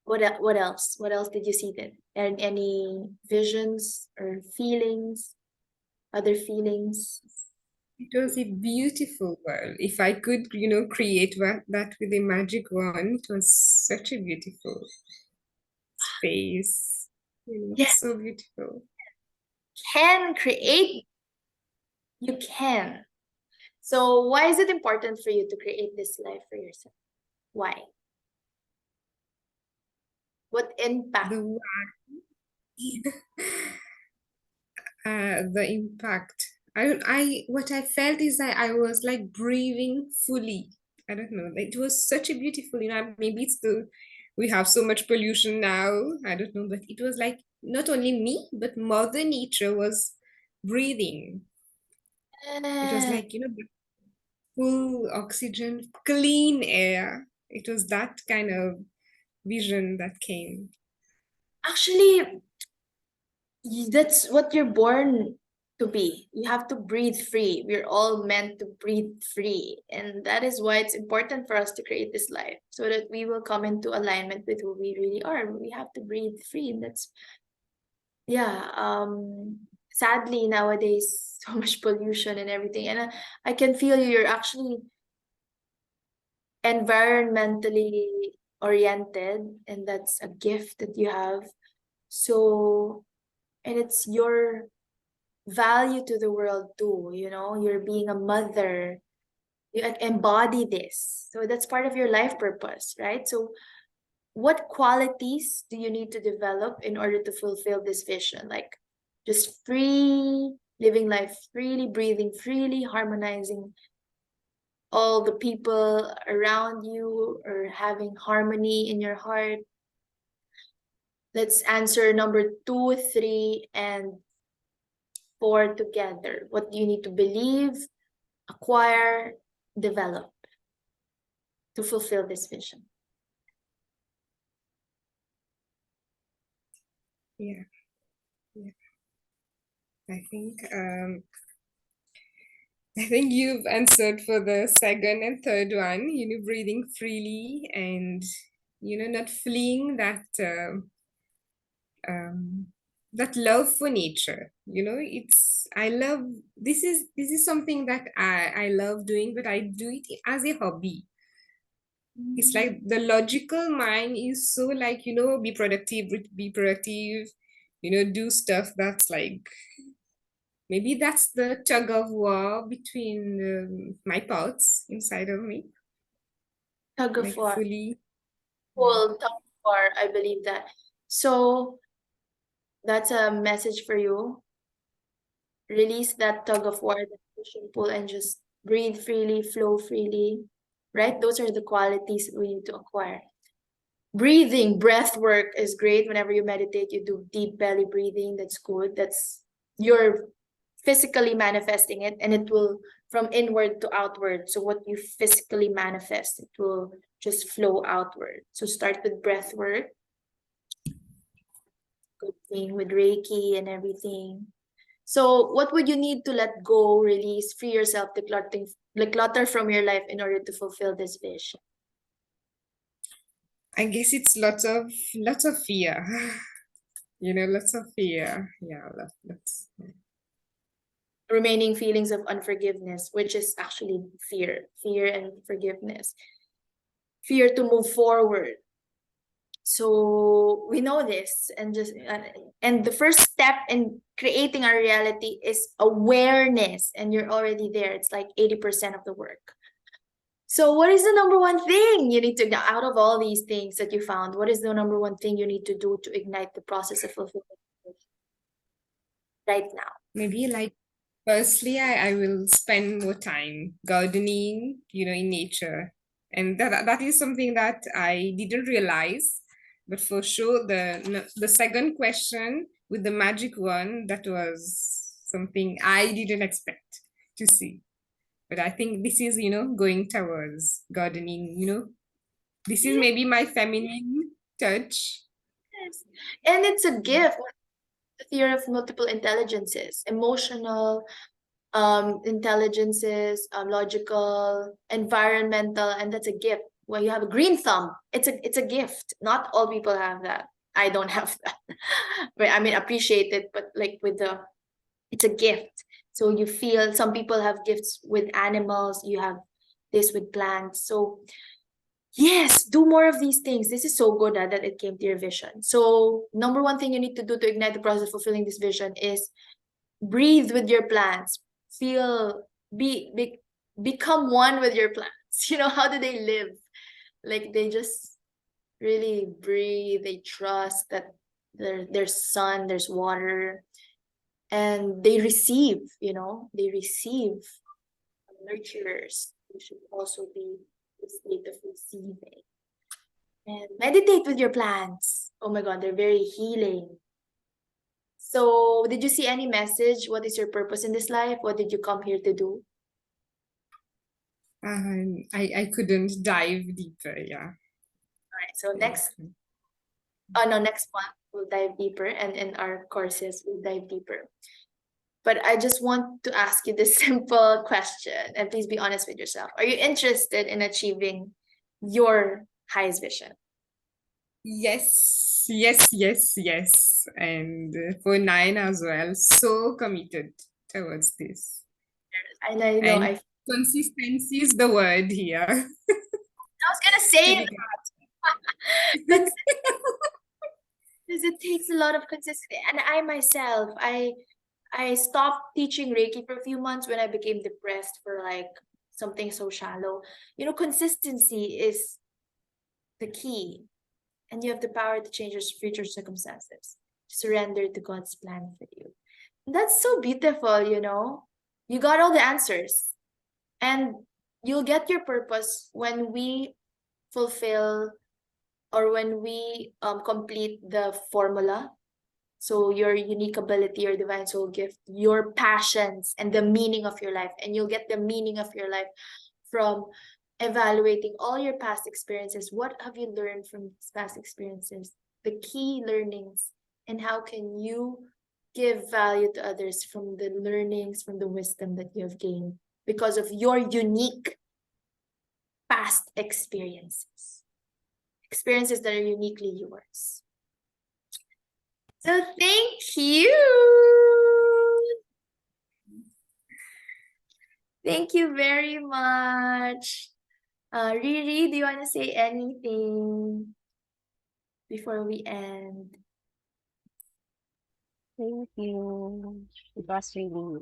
What else? What else did you see then? And any visions or feelings, other feelings?
It was a beautiful world. If I could, create that with a magic wand, it was such a beautiful space.
Yes.
So beautiful.
Can create, you can. So why is it important for you to create this life for yourself? Why? What impact?
The impact. What I felt is that I was like breathing fully. I don't know. It was such a beautiful, maybe it's we have so much pollution now. I don't know, but it was like not only me, but Mother Nature was breathing. It was like, full oxygen, clean air. It was that kind of vision that came.
Actually, that's what you're born to be. You have to breathe free. We're all meant to breathe free. And that is why it's important for us to create this life so that we will come into alignment with who we really are. We have to breathe free. And that's, yeah, sadly nowadays, so much pollution and everything. And I can feel you're actually environmentally oriented, and that's a gift that you have. So, and it's your value to the world too, you're being a mother, you embody this, so that's part of your life purpose, right? So what qualities do you need to develop in order to fulfill this vision? Like just free, living life freely, breathing freely, harmonizing all the people around you, or having harmony in your heart. Let's answer number 2, 3, and 4 together. What do you need to believe, acquire, develop to fulfill this vision?
Yeah. I think you've answered for the second and third one, breathing freely and, not fleeing that that love for nature. This is something that I love doing, but I do it as a hobby. It's like the logical mind is so like, be productive, do stuff that's like, maybe that's the tug of war between my parts inside of me.
Tug of
Like
war.
fully.
Well, tug of war, I believe that. So that's a message for you. Release that tug of war, that push and pull, and just breathe freely, flow freely, right? Those are the qualities we need to acquire. Breathing, breath work is great. Whenever you meditate, you do deep belly breathing. That's good. You're physically manifesting it, and it will from inward to outward. So what you physically manifest, it will just flow outward. So start with breath work. Good thing with Reiki and everything. So what would you need to let go, release, free yourself, declutter from your life in order to fulfill this vision?
I guess it's lots of fear. Lots of fear. Yeah, lots.
Remaining feelings of unforgiveness, which is actually fear and forgiveness. Fear to move forward. So we know this, and and the first step in creating our reality is awareness, and you're already there. It's like 80% of the work. So what is the number one thing you need to, out of all these things that you found, what is the number one thing you need to do to ignite the process of fulfillment right now?
Maybe like firstly, I will spend more time gardening, in nature. And that is something that I didn't realize. But for sure, the second question with the magic one, that was something I didn't expect to see. But I think this is, going towards gardening, This is maybe my feminine touch.
Yes. And it's a gift. The theory of multiple intelligences, emotional, intelligences, logical, environmental, and that's a gift. Well, you have a green thumb. It's a gift. Not all people have that. I don't have that. But I mean, appreciate it, but like it's a gift. So you feel some people have gifts with animals, you have this with plants. So yes, do more of these things. This is so good that it came to your vision. So number one thing you need to do to ignite the process of fulfilling this vision is breathe with your plants. Become one with your plants. How do they live? Like they just really breathe. They trust that there's sun, there's water, and they receive. They receive nurturers. You should also be the state of receiving. And meditate with your plants. Oh my God, they're very healing. So, did you see any message? What is your purpose in this life? What did you come here to do?
I couldn't dive deeper, yeah.
All right, so next month we'll dive deeper, and in our courses we'll dive deeper. But I just want to ask you this simple question, and please be honest with yourself. Are you interested in achieving your highest vision?
Yes, yes, yes, yes. And for 9 as well, so committed towards this.
And I know
And consistency is the word here.
I was gonna say that. Because it takes a lot of consistency. And I myself, I stopped teaching Reiki for a few months when I became depressed for like something so shallow. Consistency is the key. And you have the power to change your future circumstances. Surrender to God's plan for you. And that's so beautiful, You got all the answers. And you'll get your purpose when we fulfill or when we complete the formula. So your unique ability, your divine soul gift, your passions, and the meaning of your life. And you'll get the meaning of your life from evaluating all your past experiences. What have you learned from these past experiences? The key learnings, and how can you give value to others from the learnings, from the wisdom that you have gained because of your unique past experiences that are uniquely yours. So thank you. Thank you very much. Riri, do you want to say anything before we end?
Thank you. It was really,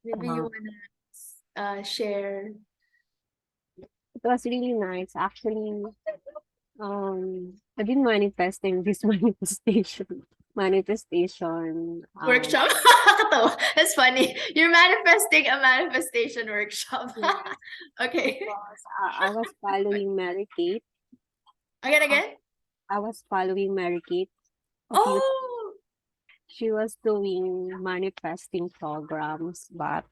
Maybe you want to share.
it was really nice. Actually, I've been manifesting this manifestation.
Workshop? That's funny. You're manifesting a manifestation workshop.
Yeah.
Okay.
Because, I was following Mary Kate.
Again?
I was following Mary Kate.
Oh,
She was doing manifesting programs, but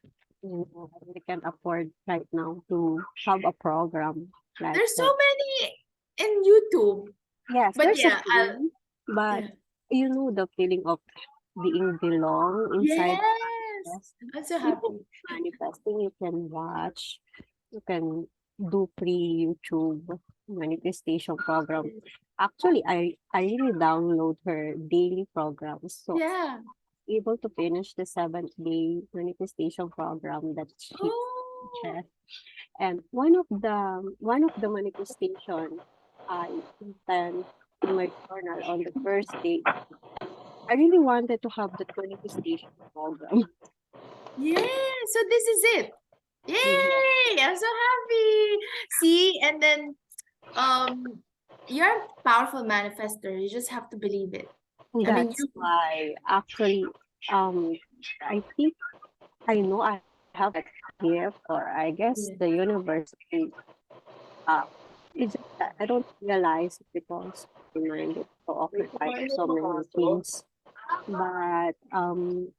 we can't afford right now to have a program like
there's so
that.
many in YouTube.
Yes,
But
there's
yeah,
a few, but you know the feeling of being belong inside.
yes.
Yes,
I'm so happy.
manifesting. You can watch. You can do free YouTube manifestation program. Actually, I really download her daily programs, so
Yeah.
able to finish the 7-day manifestation program that she
Oh,
teaches. And one of the manifestation I intend in my journal on the first day. I really wanted to have the manifestation program.
yeah. So this is it. Yay! I'm so happy. See, and then you're a powerful manifester. You just have to believe it. I mean,
That's why actually, I think I know I have that gift, or I guess
Yeah.
the universe. Uh, it's just that I don't realize it because my mind is so occupied with so many things. But mm,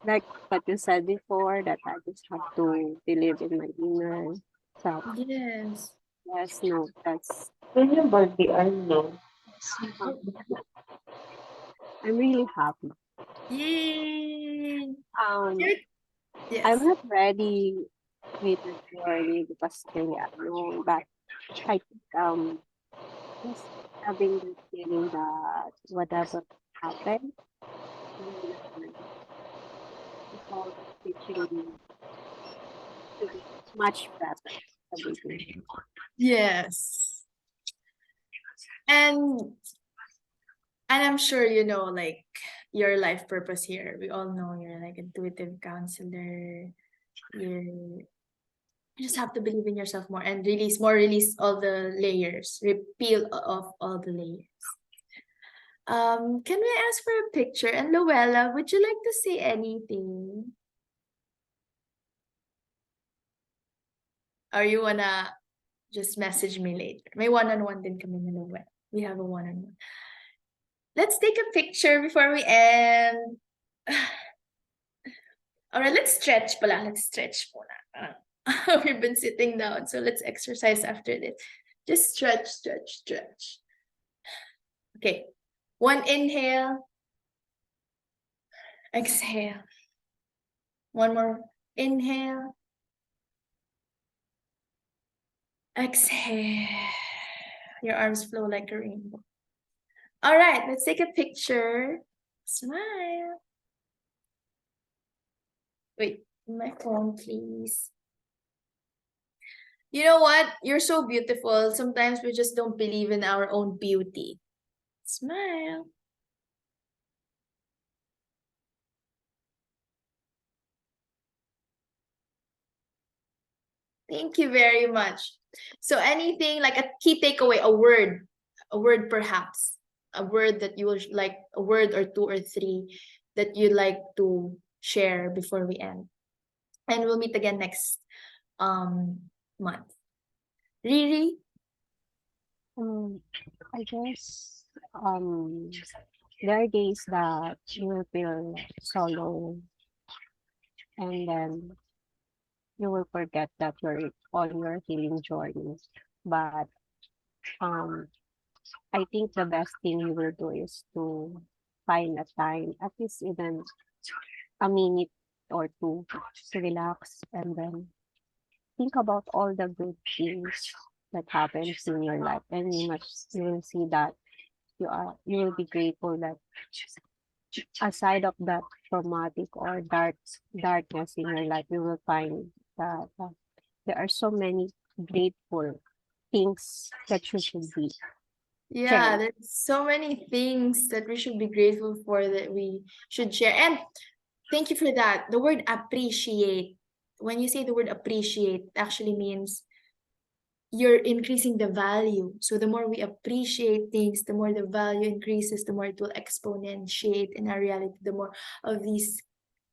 like what you said before, that I just have to believe in my inner self.
Yes.
Yes, no, that's
When your birthday, I know.
um, I'm really happy.
Yay!
Um,
You're- Yes.
I'm not ready with the journey because really I know, but I think just having the feeling that whatever happened, it's all teaching me to be much better everything.
Yes. And I'm sure you know like your life purpose here. We all know you're like intuitive counselor. You just have to believe in yourself more and release all the layers. Repeal of all the layers. Can we ask for a picture? And Luella, would you like to say anything? Or you wanna just message me later? May one-on-one din kami ni Luella. We have a one-on-one. Let's take a picture before we end. Alright, let's stretch pala. Let's stretch muna. We've been sitting down, so let's exercise after this. Just stretch, stretch, stretch. Okay. One inhale. Exhale. One more inhale. Exhale. Your arms flow like a rainbow. All right, let's take a picture. Smile. Wait, my phone, please. You know what? You're so beautiful. Sometimes we just don't believe in our own beauty. Smile. Thank you very much. So anything like a key takeaway, a word perhaps, a word that you will like, a word or two or three that you'd like to share before we end. And we'll meet again next month. Riri?
I guess there are days that you will feel solo, and then you will forget that you're on your healing journey. But um I think the best thing you will do is to find a time, at least even a minute or two, to relax and then think about all the good things that happens in your life, and you will see that you will be grateful that aside of that traumatic or darkness in your life, you will find that there are so many grateful things that you should be
Yeah,
sharing.
there's so many things that we should be grateful for that we should share. And thank you for that. The word appreciate. When you say the word appreciate, actually means you're increasing the value. So the more we appreciate things, the more the value increases, the more it will exponentiate in our reality, the more of these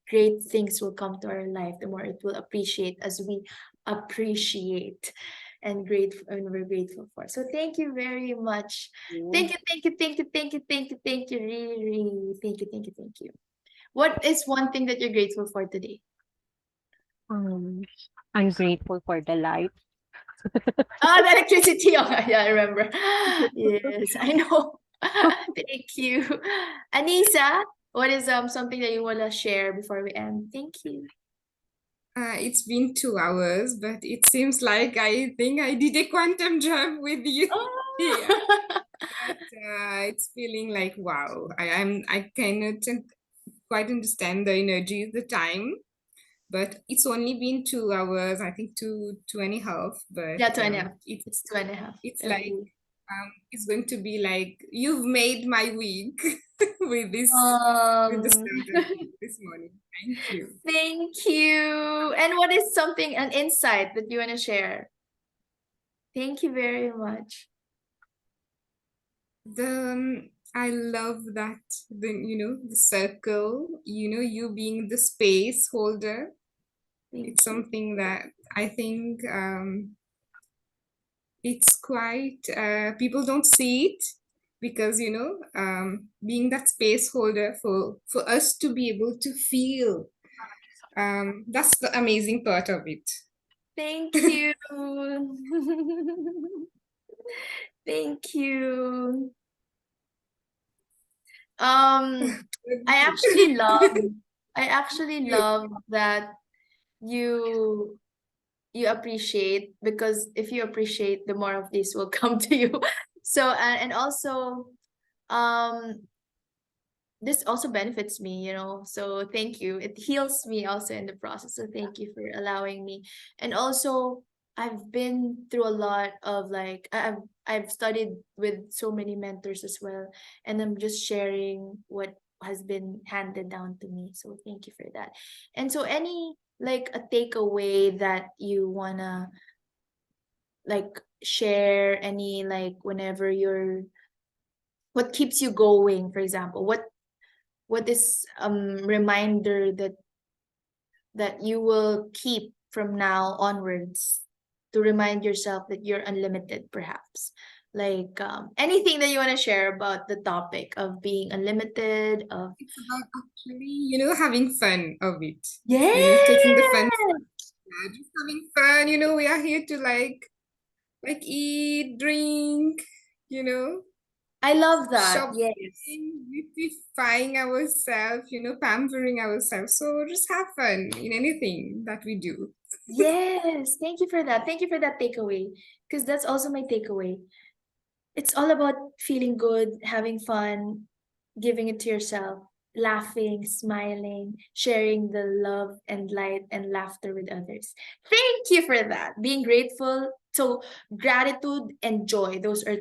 great things will come to our life, the more it will appreciate as we appreciate and grateful and we're grateful for. So thank you very much. Thank you, thank you, thank you, thank you, thank you, thank you, really, really. Thank you, thank you, thank you. What is one thing that you're grateful for today?
I'm grateful for the light.
Ah, the electricity. Oh, yeah, I remember. Yes, I know. Thank you. Anissa, what is something that you want to share before we end? Thank you.
It's been 2 hours, but it seems like I think I did a quantum jump with you. Yeah. But it's feeling like wow. I cannot quite understand the energy, the time, but it's only been 2 hours. I think two and a half. But
Yeah, 2.5.
it's
It's 2.5.
it's
Every
like
week.
it's going to be like you've made my week with this with the
Um,
sentence this morning. Thank you.
thank you. And what is something, an insight that you want to share? Thank you very much.
I love that the circle, you being the space holder.
Thank
It's
you.
something that I think it's quite people don't see it because being that space holder for us to be able to feel, that's the amazing part of it.
Thank you. Thank you. I actually love that you appreciate, because if you appreciate, the more of this will come to you. So and also um this also benefits me, so thank you. It heals me also in the process, so thank you for allowing me. And also, I've been through a lot of, like, I've studied with so many mentors as well, and I'm just sharing what has been handed down to me, so thank you for that. And so, any, like, a takeaway that you wanna, like, share, any, like, whenever you're, what keeps you going, for example, what is reminder that you will keep from now onwards, to remind yourself that you're unlimited, perhaps, like, anything that you want to share about the topic of being unlimited, of
It's about actually having fun of it,
yeah,
taking the fun, just having fun. We are here to like eat, drink, you know
I love that.
shopping,
Yes.
beautifying ourselves, pampering ourselves. So just have fun in anything that we do.
Yes, thank you for that. Thank you for that takeaway, because that's also my takeaway. It's all about feeling good, having fun, giving it to yourself, laughing, smiling, sharing the love and light and laughter with others. Thank you for that. Being grateful. So, gratitude and joy, those are,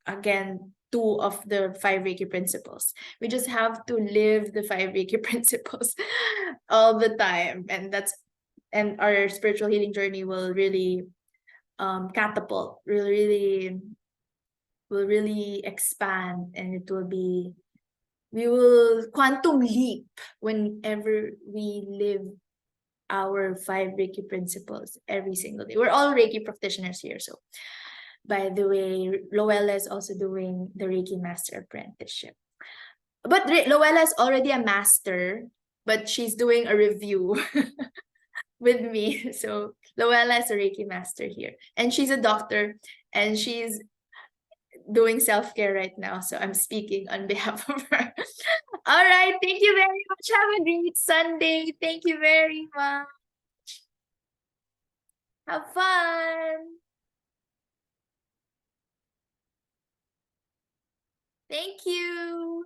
again, two of the five Reiki principles. We just have to live the five Reiki principles all the time. And our spiritual healing journey will really catapult, will really expand, and it will be, we will quantum leap whenever we live our five Reiki principles every single day. We're all Reiki practitioners here. So, by the way, Loella is also doing the Reiki Master Apprenticeship. But Loella is already a master, but she's doing a review with me. So, Loella is a Reiki Master here, and she's a doctor, and she's doing self-care right now. So I'm speaking on behalf of her. All right. Thank you very much. Have a great Sunday. Thank you very much. Have fun. Thank you.